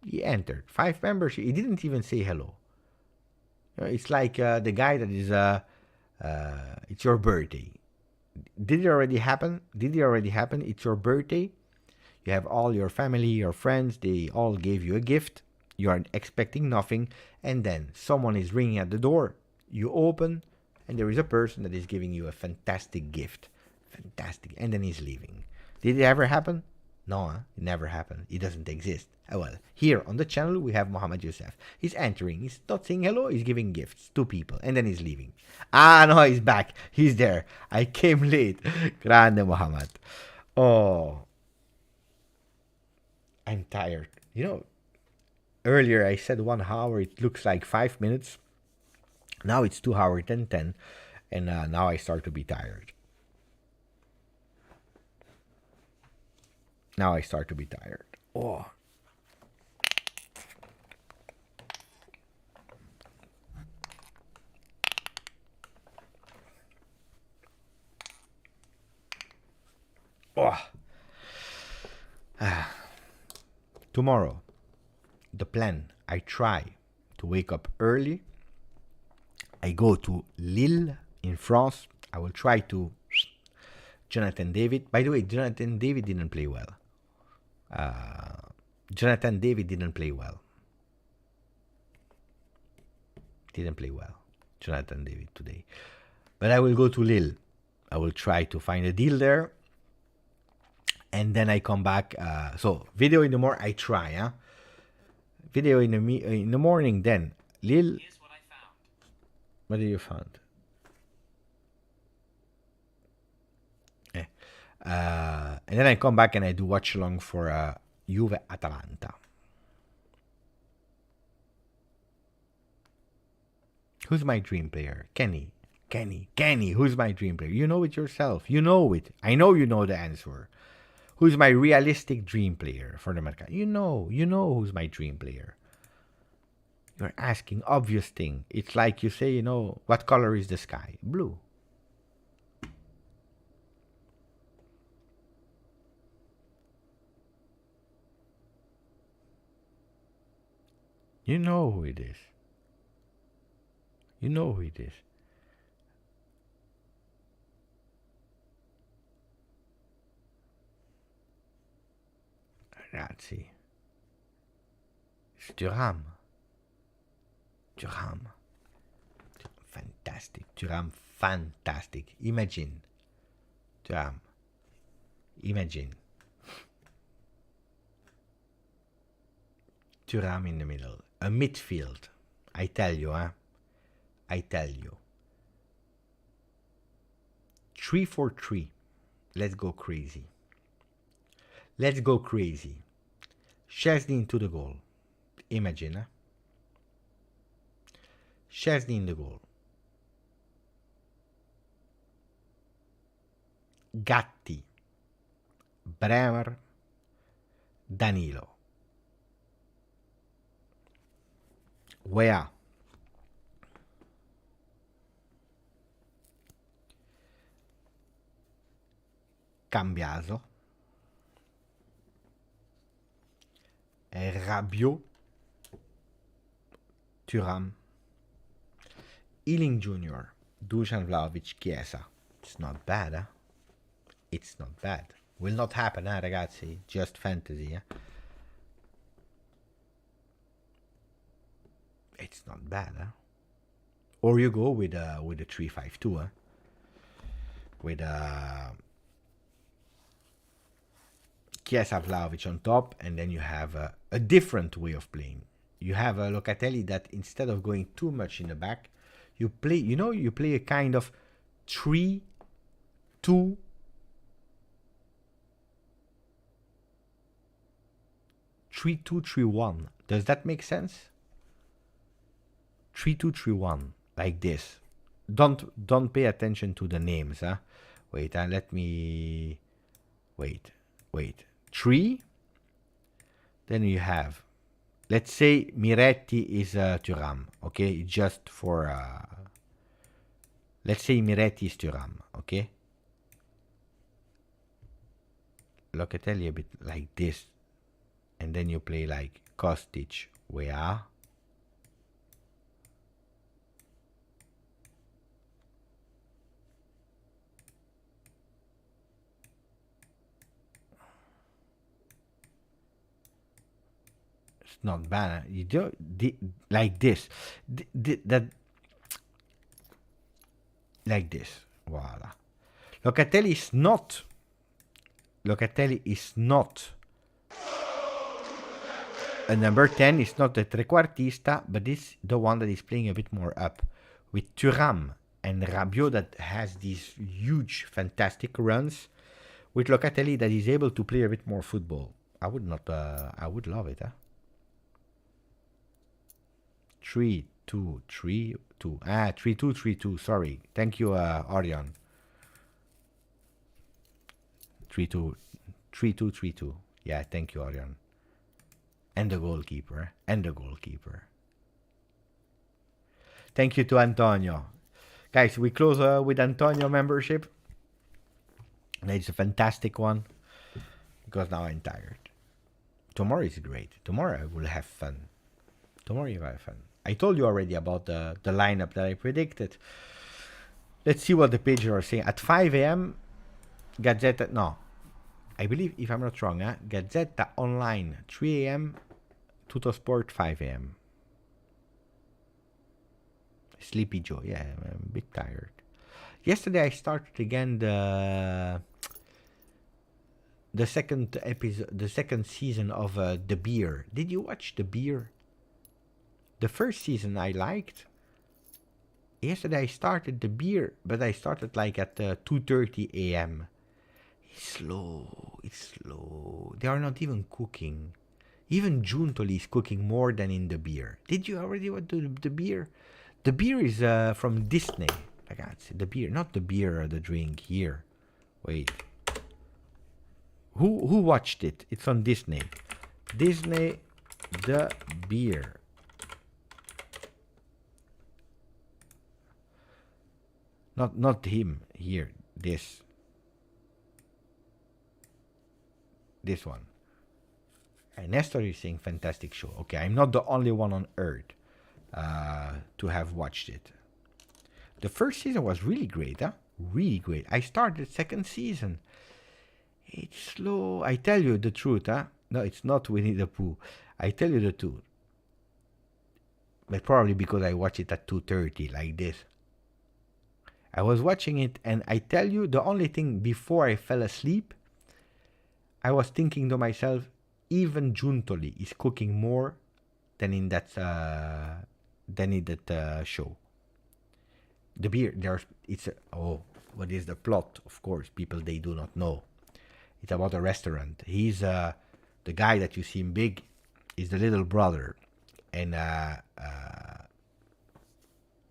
He entered. 5 memberships. He didn't even say hello. It's like the guy that is It's your birthday. Did it already happen? It's your birthday. You have all your family, your friends, they all gave you a gift. You are expecting nothing, and then someone is ringing at the door. You open, and there is a person that is giving you a fantastic gift. Fantastic. And then he's leaving. Did it ever happen? No, it never happened. It doesn't exist. Well, here on the channel, we have Mohammed Youssef. He's entering. He's not saying hello. He's giving gifts to people, and then he's leaving. No, he's back. He's there. I came late. Grande Mohammed. Oh, I'm tired. Earlier I said 1 hour. It looks like 5 minutes. Now it's 2 hours and 10. And now I start to be tired. Oh. Tomorrow, the plan, I try to wake up early. I go to Lille in France. I will try to Jonathan David. By the way, Jonathan David didn't play well. Jonathan David didn't play well. Jonathan David today. But I will go to Lille. I will try to find a deal there. And then I come back. So video in the morning. I try. Video in the morning. Then Lille. Here's what I found. What did you find? And then I come back and I do watch along for Juve Atalanta. Who's my dream player? Kenny. Who's my dream player? You know it yourself. You know it. I know you know the answer. Who's my realistic dream player for the Mercato? You know who's my dream player. You're asking obvious thing. It's like you say, what color is the sky? Blue. You know who it is. Ragazzi. Thuram. Fantastic. Thuram, fantastic. Imagine. Thuram. Imagine. Thuram in the middle. A midfield. I tell you. 3-4-3. Let's go crazy. Szczesny into the goal. Imagine. Szczesny in the goal. Gatti. Bremer. Danilo. Wea. Cambiaso. Rabiot. Thuram. Ealing Jr. Dusan Vlahovic, Chiesa. It's not bad, It's not bad. Will not happen, ragazzi. Just fantasy, It's not bad, Or you go with a 3-5-2, with Chiesa, Vlahovic on top, and then you have a different way of playing. You have a Locatelli that instead of going too much in the back, you play a kind of 3-2. 3-2-3-1. Does that make sense? 3-2-3-1, like this. Don't pay attention to the names, Wait, let me wait. 3. Then you have, let's say Miretti is Thuram, okay? Just for let's say Miretti is Thuram, okay? Locatelli a bit like this, and then you play like Kostic, not bad. You do like this. That like this. Voila. Locatelli is not a number 10. It's not a trequartista, but it's the one that is playing a bit more up with Thuram and Rabiot that has these huge, fantastic runs. With Locatelli that is able to play a bit more football. I would love it, huh? 3-2-3-2. 3-2-3-2. Sorry. Thank you, Orion. 3-2-3-2. Yeah, thank you, Orion. And the goalkeeper. Thank you to Antonio. Guys, we close with Antonio membership. It's a fantastic one. Because now I'm tired. Tomorrow is great. Tomorrow I will have fun. I told you already about the lineup that I predicted. Let's see what the pages are saying. At 5 a.m., Gazzetta... No. I believe, if I'm not wrong, Gazzetta Online, 3 a.m., Tuttosport, 5 a.m. Sleepy Joe. Yeah, I'm a bit tired. Yesterday I started again the second episode, the second season of The Beer. Did you watch The Beer? The first season I liked. Yesterday I started The Beer, but I started like at 2:30 a.m. It's slow. They are not even cooking. Even Giuntoli is cooking more than in The Beer. Did you already watch The Beer? The Beer is from Disney. Ragazzi, The Beer, not the beer or the drink here. Wait. Who watched it? It's on Disney. Disney, The Beer. Not him here. This one. And Nestor is saying fantastic show. Okay, I'm not the only one on earth to have watched it. The first season was really great, huh? Really great. I started second season. It's slow. I tell you the truth, huh? No, it's not Winnie the Pooh. I tell you the truth. But probably because I watch it at 2:30 like this. I was watching it and I tell you the only thing before I fell asleep, I was thinking to myself, even Giuntoli is cooking more than in that show. The Beer, what is the plot? Of course, people they do not know. It's about a restaurant. He's the guy that you see him big is the little brother, and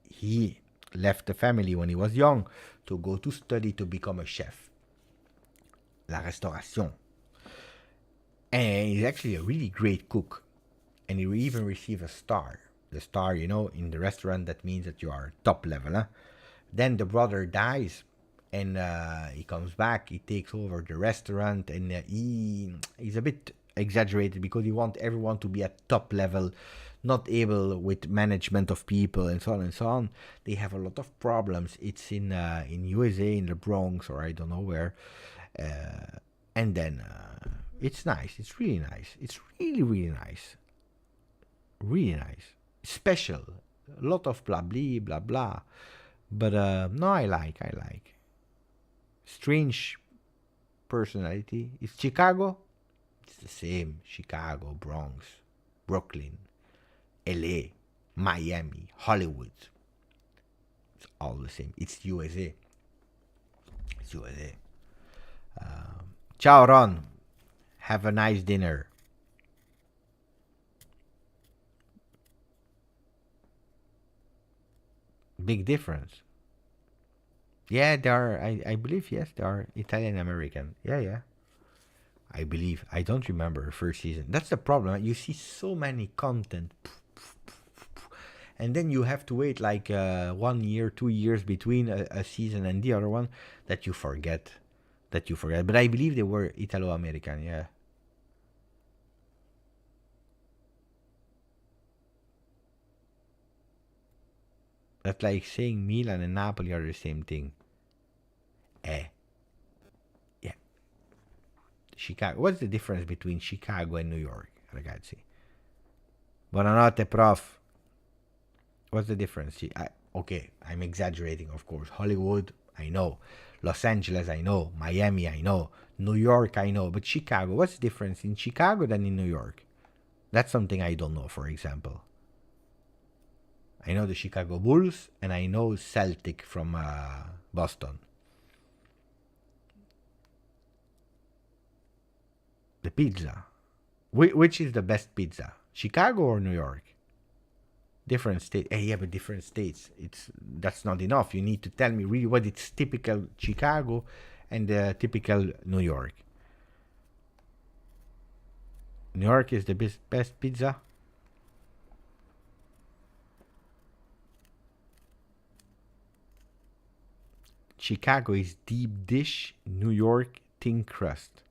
he left the family when he was young to go to study to become a chef. La restauration. And he's actually a really great cook. And he even received a star. The star, in the restaurant, that means that you are top level. Huh? Then the brother dies. And he comes back. He takes over the restaurant. And he's a bit exaggerated because he wants everyone to be at top level. Not able with management of people and so on and so on. They have a lot of problems. It's in USA, in the Bronx, or I don't know where. And then it's nice. It's really nice. It's really, really nice. Really nice. Special. A lot of blah, blah, blah. But no, I like. Strange personality. It's Chicago. It's the same. Chicago, Bronx, Brooklyn, LA, Miami, Hollywood. It's all the same. It's USA. Ciao, Ron. Have a nice dinner. Big difference. Yeah, they are. I believe, yes, they are Italian American. Yeah. I believe. I don't remember the first season. That's the problem. You see so many content. And then you have to wait like 1 year, 2 years between a season and the other one that you forget. But I believe they were Italo-American, yeah. That's like saying Milan and Napoli are the same thing. Yeah. Chicago. What's the difference between Chicago and New York, ragazzi? Buonanotte, prof. What's the difference? Okay, I'm exaggerating, of course. Hollywood, I know. Los Angeles, I know. Miami, I know. New York, I know. But Chicago, what's the difference in Chicago than in New York? That's something I don't know, for example. I know the Chicago Bulls, and I know Celtic from Boston. The pizza. Which is the best pizza? Chicago or New York? Different states. Hey, yeah, but different states. That's not enough. You need to tell me really what it's typical Chicago and typical New York. New York is the best pizza. Chicago is deep dish. New York thin crust.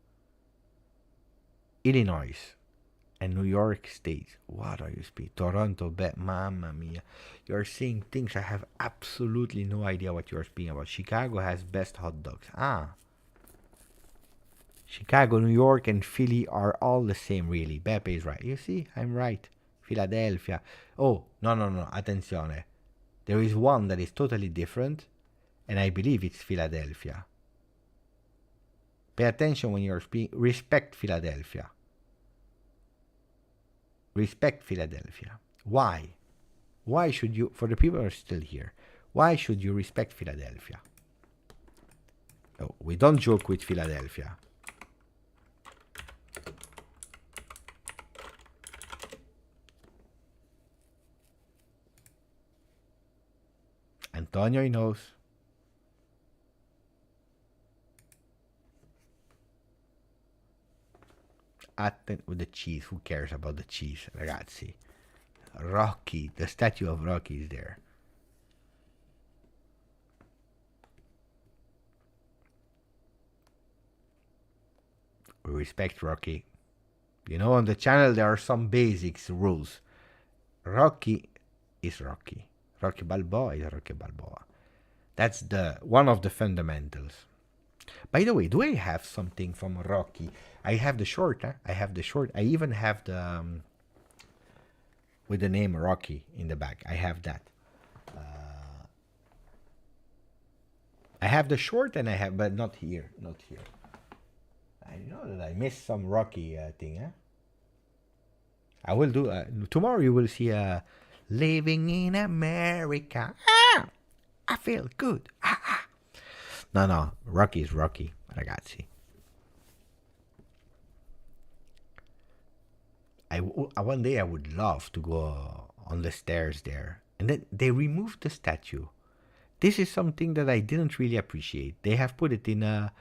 Illinois and New York State. What are you speaking? Toronto, mamma mia. You're saying things I have absolutely no idea what you're speaking about. Chicago has best hot dogs. Chicago, New York, and Philly are all the same, really. Beppe is right. You see, I'm right. Philadelphia. Oh, no. Attenzione. There is one that is totally different, and I believe it's Philadelphia. Pay attention when you're speaking. Respect Philadelphia. Respect Philadelphia. Why? Why should you, for the people who are still here, why should you respect Philadelphia? Oh, we don't joke with Philadelphia. Antonio knows. With the cheese. Who cares about the cheese, ragazzi? Rocky. The statue of Rocky is there. We respect Rocky. You know, on the channel there are some basics rules. Rocky is Rocky. Rocky Balboa is Rocky Balboa. That's the one of the fundamentals. By the way, do I have something from Rocky? I have the short. I have the short. I even have the with the name Rocky in the back. I have that. I have the short, and I have, but not here. Not here. I know that I missed some Rocky thing. I will do tomorrow. You will see living in America. I feel good. No, Rocky is Rocky, ragazzi. One day I would love to go on the stairs there, and then they removed the statue. This is something that I didn't really appreciate. They have put it in a.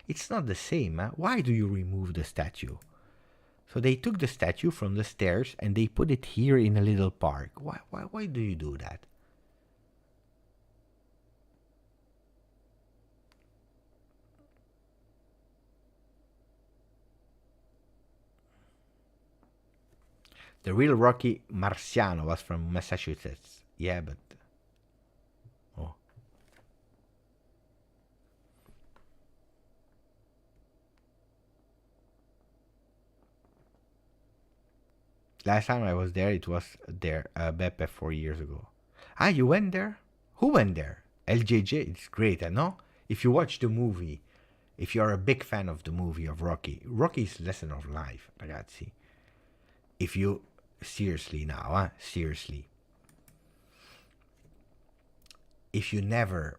It's not the same. Why do you remove the statue? So they took the statue from the stairs and they put it here in a little park. Why do you do that? The real Rocky Marciano was from Massachusetts. Yeah, but... Oh. Last time I was there, it was there, Beppe 4 years ago. Ah, you went there? Who went there? LJJ, it's great, I know. If you watch the movie, if you're a big fan of the movie of Rocky, Rocky's lesson of life, ragazzi. If you... Seriously now, seriously. If you never,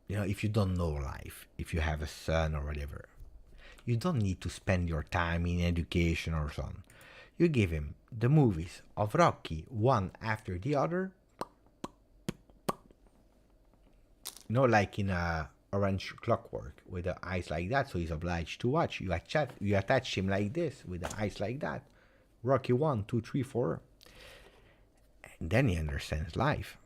if you don't know life, if you have a son or whatever, you don't need to spend your time in education or so on. You give him the movies of Rocky, one after the other. Like in Orange Clockwork, with the eyes like that, so he's obliged to watch. You attach him like this, with the eyes like that. Rocky 1, 2, 3, 4. And then he understands life.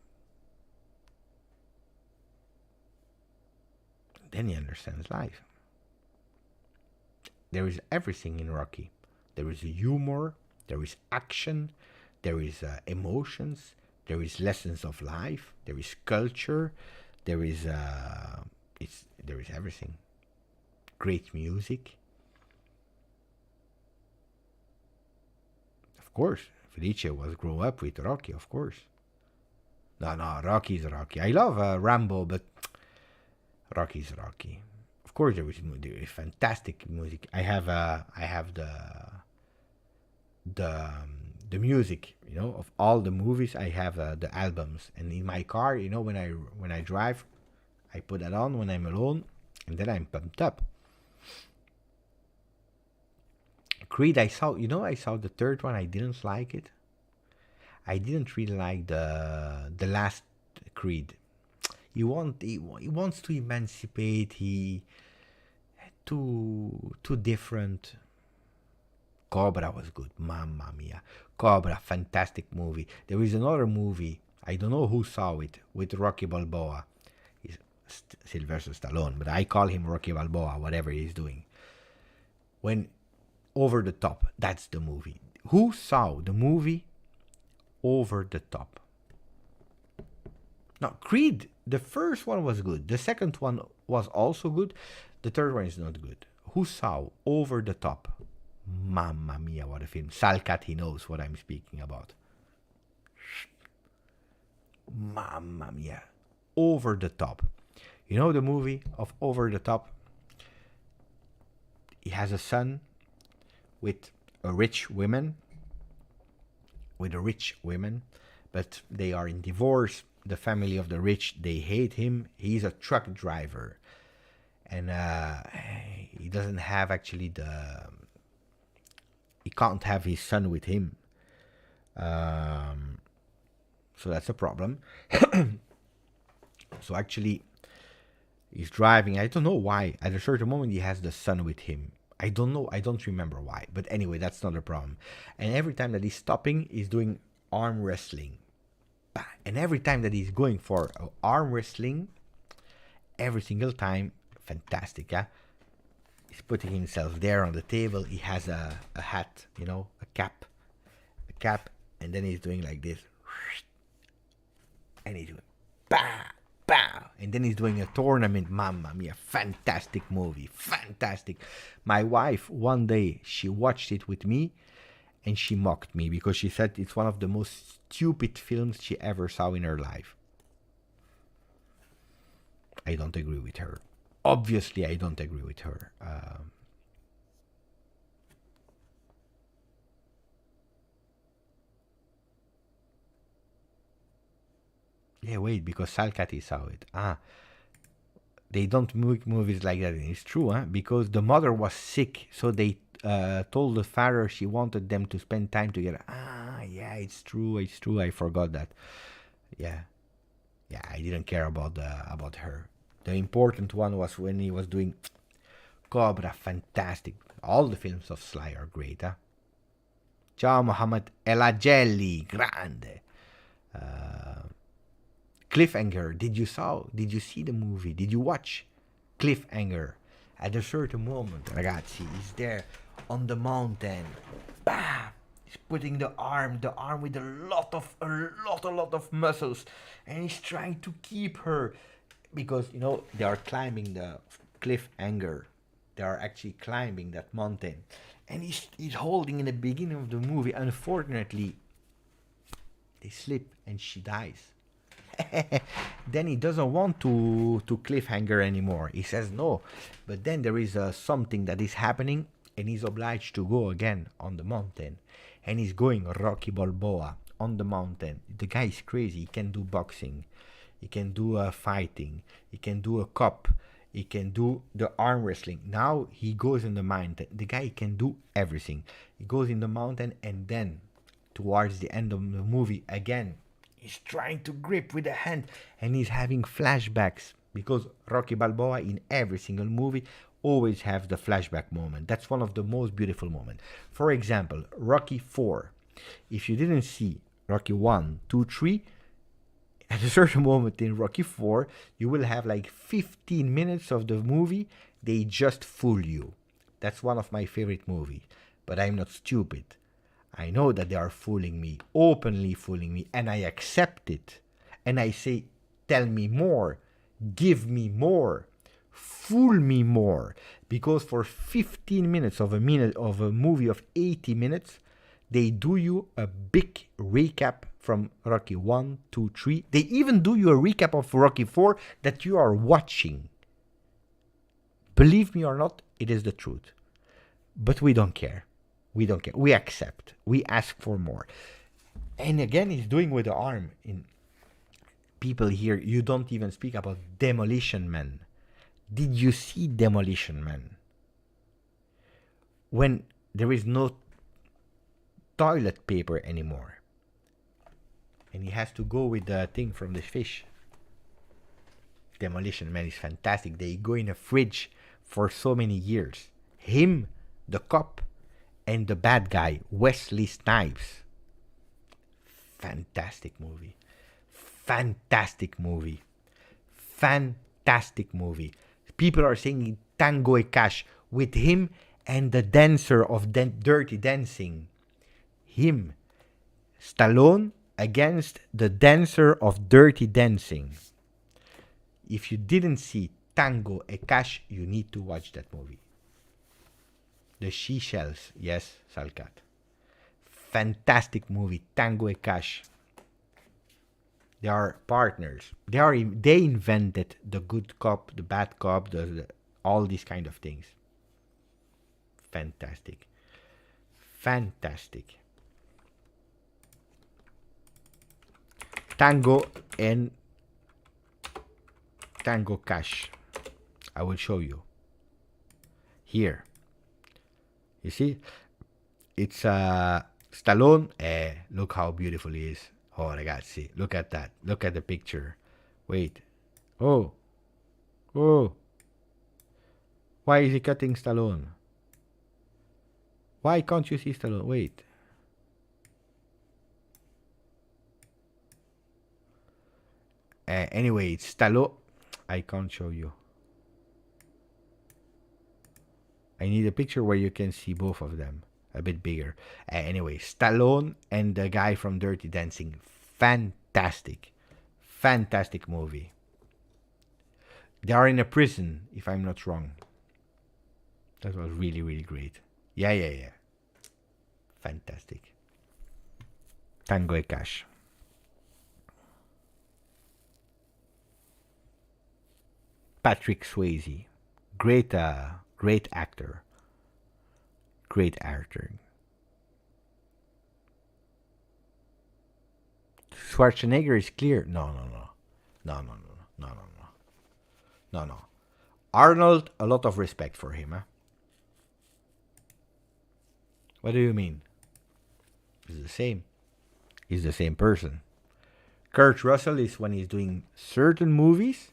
There is everything in Rocky. There is humor, there is action, there is emotions, there is lessons of life, there is culture, there is everything. Great music. Of course, Felice was grow up with Rocky, of course. No, Rocky's Rocky. I love Rambo, but Rocky's Rocky. Of course, there is fantastic music. I have the music, of all the movies. I have the albums, and in my car, when I drive, I put that on when I'm alone, and then I'm pumped up. Creed, I saw the third one. I didn't like it. I didn't really like the last Creed. He wants to emancipate. He too different. Cobra was good. Mamma mia. Cobra, fantastic movie. There is another movie. I don't know who saw it with Rocky Balboa. He's Sylvester Stallone, but I call him Rocky Balboa. Whatever he's doing. When Over the Top. That's the movie. Who saw the movie Over the Top? Now, Creed, the first one was good. The second one was also good. The third one is not good. Who saw Over the Top? Mamma mia, what a film. Salcat, he knows what I'm speaking about. Mamma mia. Over the Top. You know the movie of Over the Top? He has a son with a rich woman, but they are in divorce. The family of the rich, they hate him. He's a truck driver, and he doesn't have actually he can't have his son with him, so that's a problem. So actually, he's driving. I don't know why. At a certain moment, he has the son with him. I don't know. I don't remember why. But anyway, that's not a problem. And every time that he's stopping, he's doing arm wrestling. And every time that he's going for arm wrestling, every single time, fantastic, yeah? He's putting himself there on the table. He has a hat, a cap, and then he's doing like this. And he's doing, bah, bah. And then he's doing a tournament. Mamma mia, fantastic movie, fantastic. My wife, one day, she watched it with me, and she mocked me because she said it's one of the most stupid films she ever saw in her life. I don't agree with her. Obviously, I don't agree with her. Yeah, wait, because Salcati saw it. They don't make movies like that. It's true, huh? Because the mother was sick, so they told the father she wanted them to spend time together. Yeah, it's true. I forgot that. Yeah, I didn't care about her. The important one was when he was doing Cobra, fantastic. All the films of Sly are great, huh? Ciao Mohammed Elagelli, grande. Cliffhanger, did you see the movie? Did you watch Cliffhanger? At a certain moment, ragazzi, he's there on the mountain. Bam! He's putting the arm with a lot of muscles, and he's trying to keep her because they are climbing the Cliffhanger. They are actually climbing that mountain, and he's holding in the beginning of the movie. Unfortunately, they slip and she dies. Then he doesn't want to cliffhanger anymore. He says no, but then there is something that is happening, and he's obliged to go again on the mountain, and he's going Rocky Balboa on the mountain. The guy is crazy. He can do boxing, he can do fighting, he can do a cop, he can do the arm wrestling. Now he goes in the mountain. The guy can do everything. He goes in the mountain, and then towards the end of the movie again, he's trying to grip with the hand, and he's having flashbacks because Rocky Balboa in every single movie always has the flashback moment. That's one of the most beautiful moments. For example, Rocky 4. If you didn't see Rocky 1, 2, 3, at a certain moment in Rocky 4, you will have like 15 minutes of the movie. They just fool you. That's one of my favorite movies. But I'm not stupid. I know that they are fooling me, openly fooling me, and I accept it. And I say, tell me more, give me more, fool me more. Because for 15 minutes of a movie of 80 minutes, They do you a big recap from Rocky 1, 2, 3. They even do you a recap of Rocky 4 that you are watching. Believe me or not, it is the truth. But we don't care. We don't care. We accept. We ask for more. And again, he's doing with the arm. In people here, you don't even speak about Demolition Man. Did you see Demolition Man? When there is no toilet paper anymore. And he has to go with the thing from the fish. Demolition Man is fantastic. They go in a fridge for so many years. Him, the cop, and the bad guy, Wesley Snipes. Fantastic movie. Fantastic movie. Fantastic movie. People are saying Tango e Cash with him and the dancer of Dirty Dancing. Him, Stallone against the dancer of Dirty Dancing. If you didn't see Tango e Cash, you need to watch that movie. The Seashells, yes, Salcat. Fantastic movie, Tango e Cash. They are partners. They invented the good cop, the bad cop, all these kind of things. Fantastic. Fantastic. Tango and Tango Cash. I will show you. Here. You see? It's Stallone. Look how beautiful he is. Oh, ragazzi. Look at that. Look at the picture. Wait. Oh. Oh. Why is he cutting Stallone? Why can't you see Stallone? Wait. Anyway, it's Stallone. I can't show you. I need a picture where you can see both of them. A bit bigger. Anyway, Stallone and the guy from Dirty Dancing. Fantastic. Fantastic movie. They are in a prison, if I'm not wrong. That was really, really great. Yeah. Fantastic. Tango e Cash. Patrick Swayze. Great actor. Great actor. Schwarzenegger is clear. No. Arnold, a lot of respect for him. Huh? What do you mean? He's the same. He's the same person. Kurt Russell is when he's doing certain movies,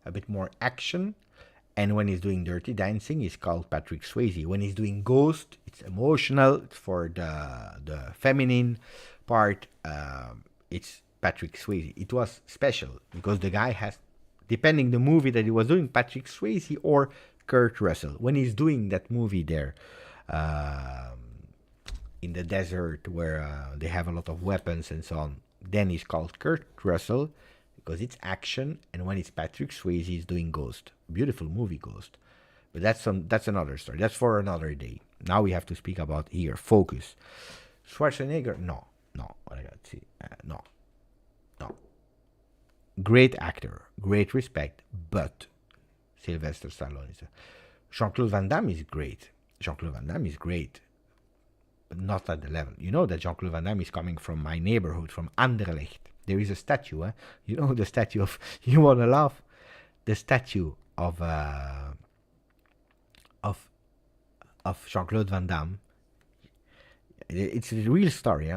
a bit more action. And when he's doing Dirty Dancing, he's called Patrick Swayze. When he's doing Ghost, it's emotional. It's for the feminine part. It's Patrick Swayze. It was special because the guy has, depending the movie that he was doing, Patrick Swayze or Kurt Russell. When he's doing that movie there, in the desert where they have a lot of weapons and so on, then he's called Kurt Russell. Because it's action, and when it's Patrick Swayze, he's doing Ghost. Beautiful movie, Ghost. But that's another story. That's for another day. Now we have to speak about here. Focus. Schwarzenegger, no. What I got to see, no. Great actor, great respect, but Sylvester Stallone is. Jean-Claude Van Damme is great. But not at the level. You know that Jean-Claude Van Damme is coming from my neighborhood, from Anderlecht. There is a statue, You know the statue of, you want to laugh? The statue of Jean-Claude Van Damme. It's a real story,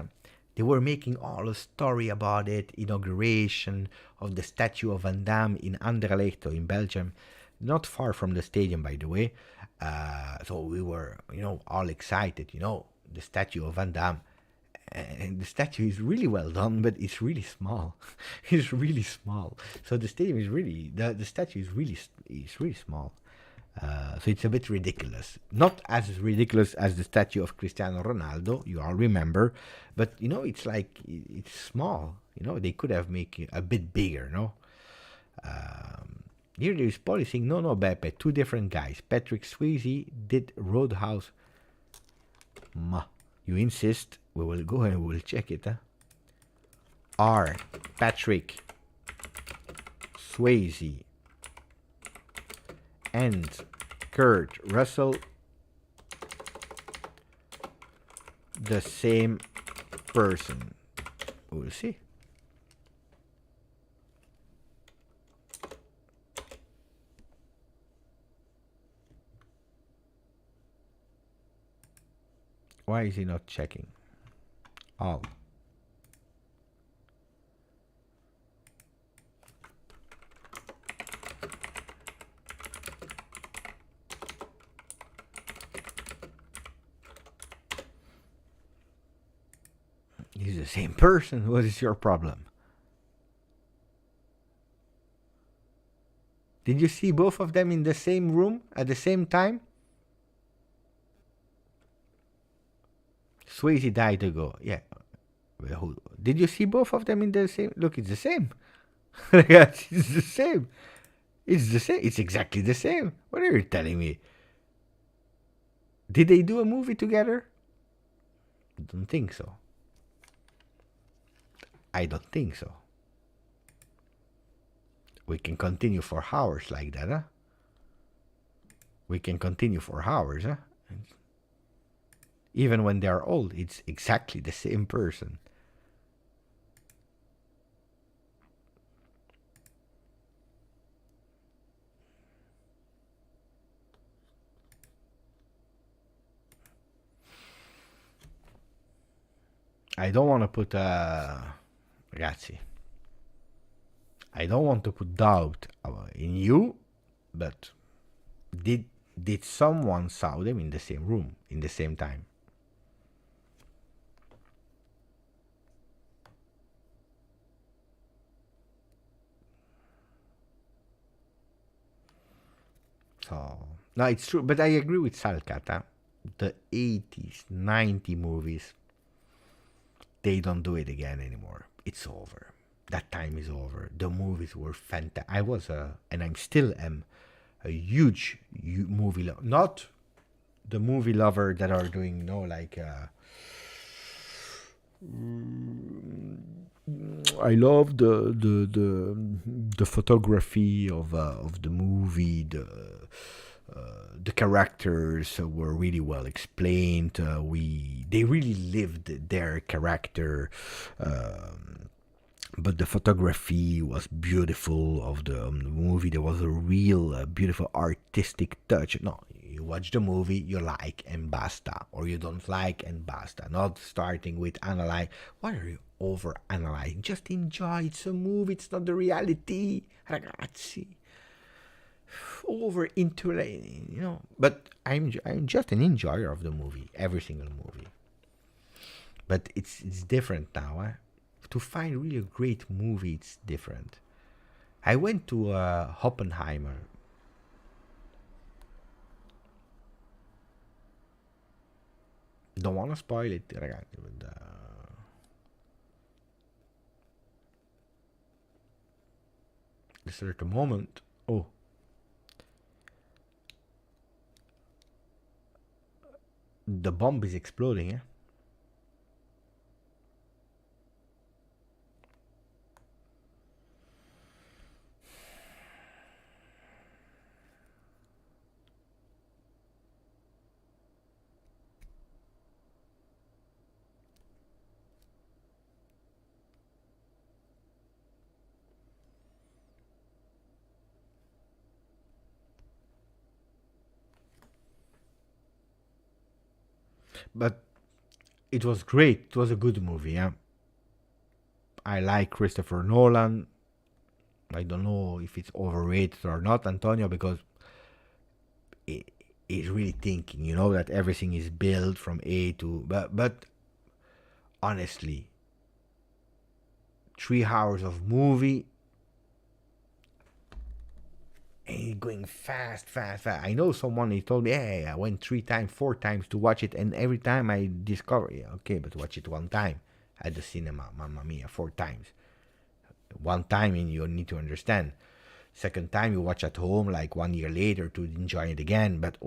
They were making all a story about it, inauguration of the statue of Van Damme in Anderlecht in Belgium. Not far from the stadium, by the way. So we were, all excited, the statue of Van Damme. And the statue is really well done, but it's really small. It's really small. So the stadium is really, the statue is really small. So it's a bit ridiculous. Not as ridiculous as the statue of Cristiano Ronaldo, you all remember. But, it's like, it's small. They could have made it a bit bigger, Here there is policing. No, Beppe, two different guys. Patrick Swayze did Roadhouse. You insist, we will go and we will check it. R. Patrick Swayze and Kurt Russell the same person? We'll see. Why is he not checking? All. He's the same person. What is your problem? Did you see both of them in the same room at the same time? Swayze died ago. Yeah. Did you see both of them in the same? Look, it's the same. It's the same. It's the same. It's exactly the same. What are you telling me? Did they do a movie together? I don't think so. I don't think so. We can continue for hours like that, huh? We can continue for hours, huh? Even when they are old, it's exactly the same person. I don't want to put ragazzi, I don't want to put doubt in you, but did someone saw them in the same room in the same time? So no, it's true, but I agree with Salcata. The 80s, 90s movies, they don't do it again anymore. It's over. That time is over. The movies were fantastic. I was and I'm still am a huge movie lover. Not the movie lover that are doing, you know, like I love the photography of the movie. The characters were really well explained. They really lived their character. But the photography was beautiful of the movie. There was a real beautiful artistic touch. No, you watch the movie, you like and basta, or you don't like and basta. Not starting with analyze. Why are you over analyzing? Just enjoy. It's a movie. It's not the reality, ragazzi. Over into, you know. But I'm just an enjoyer of the movie, every single movie. But it's different now, eh? To find really a great movie, it's different. I went to Oppenheimer. Don't want to spoil it, ragazzi. But, a certain moment. Oh. The bomb is exploding, eh? But it was great. It was a good movie, yeah. I like Christopher Nolan. I don't know if it's overrated or not, Antonio, because it's really thinking, you know, that everything is built from A to... But honestly, 3 hours of movie... And going fast. I know someone, he told me, hey, I went 3 times, 4 times to watch it, and every time I discover, yeah, okay, but watch it 1 time at the cinema, mamma mia, 4 times. 1 time, and you need to understand. 2nd time, you watch at home, like 1 year later to enjoy it again, but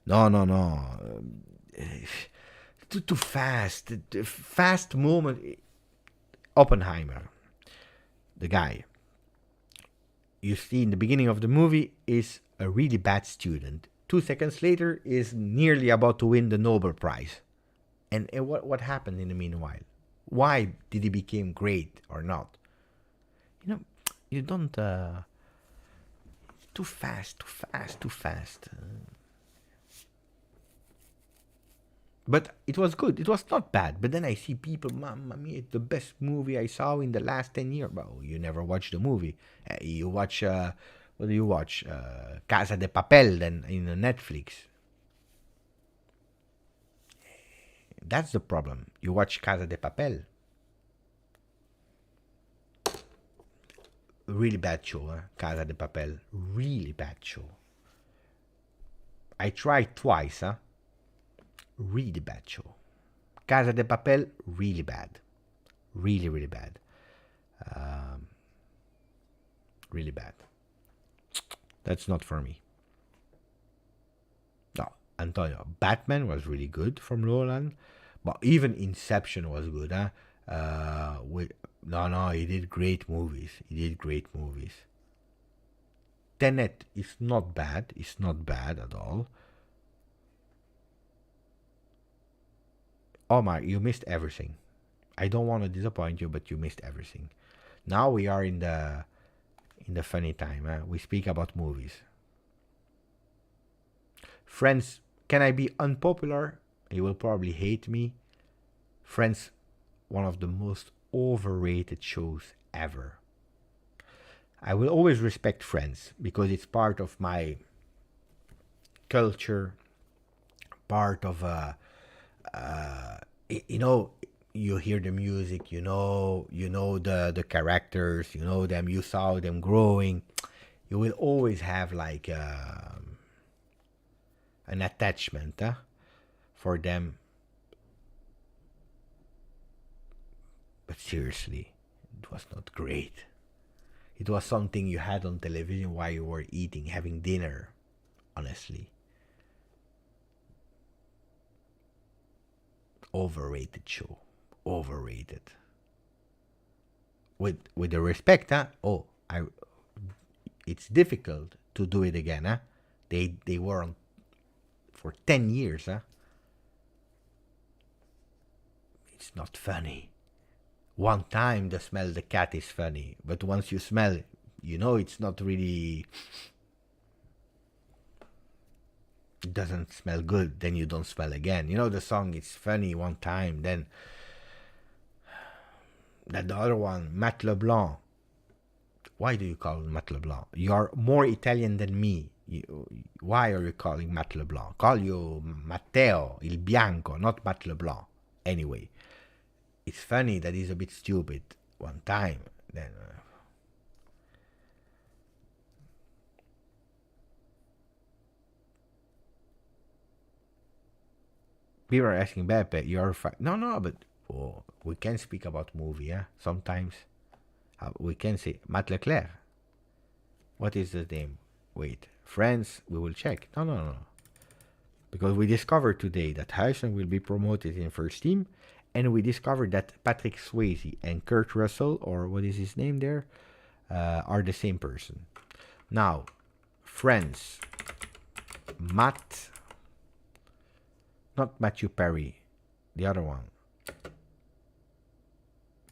no. too fast. The fast moment. Oppenheimer, the guy you see in the beginning of the movie, is a really bad student. 2 seconds later, is nearly about to win the Nobel Prize. And what happened in the meanwhile? Why did he become great or not? You don't... too fast. But it was good. It was not bad. But then I see people, Mamma mia, it's the best movie I saw in the last 10 years. Well, you never watched the movie. You watch, what do you watch? Casa de Papel then in Netflix. That's the problem. You watch Casa de Papel. Really bad show, Casa de Papel. Really bad show. I tried twice, Really bad show. Casa de Papel, really bad. Really, really bad. Really bad. That's not for me. No, Antonio. Batman was really good from Nolan. But even Inception was good, he did great movies. Tenet is not bad. It's not bad at all. Omar, you missed everything. I don't want to disappoint you, but you missed everything. Now we are in the funny time. We speak about movies. Friends, can I be unpopular? You will probably hate me. Friends, one of the most overrated shows ever. I will always respect Friends because it's part of my culture, part of you hear the music, you know the characters, you know them, you saw them growing. You will always have like an attachment for them. But seriously, it was not great. It was something you had on television while you were eating, having dinner, honestly. Overrated show. Overrated. With the respect, it's difficult to do it again, They were on for 10 years, It's not funny. One time the smell the cat is funny, but once you smell, it's not really... It doesn't smell good, then you don't smell again. The song is funny one time, then that the other one, Matt LeBlanc. Why do you call him Matt LeBlanc? You are more Italian than me. Why are you calling Matt LeBlanc? Call you Matteo Il Bianco, not Matt LeBlanc. Anyway, it's funny that he's a bit stupid one time, then... People are asking, Beppe, you're No, but we can speak about movie, sometimes. We can say Matt Leclerc. What is the name? Wait, Friends, we will check. No. Because we discovered today that Huijsen will be promoted in first team, and we discovered that Patrick Swayze and Kurt Russell, or what is his name there, are the same person. Now, Friends. Not Matthew Perry, the other one.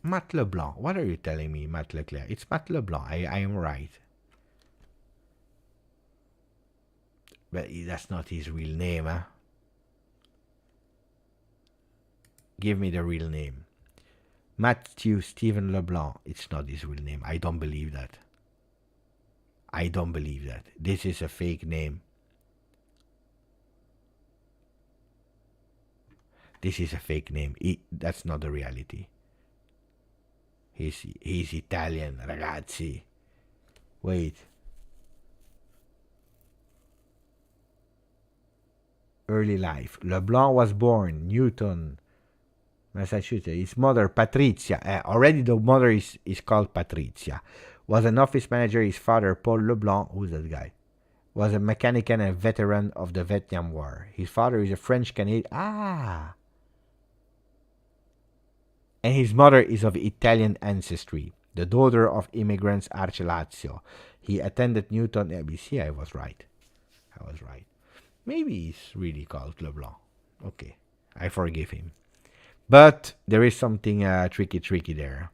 Matt LeBlanc. What are you telling me, Matt Leclerc? It's Matt LeBlanc. I am right. But that's not his real name, Give me the real name. Matthew Stephen LeBlanc. It's not his real name. I don't believe that. This is a fake name. This is a fake name. That's not the reality. He's Italian, ragazzi. Wait. Early life. LeBlanc was born Newton, Massachusetts. His mother, Patrizia. Already the mother is called Patrizia. Was an office manager. His father, Paul LeBlanc. Who's that guy? Was a mechanic and a veteran of the Vietnam War. His father is a French Canadian. And his mother is of Italian ancestry, the daughter of immigrants Arce Lazio. He attended Newton ABC. I was right. Maybe he's really called LeBlanc. Okay, I forgive him. But there is something tricky there.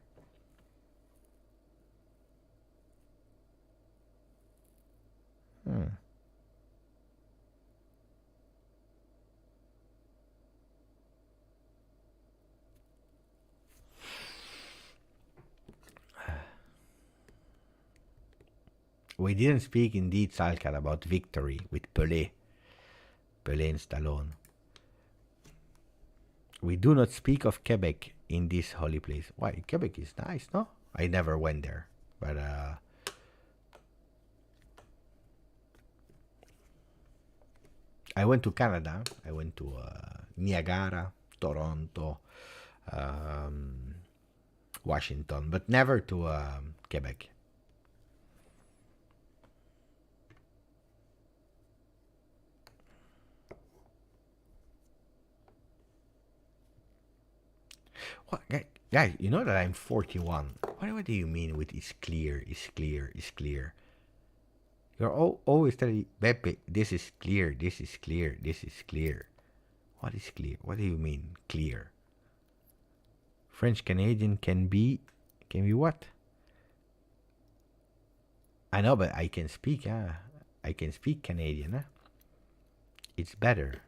We didn't speak indeed, Salkar, about victory with Pelé and Stallone. We do not speak of Quebec in this holy place. Why? Quebec is nice, no? I never went there, but I went to Canada. I went to Niagara, Toronto, Washington, but never to Quebec. What, guys, you know that I'm 41. What do you mean with is clear? You're always telling Beppe, this is clear. What is clear? What do you mean clear? French Canadian can be what? I know, but I can speak. I can speak Canadian. It's better.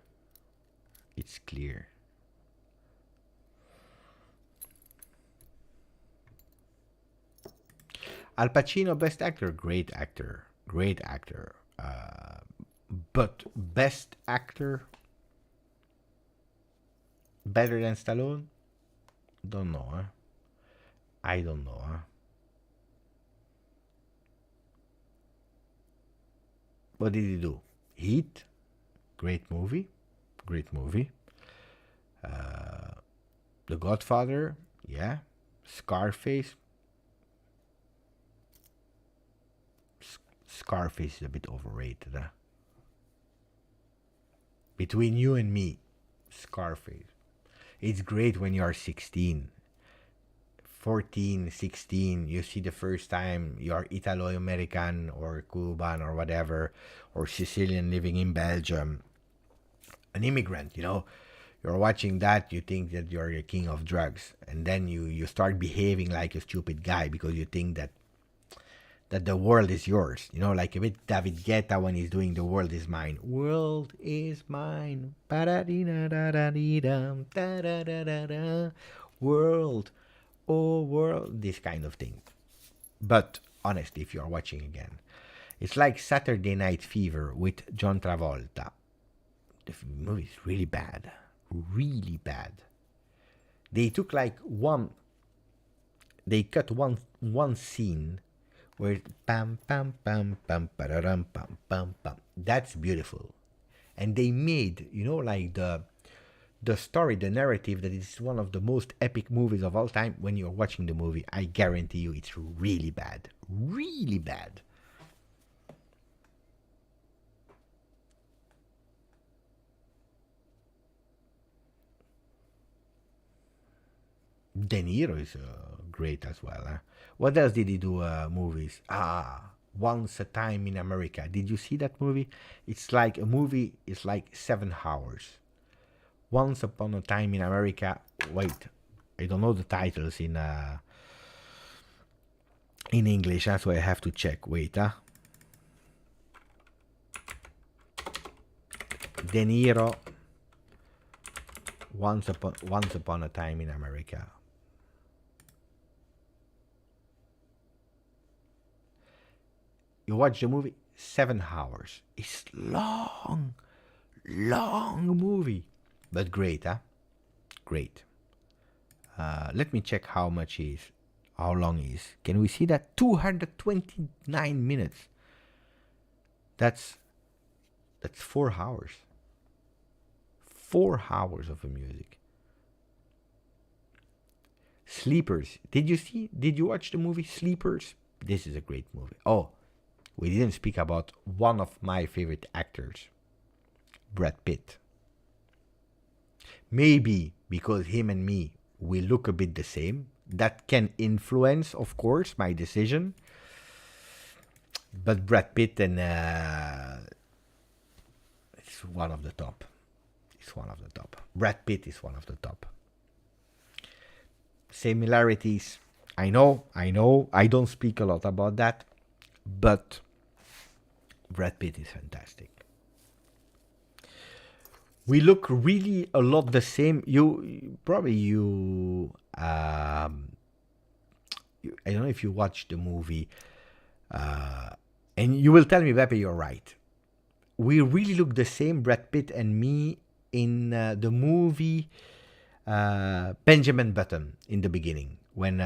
It's clear. Al Pacino, best actor, great actor. But best actor, better than Stallone? Don't know. I don't know. What did he do? Heat, great movie. The Godfather, yeah. Scarface. Scarface is a bit overrated. Between you and me, Scarface. It's great when you are 16, 14, 16. You see the first time you are Italo-American or Cuban or whatever, or Sicilian living in Belgium. An immigrant, you know. You're watching that, you think that you're the king of drugs. And then you start behaving like a stupid guy because you think that the world is yours. You know, like a bit David Guetta when he's doing The World Is Mine. World is mine. World. Oh, world. This kind of thing. But honestly, if you're watching again, it's like Saturday Night Fever with John Travolta. The movie is really bad. Really bad. They took like they cut one scene where pam pam pam pam pararam pam pam pam. That's beautiful. And they made, you know, like the story, the narrative, that it's one of the most epic movies of all time. When you're watching the movie, I guarantee you it's really bad. Really bad. De Niro is great as well. What else did he do? Movies. Once a Time in America. Did you see that movie? It's like a movie. It's like 7 hours. Once Upon a Time in America. Wait, I don't know the titles in English. So I have to check. Wait, De Niro. Once Upon a Time in America. You watch the movie, 7 hours. It's long movie, but great, Great. Let me check how long is. Can we see that? 229 minutes. That's 4 hours. 4 hours of music. Sleepers. Did you watch the movie Sleepers? This is a great movie. Oh, we didn't speak about one of my favorite actors, Brad Pitt. Maybe because him and me, we look a bit the same. That can influence, of course, my decision. But Brad Pitt and it's one of the top. It's one of the top. Brad Pitt is one of the top. Similarities. I know. I don't speak a lot about that, but Brad Pitt is fantastic. We look really a lot the same. I don't know if you watched the movie, and you will tell me, Beppe, you're right. We really look the same, Brad Pitt and me, in the movie Benjamin Button in the beginning, when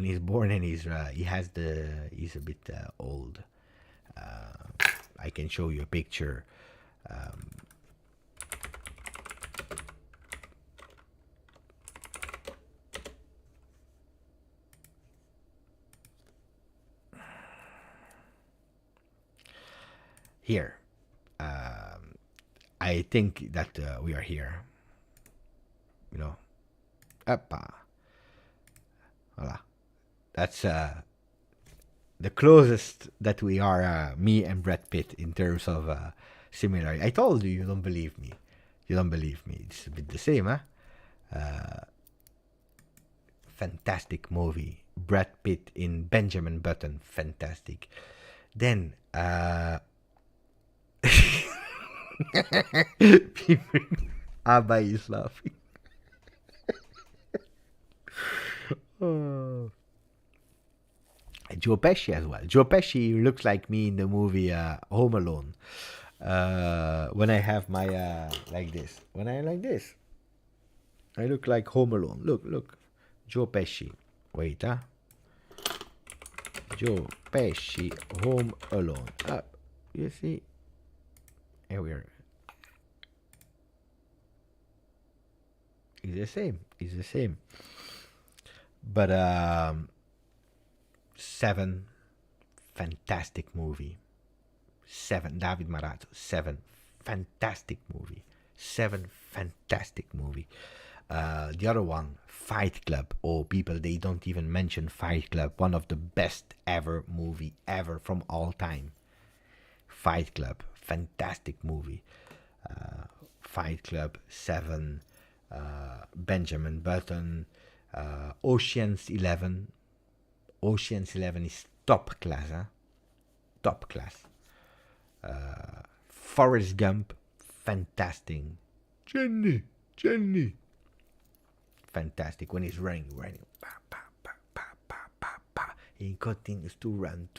he's born and he's a bit old. I can show you a picture. Here, I think that we are here. You know, voila. That's the closest that we are, me and Brad Pitt, in terms of similarity. I told you, you don't believe me. You don't believe me. It's a bit the same, huh? Fantastic movie. Brad Pitt in Benjamin Button. Fantastic. Then, Abba is laughing. Oh. Joe Pesci as well. Joe Pesci looks like me in the movie Home Alone. When I have my like this. When I like this, I look like Home Alone. Look. Joe Pesci. Wait, huh? Joe Pesci, Home Alone. Up. You see? Here we are. It's the same. But Seven, fantastic movie. Seven, David Marato. Seven, fantastic movie. Seven, fantastic movie. The other one, Fight Club. Oh, people, they don't even mention Fight Club. One of the best ever movie ever from all time. Fight Club, fantastic movie. Fight Club, Seven, Benjamin Button, Ocean's 11. Ocean's 11 is top class, huh? Top class. Forrest Gump, fantastic. Jenny. Fantastic. When he's running. He continues to run.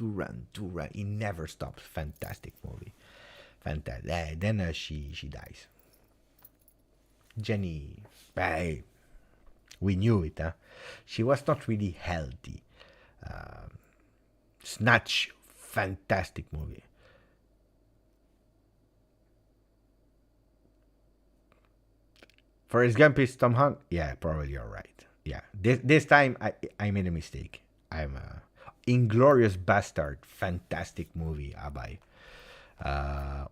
He never stops. Fantastic movie. Fantastic. Then she dies. Jenny, we knew it, huh? She was not really healthy. Snatch, fantastic movie. Forrest Gump is Tom Hanks. Yeah, probably you're right. Yeah, this time I made a mistake. I'm Inglorious Bastard, fantastic movie. Abai,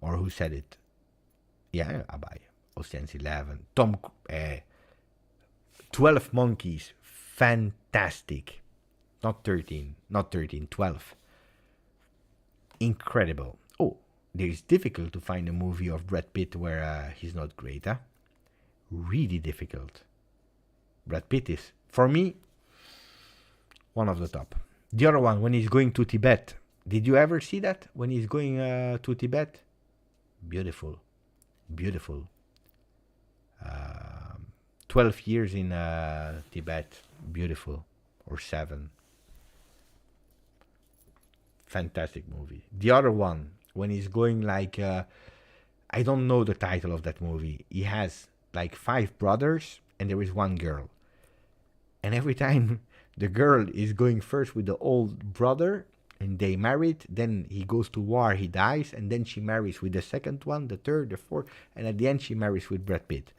or who said it? Yeah, Abai. Ocean's 11. 12 Monkeys, fantastic. Not 13, 12. Incredible. Oh, it's difficult to find a movie of Brad Pitt where he's not great, huh? Really difficult. Brad Pitt is, for me, one of the top. The other one, when he's going to Tibet. Did you ever see that? When he's going to Tibet? Beautiful. 12 years in Tibet. Beautiful. Or 7. Fantastic movie. The other one, when he's going like, I don't know the title of that movie. He has like 5 brothers and there is one girl. And every time the girl is going first with the old brother and they married, then he goes to war, he dies, and then she marries with the second one, the third, the fourth, and at the end she marries with Brad Pitt.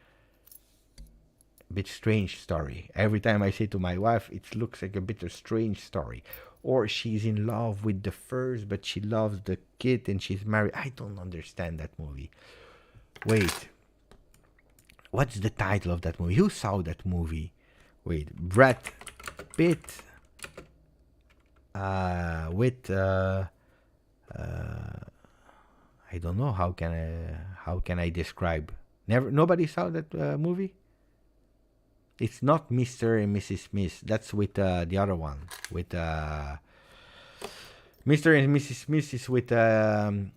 A bit strange story. Every time I say to my wife, it looks like a bit of strange story. Or she's in love with the first, but she loves the kid and she's married. I don't understand that movie. Wait. What's the title of that movie? Who saw that movie? Wait, Brad Pitt with I don't know how can I describe. Nobody saw that movie. It's not Mr. and Mrs. Smith. That's with the other one. With Mr. and Mrs. Smith is with the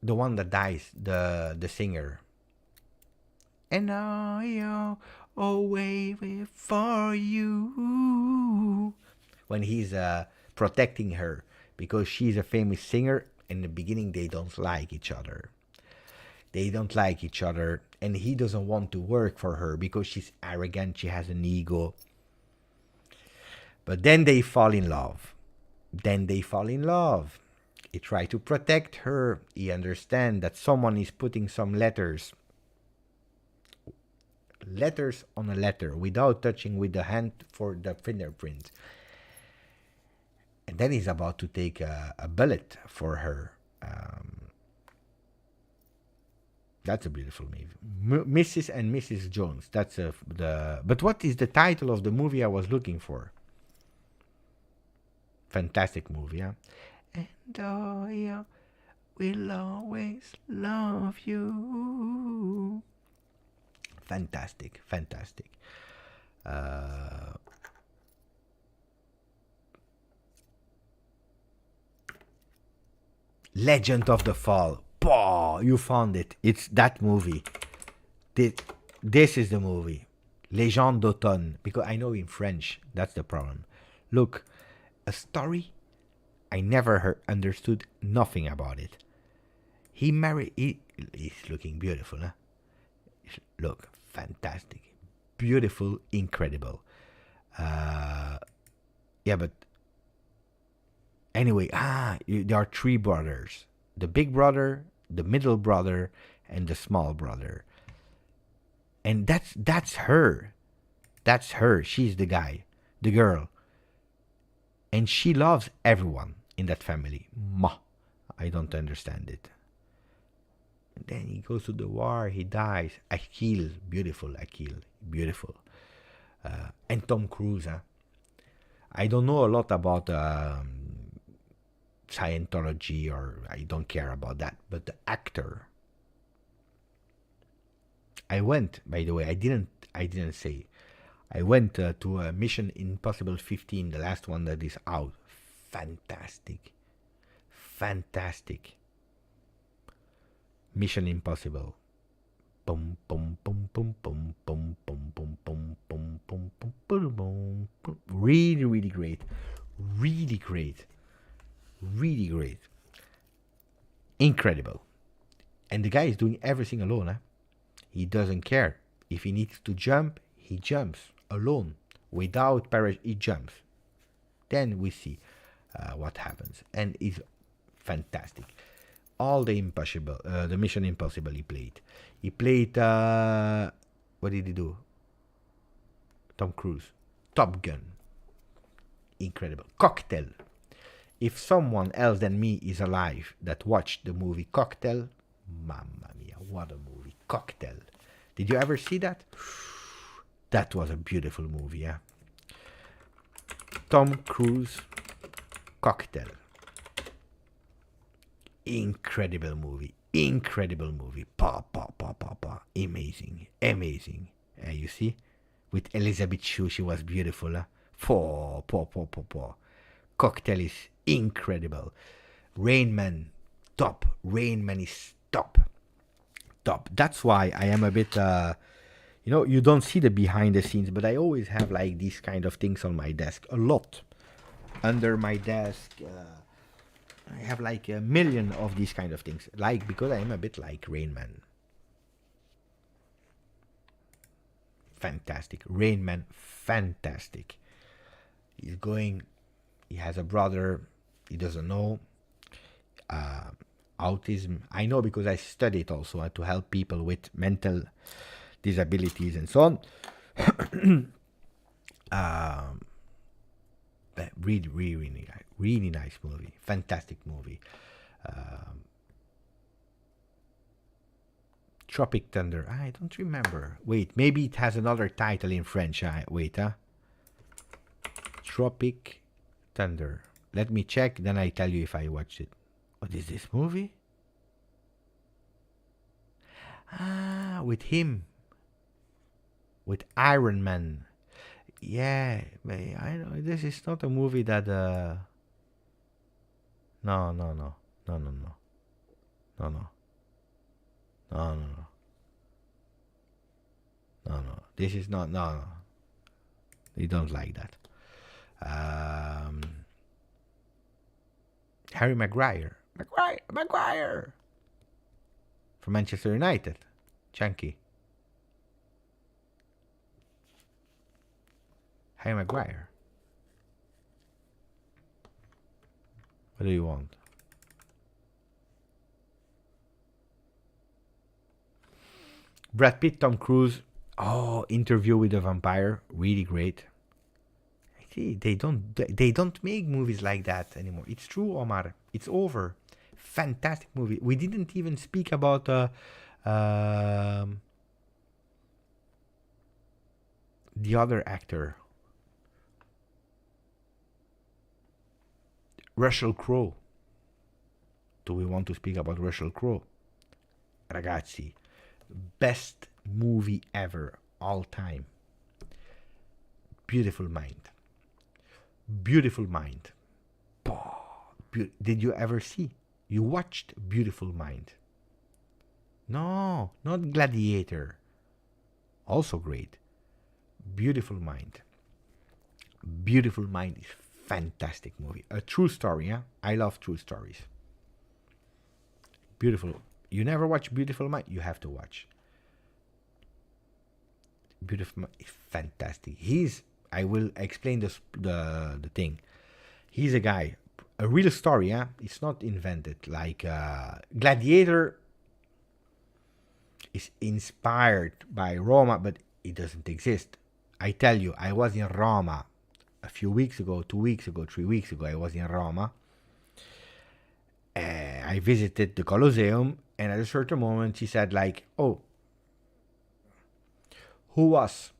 one that dies, the singer. And I always wait for you. When he's protecting her because she's a famous singer. In the beginning, they don't like each other. And he doesn't want to work for her because she's arrogant, she has an ego. But then they fall in love. He tries to protect her. He understands that someone is putting some letters on a letter without touching with the hand for the fingerprint. And then he's about to take a bullet for her. That's a beautiful movie. Mrs. and Mrs. Jones. That's But what is the title of the movie I was looking for? Fantastic movie, yeah. And I will always love you. Fantastic. Legend of the Fall. Bah, you found it. It's that movie. This is the movie. Légende d'automne. Because I know in French. That's the problem. Look, a story. I never understood nothing about it. He's looking beautiful, huh? Look, fantastic. Beautiful, incredible. Yeah, but anyway, there are three brothers. The big brother, the middle brother, and the small brother. And that's her. That's her. She's the girl. And she loves everyone in that family. I don't understand it. And then he goes to the war, he dies. Achille, beautiful. And Tom Cruise, huh? I don't know a lot about Scientology, or I don't care about that, but the actor. I went, by the way, I didn't say. I went to Mission Impossible 15, the last one that is out. Fantastic. Mission Impossible. Boom, boom, boom, boom, boom, boom, boom, boom, boom, boom, boom, boom, boom, boom. Really great. Incredible. And the guy is doing everything alone, huh? He doesn't care. If he needs to jump, he jumps alone. Without parachute, he jumps. Then we see what happens. And it's fantastic. All the Mission Impossible he played. He played, what did he do? Tom Cruise. Top Gun. Incredible. Cocktail. If someone else than me is alive that watched the movie Cocktail, mamma mia, what a movie. Cocktail. Did you ever see that? That was a beautiful movie, yeah. Tom Cruise, Cocktail. Incredible movie. Pa. Amazing. You see? With Elizabeth Shue, she was beautiful, huh? Pa. Cocktail is incredible. Rain Man, top. Rain Man is top. That's why I am a bit, you don't see the behind the scenes, but I always have like these kind of things on my desk. A lot. Under my desk. I have like a million of these kind of things. Like, because I am a bit like Rain Man. Fantastic. Rain Man, fantastic. He has a brother, he doesn't know. Autism, I know because I studied also to help people with mental disabilities and so on. Really nice movie. Fantastic movie. Tropic Thunder, I don't remember. Wait, maybe it has another title in French. Tropic Thunder. Let me check, then I tell you if I watched it. What is this movie? Ah, with him. With Iron Man. Yeah, I know this is not a movie that no. No, no. This is not no. You don't like that. Harry Maguire. Maguire. From Manchester United. Chunky. Harry Maguire. What do you want? Brad Pitt, Tom Cruise. Oh, Interview with a Vampire. Really great. See, they don't make movies like that anymore. It's true, Omar. It's over. Fantastic movie. We didn't even speak about the other actor, Russell Crowe. Do we want to speak about Russell Crowe? Ragazzi, best movie ever, all time. Beautiful Mind. Beautiful Mind. Did you ever see? You watched Beautiful Mind? No, not Gladiator. Also great. Beautiful Mind. Beautiful Mind is fantastic movie. A true story, yeah? I love true stories. Beautiful. You never watch Beautiful Mind? You have to watch. Beautiful Mind is fantastic. I will explain the thing. He's a guy, a real story, yeah? It's not invented. Like Gladiator is inspired by Roma, but it doesn't exist. I tell you, I was in Roma a few weeks ago, 2 weeks ago, 3 weeks ago. I was in Roma. I visited the Colosseum, and at a certain moment, she said, like, "Oh, who was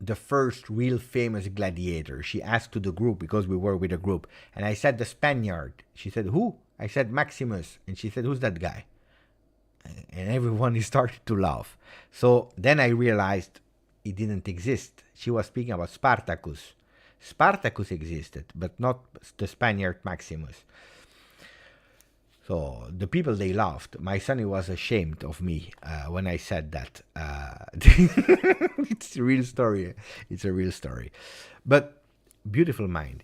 the first real famous gladiator?" She asked to the group, because we were with a group. And I said, "The Spaniard." She said, "Who?" I said, "Maximus." And she said, "Who's that guy?" And everyone started to laugh. So then I realized it didn't exist. She was speaking about Spartacus. Spartacus existed, but not the Spaniard Maximus. So the people, they laughed. My son, he was ashamed of me when I said that. It's a real story. It's a real story. But Beautiful Mind,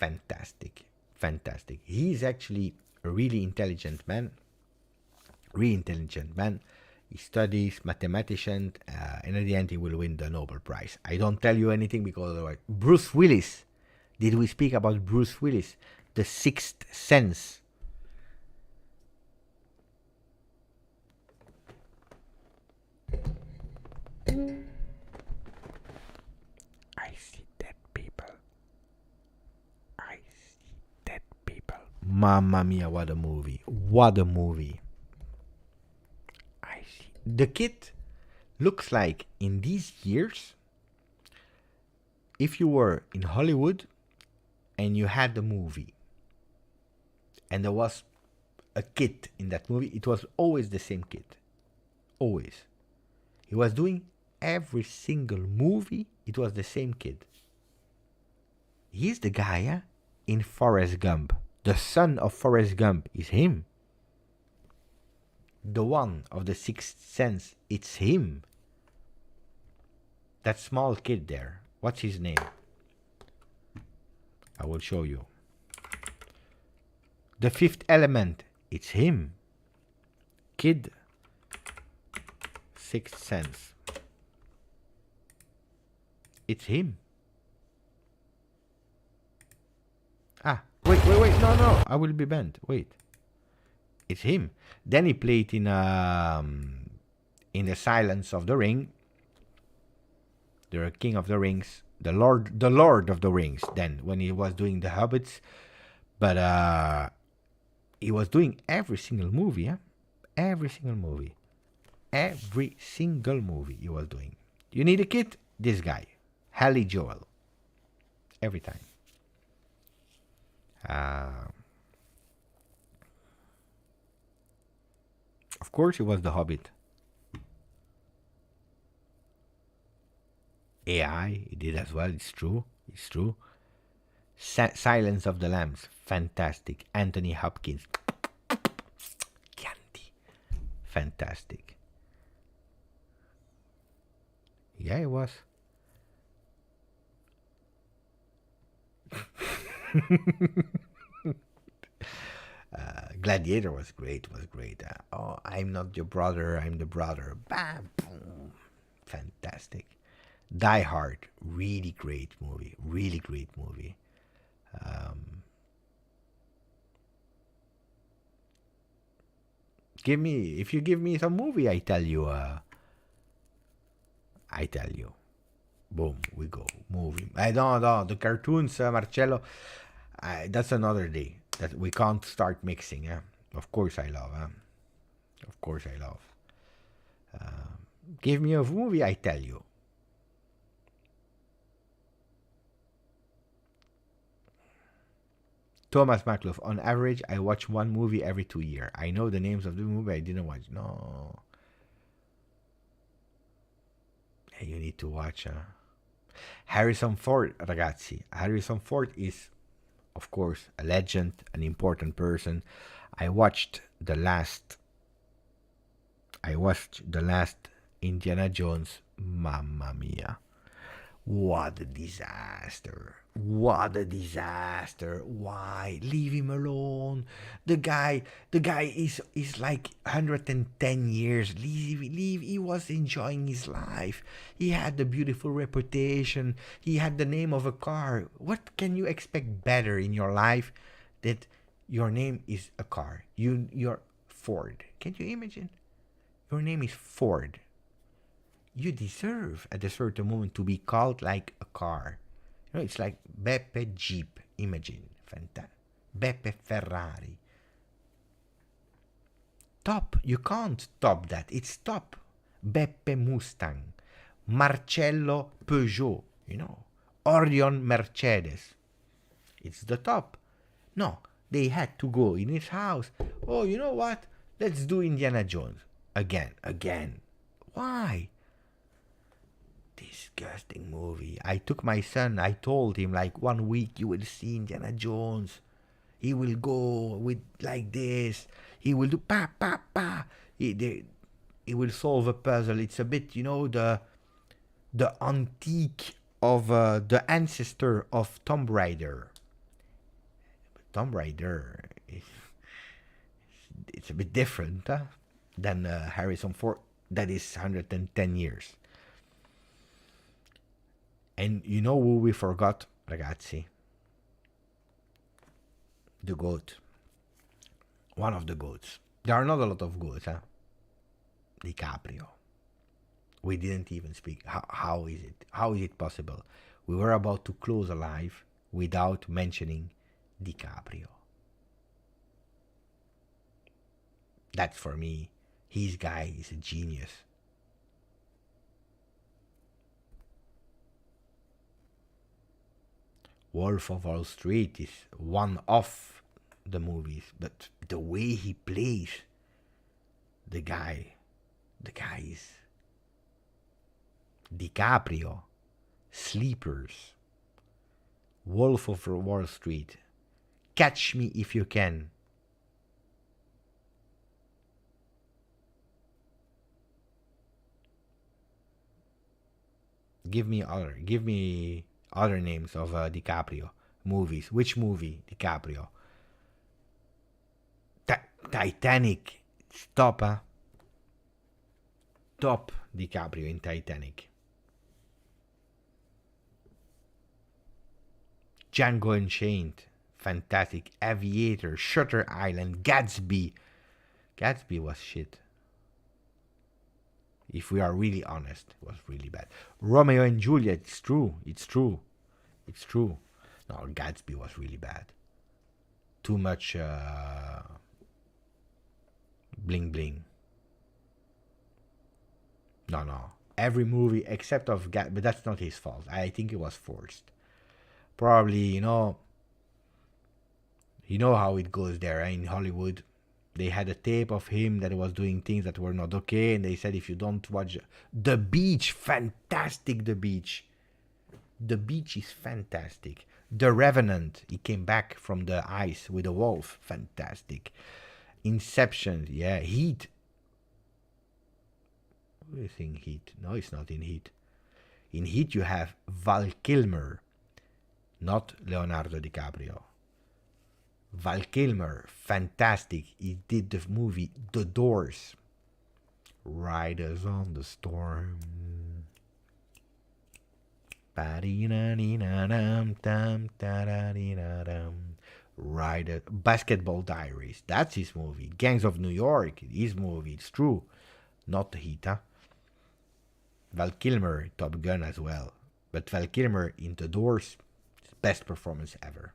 fantastic. Fantastic. He's actually a really intelligent man. Really intelligent man. He studies, mathematician, and at the end he will win the Nobel Prize. I don't tell you anything because otherwise. Bruce Willis. Did we speak about Bruce Willis? The Sixth Sense. I see dead people. I see dead people. Mamma mia, what a movie. What a movie. I see. The kid looks like, in these years, if you were in Hollywood and you had the movie and there was a kid in that movie, it was always the same kid. Always. He was doing every single movie, it was the same kid. He's the guy in Forrest Gump. The son of Forrest Gump is him. The one of the Sixth Sense, it's him. That small kid there, what's his name? I will show you. The Fifth Element, it's him. Kid. Sixth Sense. It's him. Wait, no, I will be banned. Wait. It's him. Then he played in The Silence of the Ring. The King of the Rings. The Lord of the Rings. Then when he was doing the Hobbits. But he was doing every single movie, yeah? Every single movie. Every single movie he was doing. You need a kid? This guy. Haley Joel. Every time. Of course, it was The Hobbit. AI, it did as well. It's true. It's true. Silence of the Lambs, fantastic. Anthony Hopkins, Chianti, fantastic. Yeah, it was. Gladiator was great. Oh, I'm not your brother, I'm the brother. Bam, boom, fantastic. Die Hard, really great movie. If you give me some movie, I tell you. Boom, we go. Movie. I don't know. The cartoons, Marcello, that's another day. That we can't start mixing. Of course I love. Give me a movie, I tell you. Thomas Makloff, on average, I watch one movie every 2 years. I know the names of the movie I didn't watch. No. Hey, you need to watch. Harrison Ford, ragazzi. Harrison Ford is, of course, a legend, an important person. I watched the last Indiana Jones. Mamma mia. What a disaster. Why? Leave him alone. The guy is like 110 years. Leave. He was enjoying his life. He had a beautiful reputation. He had the name of a car. What can you expect better in your life that your name is a car? You're Ford. Can you imagine? Your name is Ford. You deserve at a certain moment to be called like a car. You know, it's like Beppe Jeep. Imagine. Fantastic. Beppe Ferrari. Top. You can't top that. It's top. Beppe Mustang. Marcello Peugeot. You know. Orion Mercedes. It's the top. No. They had to go in his house. Oh, you know what? Let's do Indiana Jones. Again. Why? Disgusting movie. I took my son. I told him, like, 1 week you will see Indiana Jones. He will go with like this. He will do pa pa pa. He will solve a puzzle. It's a bit, you know, the antique of the ancestor of Tomb Raider. Tomb Raider it's a bit different than Harrison Ford. That is 110 years. And you know who we forgot, ragazzi? The GOAT. One of the GOATs. There are not a lot of GOATs, DiCaprio. We didn't even speak. How is it? How is it possible? We were about to close a live without mentioning DiCaprio. That's, for me, his guy is a genius. Wolf of Wall Street is one of the movies, but the way he plays the guy is DiCaprio, Sleepers, Wolf of Wall Street, Catch Me If You Can. Give me other names of DiCaprio movies. Which movie? DiCaprio. Titanic. Top, Top DiCaprio in Titanic. Django Unchained. Fantastic. Aviator. Shutter Island. Gatsby. Gatsby was shit. If we are really honest, it was really bad. Romeo and Juliet, it's true. No, Gatsby was really bad. Too much bling bling. No. Every movie except of Gatsby, but that's not his fault. I think it was forced. Probably, you know how it goes there in Hollywood. They had a tape of him that was doing things that were not okay, and they said if you don't watch The Beach, fantastic. The Beach is fantastic. The Revenant, he came back from the ice with a wolf, fantastic. Inception, yeah. Heat. What do you think? Heat? No, it's not in Heat. In Heat you have Val Kilmer, not Leonardo DiCaprio. Val Kilmer, fantastic. He did the movie The Doors. Riders on the Storm. Rider. Basketball Diaries. That's his movie. Gangs of New York. His movie. It's true. Not the Heat, huh? Val Kilmer, Top Gun as well. But Val Kilmer in The Doors, best performance ever.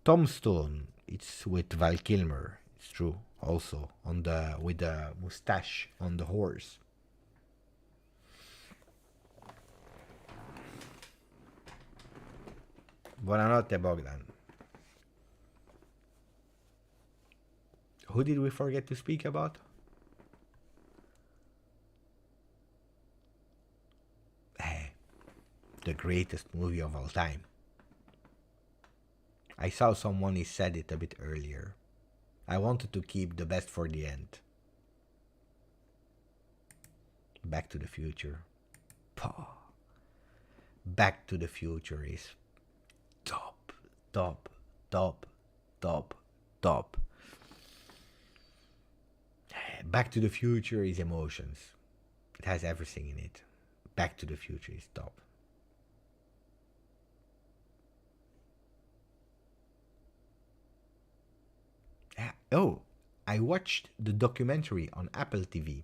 Tombstone, it's with Val Kilmer. It's true. Also with the mustache on the horse. Buonanotte, Bogdan. Who did we forget to speak about? The greatest movie of all time. I saw someone he said it a bit earlier. I wanted to keep the best for the end. Back to the Future. Back to the Future is top. Back to the Future is emotions. It has everything in it. Back to the Future is top. Oh, I watched the documentary on Apple TV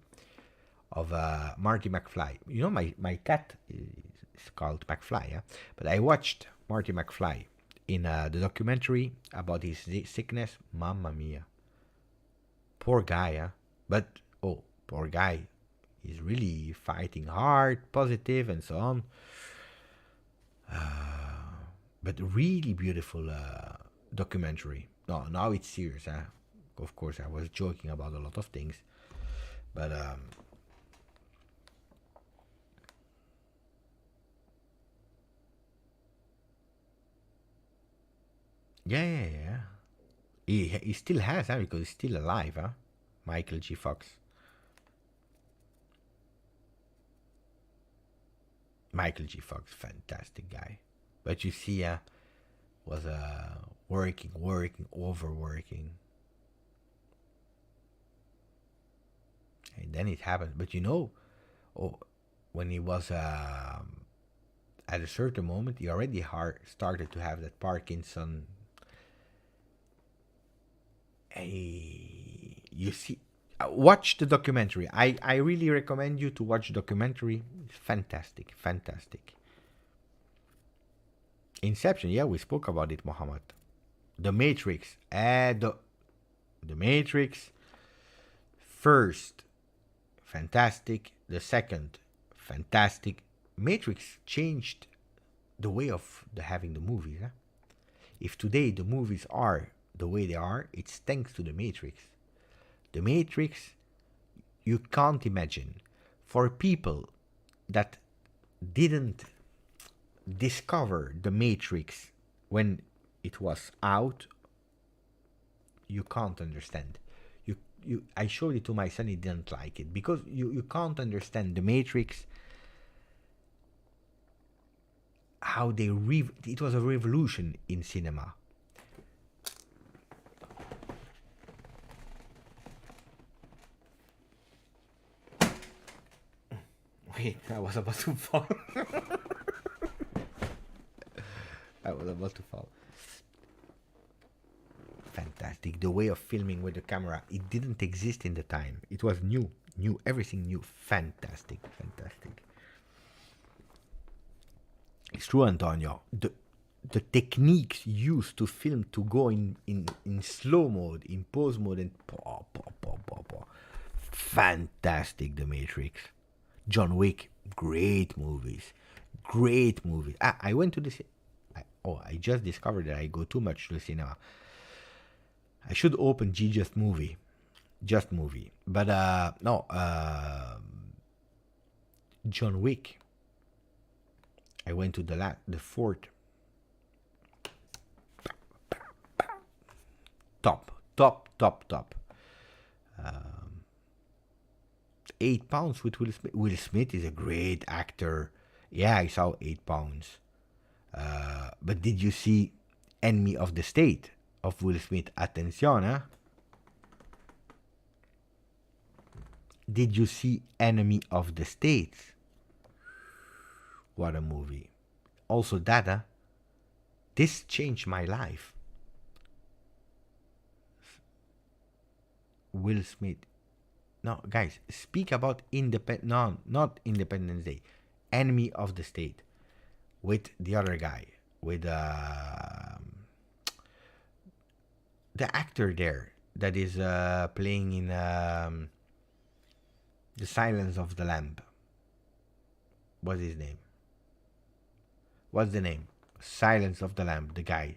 of Marty McFly. You know, my cat is called McFly, yeah? But I watched Marty McFly in the documentary about his sickness. Mamma mia. Poor guy, huh? But, poor guy. He's really fighting hard, positive, and so on. But really beautiful documentary. No, now it's serious, huh? Of course, I was joking about a lot of things, but yeah. He still has, huh? Because he's still alive, huh? Michael G. Fox. Michael G. Fox, fantastic guy. But you see, was working, overworking. And then it happened. But when he was at a certain moment, he already started to have that Parkinson. You see, watch the documentary. I really recommend you to watch the documentary. It's fantastic. Inception, yeah, we spoke about it, Mohammed. The Matrix. The Matrix. First, fantastic. The second, fantastic. Matrix changed the way of having the movies. Huh? If today the movies are the way they are, it's thanks to the Matrix. The Matrix, you can't imagine. For people that didn't discover the Matrix when it was out, you can't understand. I showed it to my son, he didn't like it, because you can't understand the Matrix, how it was a revolution in cinema. Wait, I was about to fall. Fantastic. The way of filming with the camera, it didn't exist in the time. It was new, everything new. Fantastic. It's true, Antonio. The techniques used to film, to go in slow mode, in pause mode, and fantastic. The Matrix. John Wick, great movies. Great movie. I went to the I just discovered that I go too much to the cinema. I should open GJustjuve, just movie. But no, John Wick. I went to the fourth. Top. £8 with Will Smith. Will Smith is a great actor. Yeah, I saw £8. But did you see Enemy of the State of Will Smith? Attenzione, huh? Did you see Enemy of the State? What a movie. Also that, this changed my life. Will Smith. No, guys, speak about not Independence Day. Enemy of the State. With the other guy. With the actor there that is playing in The Silence of the Lamb. What's his name? What's the name? Silence of the Lamb, the guy.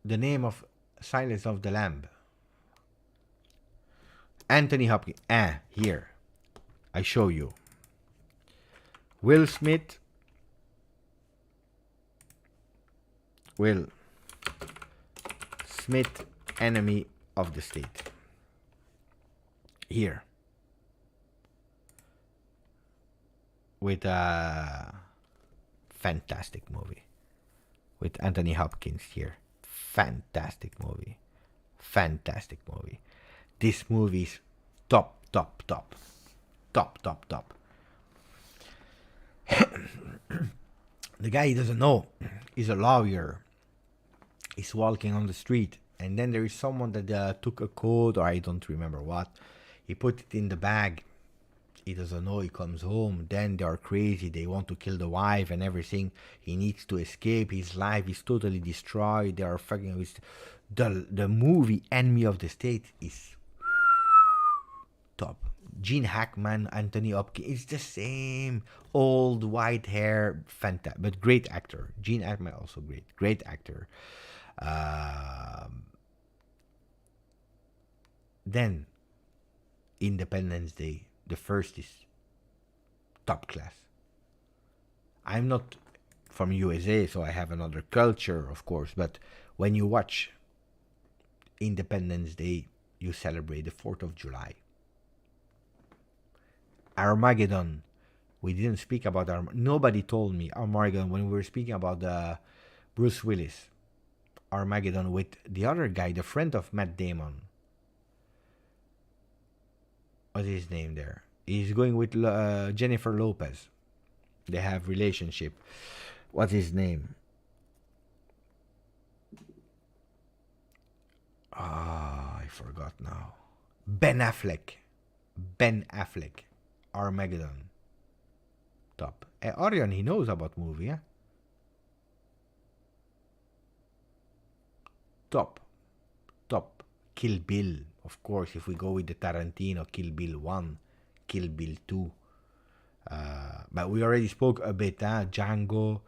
The name of Silence of the Lamb. Anthony Hopkins. Here. I show you. Will Smith. Will Smith, Enemy of the State. Here. With a fantastic movie. With Anthony Hopkins here. Fantastic movie. This movie is top. The guy he doesn't know is a lawyer. He's walking on the street, and then there is someone that took a code, or I don't remember what. He put it in the bag. He doesn't know. He comes home. Then they are crazy. They want to kill the wife and everything. He needs to escape. His life is totally destroyed. They are fucking with the movie Enemy of the State is top. Gene Hackman, Anthony Hopkins, it's the same. Old white hair, fantastic, but great actor. Gene Hackman also great actor. Then Independence Day, the first is top class. I'm not from USA, so I have another culture, of course, but when you watch Independence Day, you celebrate the 4th of July. Armageddon. We didn't speak about Armageddon. Nobody told me Armageddon when we were speaking about Bruce Willis. Armageddon with the other guy, the friend of Matt Damon. What's his name there? He's going with Jennifer Lopez. They have relationship. What's his name? I forgot now. Ben Affleck. Armageddon. Top. Orion, he knows about movie, yeah? Top. Kill Bill, of course, if we go with the Tarantino, Kill Bill 1, Kill Bill 2. But we already spoke a bit, Django,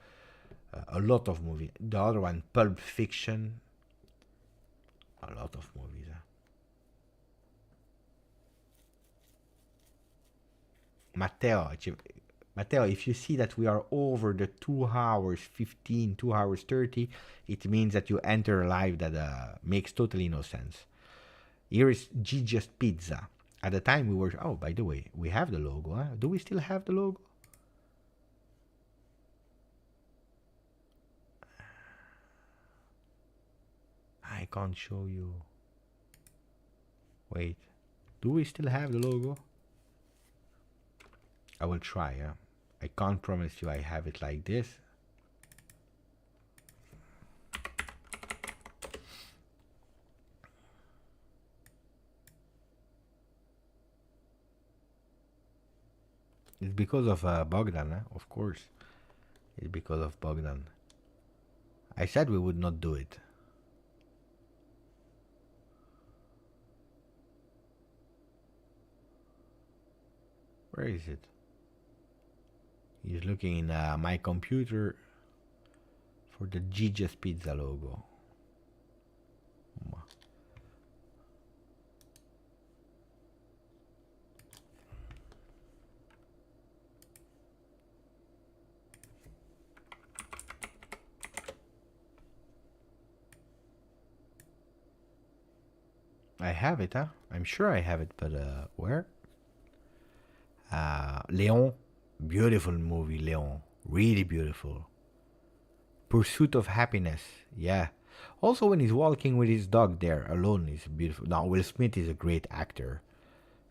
a lot of movies. The other one, Pulp Fiction, a lot of movies. Matteo, if you see that we are over the 2 hours 15, 2 hours 30, it means that you enter a live that makes totally no sense. Here is Just Pizza. At the time we were, by the way, we have the logo. Do we still have the logo? I can't show you. Wait. Do we still have the logo? I will try, I can't promise you I have it like this. It's because of Bogdan, of course. It's because of Bogdan. I said we would not do it. Where is it? He's looking in my computer for the GJustjuve Pizza logo. I have it, huh? I'm sure I have it, but where? Léon, beautiful movie, Léon, really beautiful. Pursuit of Happiness, yeah. Also, when he's walking with his dog there alone, is beautiful. Now, Will Smith is a great actor,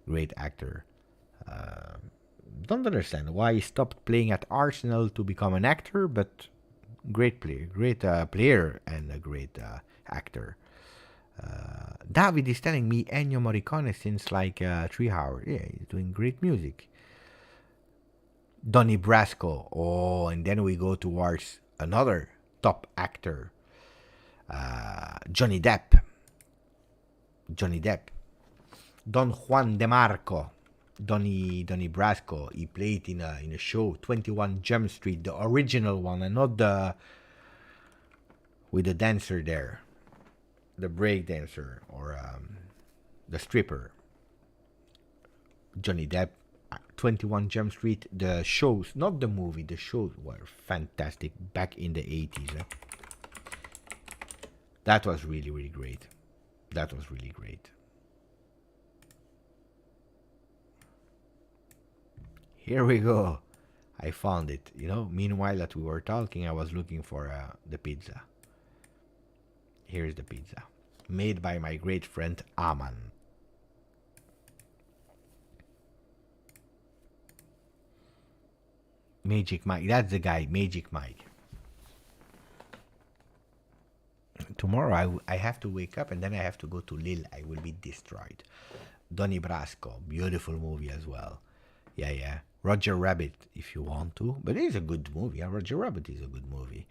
great actor. Don't understand why he stopped playing at Arsenal to become an actor, but great player, player, and a great actor. David is telling me Ennio Morricone since like 3 hours. Yeah, he's doing great music. Donnie Brasco. Oh, and then we go towards another top actor. Johnny Depp. Don Juan DeMarco. Donnie Brasco. He played in a show, 21 Jump Street, the original one, and not the with the dancer there. The break dancer or the stripper. Johnny Depp, 21 Jump Street, the shows, not the movie, the shows were fantastic back in the 80s. That was really, really great. Here we go. I found it. Meanwhile that we were talking, I was looking for the pizza. Here's the pizza, made by my great friend Aman. Magic Mike, that's the guy, Magic Mike. Tomorrow I have to wake up and then I have to go to Lille. I will be destroyed. Donnie Brasco, beautiful movie as well. Yeah. Roger Rabbit, if you want to, but it's a good movie. Roger Rabbit is a good movie.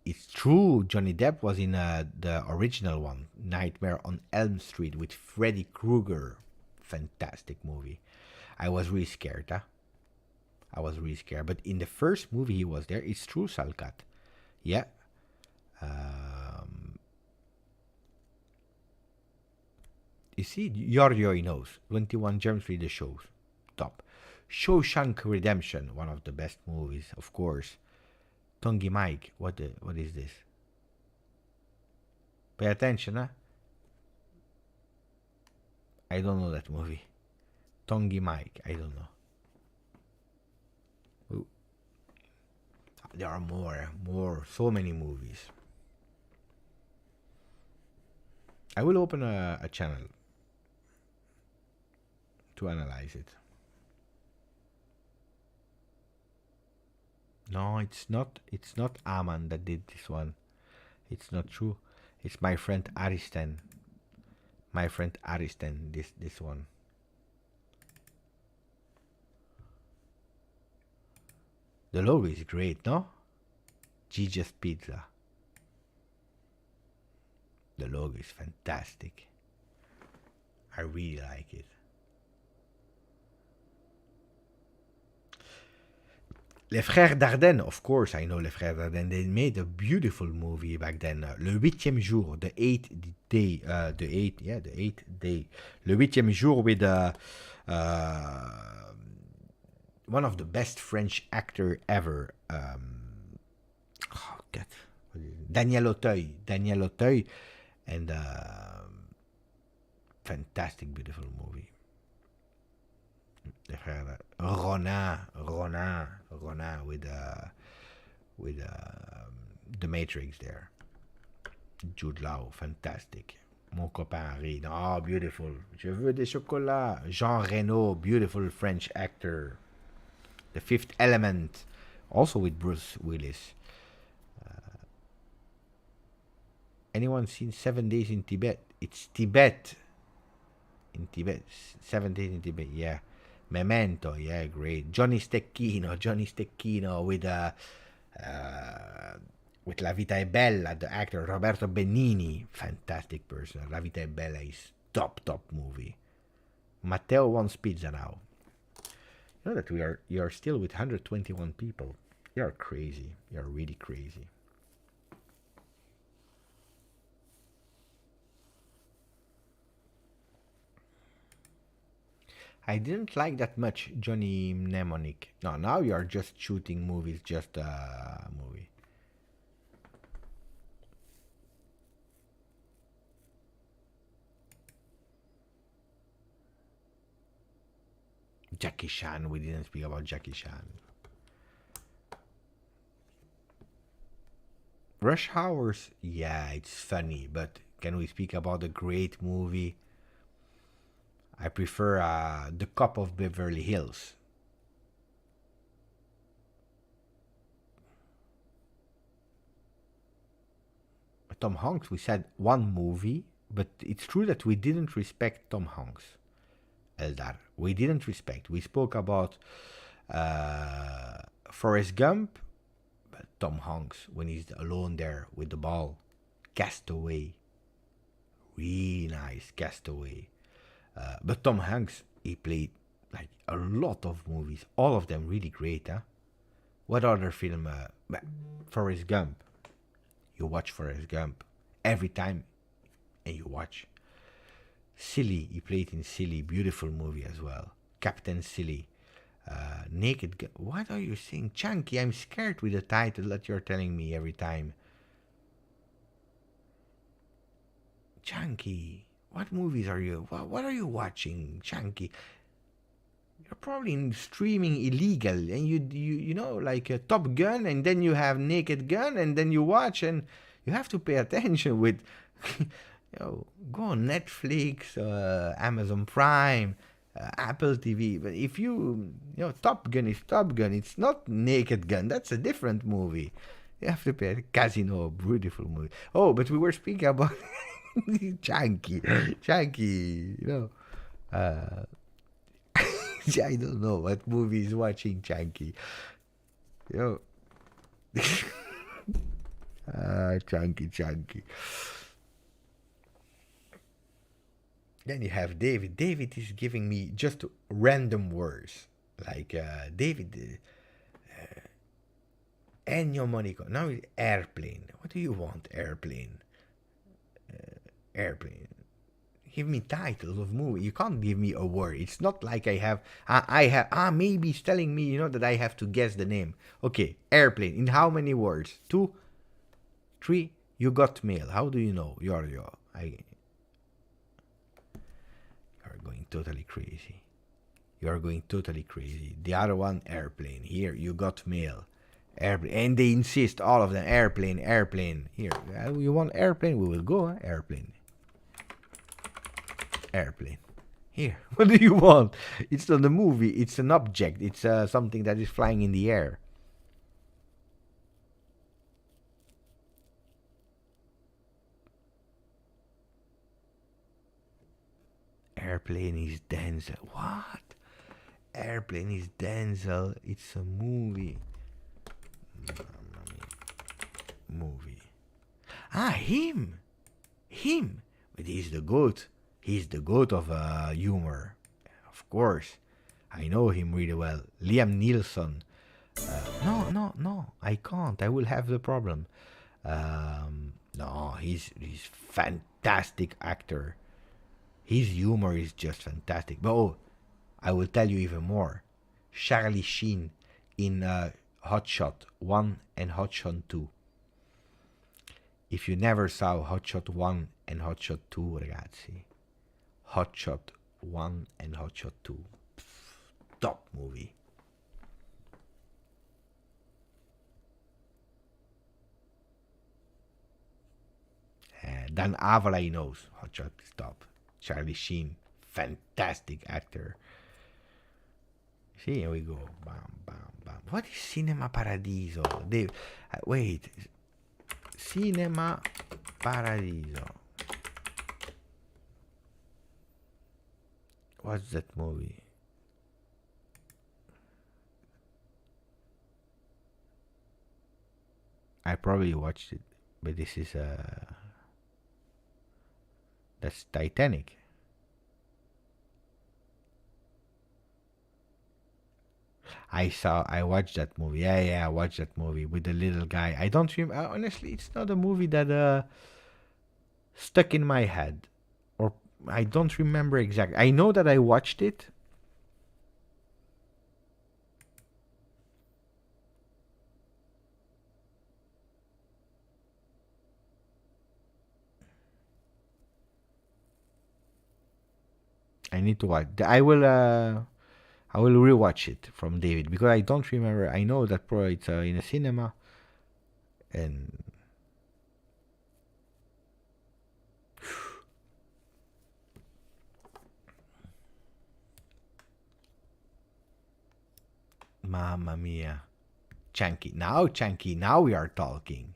It's true, Johnny Depp was in the original one, Nightmare on Elm Street, with Freddy Krueger. Fantastic movie. I was really scared, but in the first movie he was there. It's true, Salkat. Yeah. You see, Giorgio he knows. 21 Jump Street, the shows. Top. Shawshank Redemption, one of the best movies, of course. Tongi Mike, what is this? Pay attention, huh? I don't know that movie. Tongi Mike, I don't know. Ooh. There are more, so many movies. I will open a channel to analyze it. No, it's not Aman that did this one. It's not true. It's my friend Aristen. This one. The logo is great, no? GJustjuve Pizza. The logo is fantastic. I really like it. Les Frères Dardenne, of course, I know Les Frères Dardenne. They made a beautiful movie back then. Le huitième jour, the eighth day. Le huitième jour with one of the best French actor ever. Daniel Auteuil, and fantastic, beautiful movie. Ronin with the Matrix there. Jude Law, fantastic. Mon copain Henri, oh, beautiful. Je veux des chocolats. Jean Reno, beautiful French actor. The Fifth Element, also with Bruce Willis. Anyone seen 7 Days in Tibet? It's Tibet. In Tibet, 7 Days in Tibet, yeah. Memento, yeah, great. Johnny Stecchino with La Vita è Bella, the actor Roberto Benigni, fantastic person. La Vita è Bella is top movie. Matteo wants pizza now. You know that you are still with 121 people. You are crazy. You are really crazy. I didn't like that much Johnny Mnemonic. No, now you are just shooting movies, just a movie. Jackie Chan, we didn't speak about Jackie Chan. Rush Hours, yeah, it's funny, but can we speak about a great movie? I prefer The Cop of Beverly Hills. Tom Hanks, we said one movie, but it's true that we didn't respect Tom Hanks. Eldar, we didn't respect. We spoke about Forrest Gump, but Tom Hanks, when he's alone there with the ball. Castaway. Really nice, Castaway. But Tom Hanks, he played like a lot of movies, all of them really great. Huh? What other film? Forrest Gump. You watch Forrest Gump every time, and you watch. Silly, he played in Silly, beautiful movie as well. Captain Silly. Naked Gun. What are you saying? Chunky, I'm scared with the title that you're telling me every time. Chunky. What movies are you? What are you watching, Chunky? You're probably streaming illegal, and you know, like a Top Gun, and then you have Naked Gun, and then you watch, and you have to pay attention with. Go on Netflix, Amazon Prime, Apple TV. But if you Top Gun is Top Gun. It's not Naked Gun. That's a different movie. You have to pay. Casino, beautiful movie. Oh, but we were speaking about. Chunky, I don't know what movie is watching Chunky. Chunky. Then you have David. David is giving me just random words. Like David, Ennio Monico. Now it's airplane. What do you want, airplane? Airplane. Give me titles of movie. You can't give me a word. It's not like I have. Maybe it's telling me, that I have to guess the name. Okay, airplane. In how many words? 2, 3. You got mail. How do you know? You're going totally crazy. You're going totally crazy. The other one, airplane. Here, you got mail. Airplane. And they insist, all of them, airplane. Here, you want airplane? We will go, airplane. Airplane. Here, what do you want? It's not a movie, it's an object. It's something that is flying in the air. Airplane is Denzel. What? Airplane is Denzel. It's a movie. Movie. Him. But he's the GOAT. He's the GOAT of humor. Of course. I know him really well. Liam Neeson. No. I can't. I will have the problem. No, he's fantastic actor. His humor is just fantastic. But I will tell you even more. Charlie Sheen in Hot Shot 1 and Hot Shot 2. If you never saw Hot Shot 1 and Hot Shot 2, ragazzi. Hot Shot 1 and Hot Shot 2. Top movie. Dan Avola, he knows. Hot Shot is top. Charlie Sheen, fantastic actor. See, here we go. Bam. What is Cinema Paradiso? Wait. Cinema Paradiso. What's that movie? I probably watched it, but this is that's Titanic. I watched that movie. Yeah, I watched that movie with the little guy. I don't remember. Honestly, it's not a movie that stuck in my head, or I don't remember exactly. I know that I watched it. I need to watch. I will. I will rewatch it from David because I don't remember. I know that probably it's in a cinema, and Mamma mia, Chunky. Now we are talking.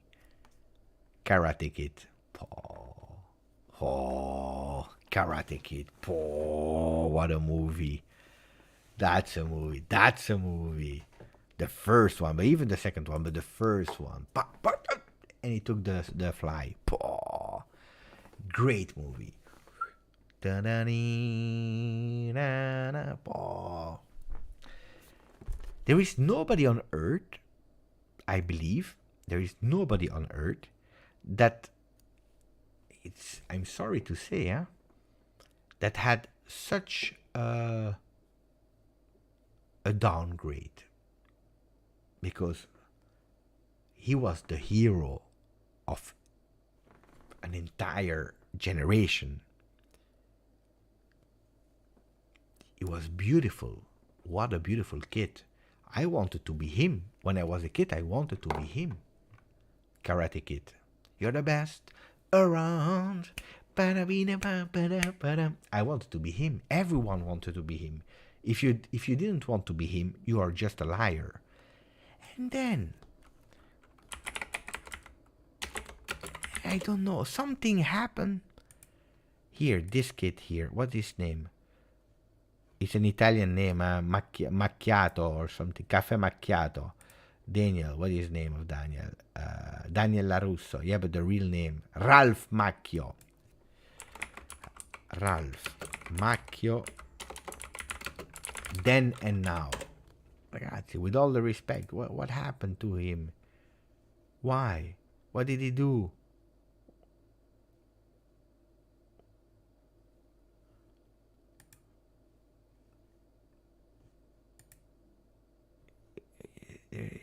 Karate Kid. Karate Kid. What a movie. That's a movie. The first one, but even the second one, but the first one. And he took the fly. Great movie. There is nobody on earth, I believe, there is nobody on earth that I'm sorry to say, that had such a downgrade, because he was the hero of an entire generation. He was beautiful. What a beautiful kid. I wanted to be him. When I was a kid, I wanted to be him. Karate Kid. You're the best around. I wanted to be him. Everyone wanted to be him. If you didn't want to be him, you are just a liar. And then, I don't know, something happened. Here, this kid here, what's his name? It's an Italian name, Macchiato or something, Caffè Macchiato. Daniel, what is the name of Daniel? Daniel LaRusso. Yeah, but the real name, Ralph Macchio. Ralph Macchio. Then and now. Ragazzi, with all the respect, what happened to him? Why? What did he do?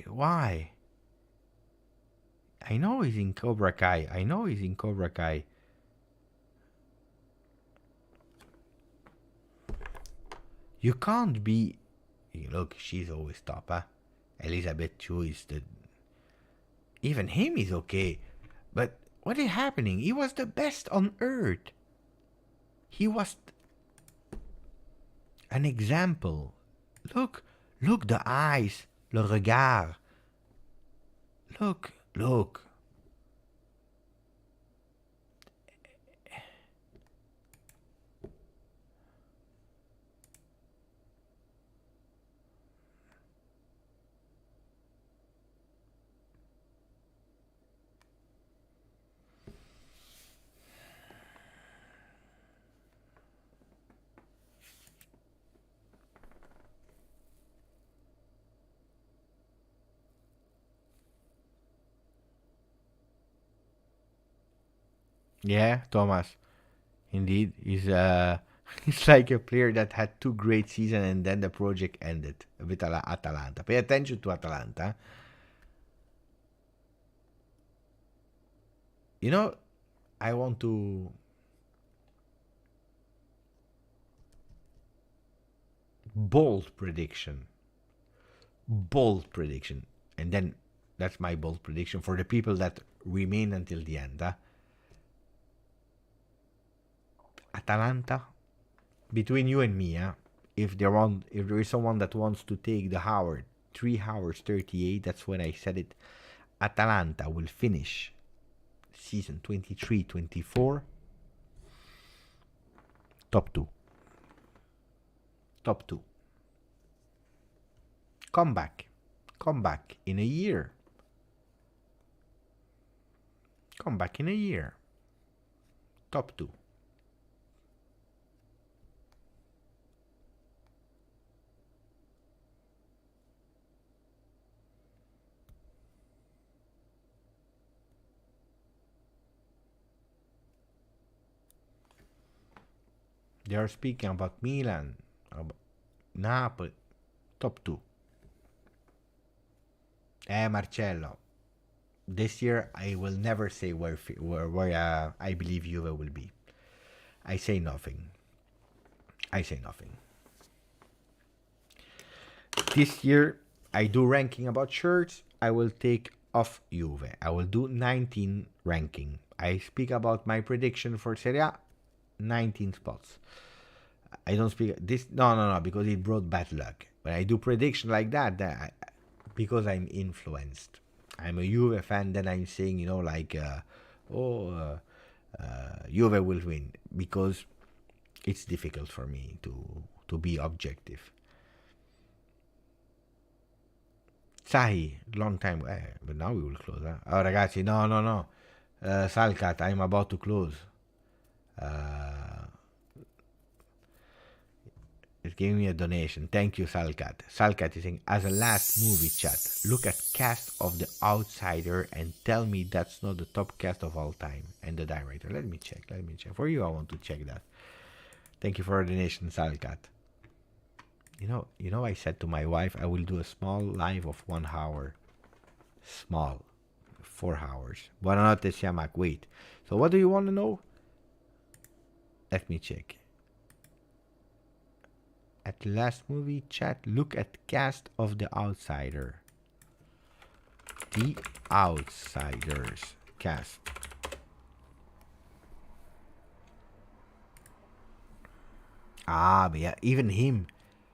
Why? I know he's in Cobra Kai. You can't be... Look, she's always top, huh? Elizabeth Chu is the... Even him is okay. But what is happening? He was the best on earth. He was an example. Look, the eyes. Le regard. Look. Yeah, Thomas. Indeed, he's he's like a player that had 2 great seasons and then the project ended with Atalanta. Pay attention to Atalanta. You know, I want to bold prediction, and then that's my bold prediction for the people that remain until the end. Atalanta, between you and me, if there is someone that wants to take the Howard 3 hours 38, that's when I said it. Atalanta will finish season 23-24 top 2. Come back in a year. Top 2. They are speaking about Milan, about Napoli, top 2. Marcello. This year, I will never say where I believe Juve will be. I say nothing. This year, I do ranking about shirts. I will take off Juve. I will do 19 ranking. I speak about my prediction for Serie A, 19 spots. I don't speak this. No, because it brought bad luck. When I do prediction like that, because I'm influenced. I'm a Juve fan. Then I'm saying, Juve will win, because it's difficult for me to be objective. Sai, long time, but now we will close. Oh, ragazzi, no. Salcat, I'm about to close. It's giving me a donation. Thank you, Salcat. Salcat is saying, as a last movie chat, look at cast of The Outsider and tell me that's not the top cast of all time. And the director. Let me check. For you, I want to check that. Thank you for a donation, Salcat. You know, I said to my wife, I will do a small live of 1 hour. Small. 4 hours. Buonanotte, Siamak. Wait. So what do you want to know? Let me check. At last movie chat, look at cast of The Outsider. The Outsiders cast. But yeah, even him.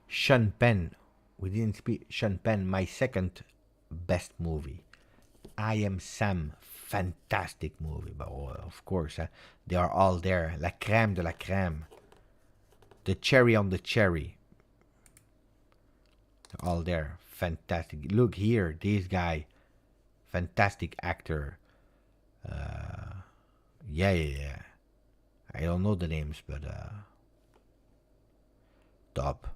Sean Penn. We didn't speak. Sean Penn, my second best movie. I Am Sam. Fantastic movie. But of course, they are all there. La crème de la crème. The cherry on the cherry. They're all there. Fantastic. Look here. This guy. Fantastic actor. Yeah. I don't know the names, but top.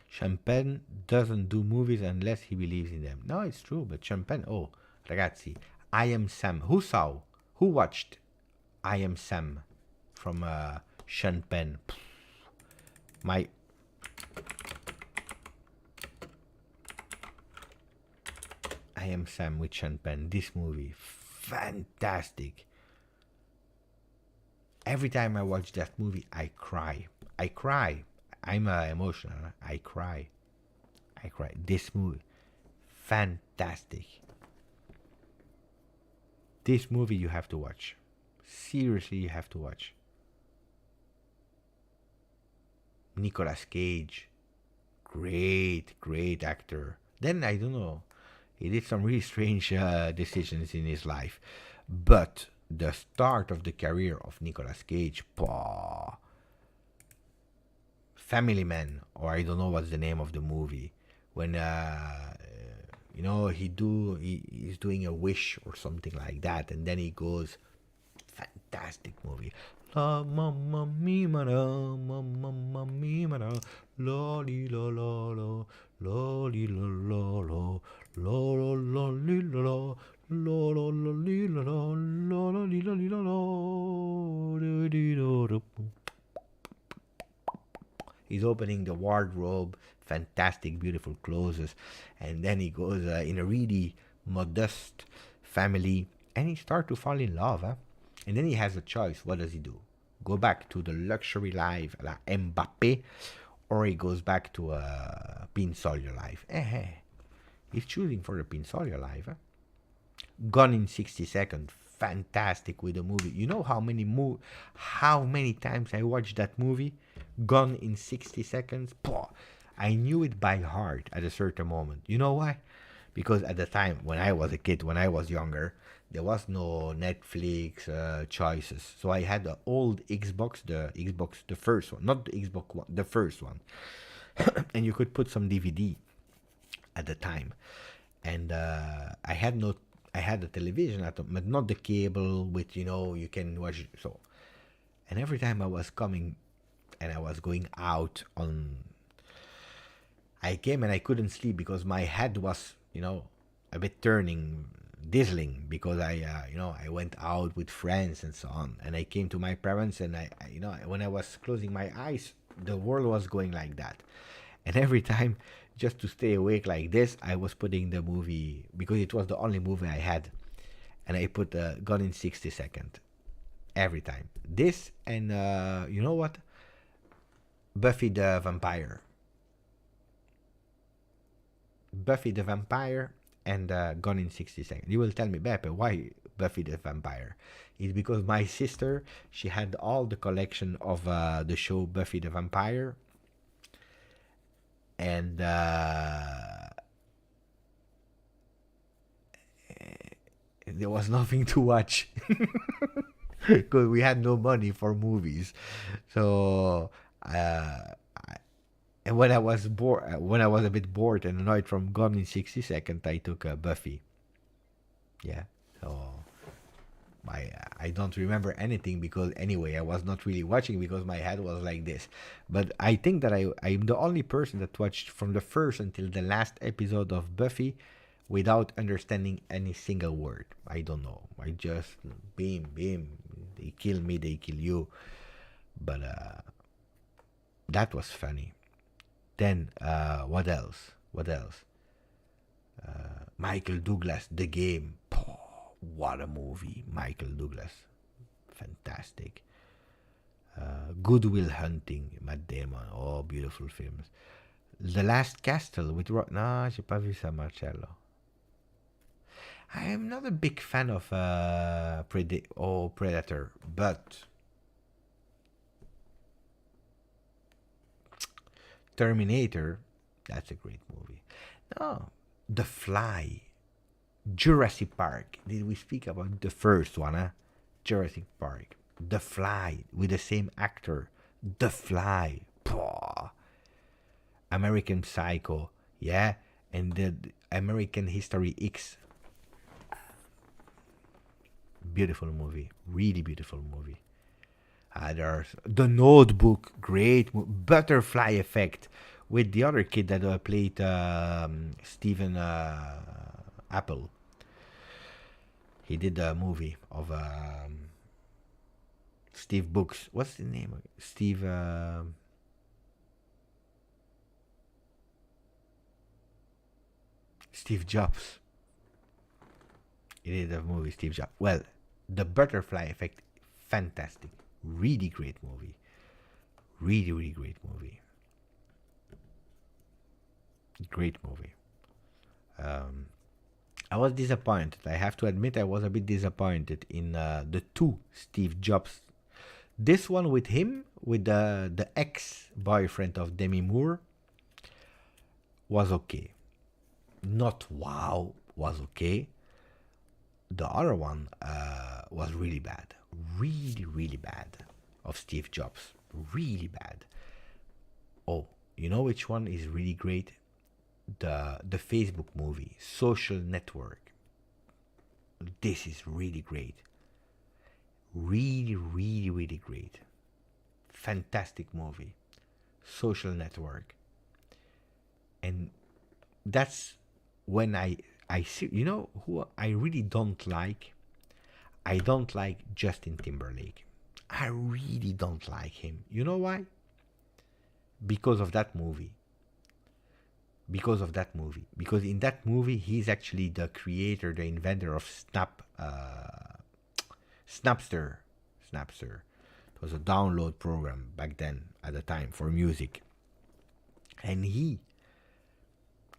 Champagne doesn't do movies unless he believes in them. No, it's true, but Champagne. Oh, ragazzi, I Am Sam. Who watched I Am Sam from Champagne? I Am Sam with Champagne. This movie, fantastic. Every time I watch that movie, I cry. I'm emotional. I cry. This movie, fantastic. This movie you have to watch. Seriously, you have to watch. Nicolas Cage, great actor. Then I don't know, he did some really strange decisions in his life, but the start of the career of Nicolas Cage, Family Man, or I don't know what's the name of the movie, when he's doing a wish or something like that, and then he goes, fantastic movie. La mamma mia, mamma mia, la li la la la, la li la la la, la la li la la, la la li la la, la li la li la la. He's opening the wardrobe, fantastic, beautiful clothes, and then he goes in a really modest family, and he starts to fall in love. And then he has a choice. What does he do? Go back to the luxury life, la Mbappé, or he goes back to a Pinsoglio life? He's choosing for the Pinsoglio life. Gone in 60 Seconds, fantastic with the movie. You know how many times I watched that movie? Gone in 60 Seconds. I knew it by heart at a certain moment. You know why? Because at the time, when I was a kid, when I was younger, there was no Netflix choices. So I had the old Xbox, the first one, not the Xbox One, the first one. And you could put some DVD at the time. And I had the television at home, but not the cable with, you can watch it. So, and every time I was coming and I was going out I came and I couldn't sleep because my head was, a bit turning dazzling because I went out with friends and so on, and I came to my parents, and when I was closing my eyes, the world was going like that, and every time, just to stay awake like this, I was putting the movie because it was the only movie I had, and I put Gone in 60 Seconds every time. This and you know what? Buffy the Vampire. Buffy the Vampire and Gone in 60 Seconds. You will tell me, Beppe, why Buffy the Vampire? It's because my sister, she had all the collection of the show Buffy the Vampire, and there was nothing to watch because we had no money for movies. So and when I was a bit bored and annoyed from Gone in 60 Seconds, I took Buffy. Yeah. So I don't remember anything because anyway, I was not really watching because my head was like this. But I think that I'm the only person that watched from the first until the last episode of Buffy without understanding any single word. I don't know. I just beam. They kill me, they kill you. But that was funny. Then what else? Michael Douglas, The Game. Oh, what a movie. Michael Douglas. Fantastic. Good Will Hunting, Matt Damon. Oh, beautiful films. The Last Castle with no, j'ai pas vu ça, Marcello. I am not a big fan of Predator, but Terminator, that's a great movie. No, The Fly, Jurassic Park. Did we speak about the first one? Huh? Jurassic Park, The Fly with the same actor. The Fly, Pah. American Psycho, yeah, and the American History X. Beautiful movie, really beautiful movie. There's The Notebook, great. Butterfly Effect with the other kid that played Stephen Apple. He did a movie of Steve Books. What's the name? Steve Jobs. He did a movie, Steve Jobs. Well, The Butterfly Effect, fantastic. Really great movie. Really, really great movie. Great movie. I was disappointed. I have to admit I was a bit disappointed in the two Steve Jobs. This one with him, with the ex-boyfriend of Demi Moore, was okay. Not wow, was okay. The other one was really bad. Really, really bad. Of Steve Jobs. Really bad. Oh, you know which one is really great? The Facebook movie, Social Network. This is really great. Really, really, really great. Fantastic movie. Social Network. And that's when I see, you know who I really don't like? I don't like Justin Timberlake. I really don't like him. You know why? Because of that movie. Because in that movie, he's actually the creator, the inventor of Snapster. It was a download program back then, at the time, for music. And he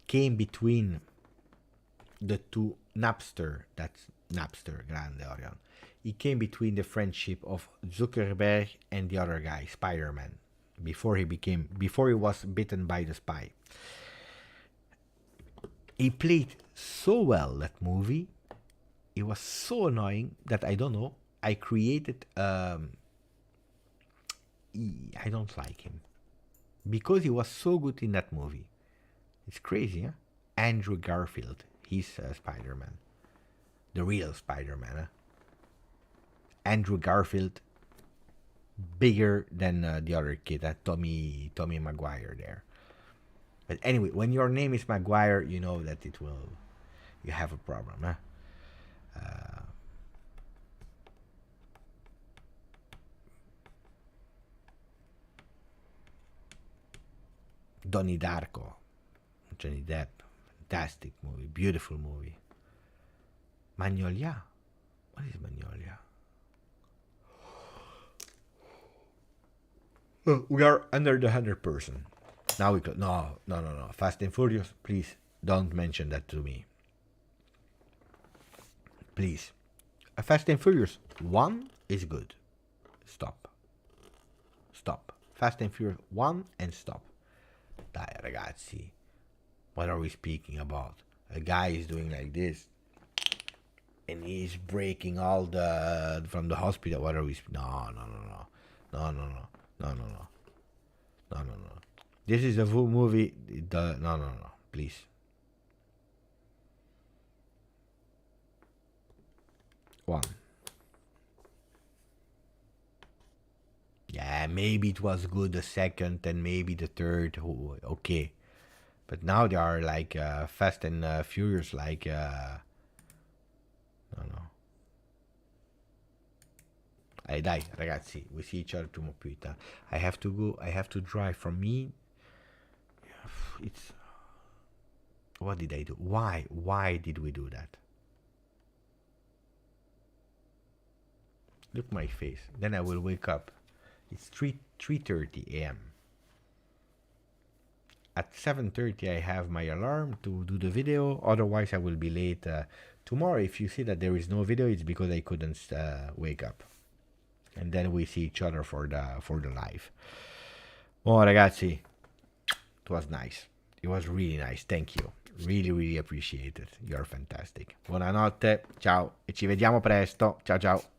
came between the two Napster, that's Napster, grande Orion. He came between the friendship of Zuckerberg and the other guy, Spider-Man, before he was bitten by the spy. He played so well that movie. It was so annoying that I don't know. I created. I don't like him because he was so good in that movie. It's crazy, huh? Andrew Garfield. He's Spider-Man, the real Spider-Man. Huh? Andrew Garfield, bigger than the other kid, Tommy Maguire there. But anyway, when your name is Maguire, you know that you have a problem, huh? Donnie Darko, Johnny Depp, fantastic movie, beautiful movie. Magnolia, what is Magnolia? Oh, we are under the 100%. Now we could no. Fast and Furious, please don't mention that to me. Please, a Fast and Furious 1 is good. Stop. Fast and Furious 1 and stop. Dai ragazzi, what are we speaking about? A guy is doing like this, and he's breaking all the from the hospital. What are we? No. This is a full movie. No. Please. One. Yeah, maybe it was good the second and maybe the third. Okay. But now they are like Fast and Furious, like no. Dai ragazzi, we see each other tomorrow. I have to go. I have to drive. From me, it's. What did I do? Why did we do that? Look my face. Then I will wake up. It's 3:30 a.m. At 7:30 I have my alarm to do the video. Otherwise I will be late tomorrow. If you see that there is no video, it's because I couldn't wake up. And then we see each other for the live. Oh ragazzi, it was nice. It was really nice. Thank you. Really appreciate it. You're fantastic. Buonanotte. Ciao e ci vediamo presto. Ciao.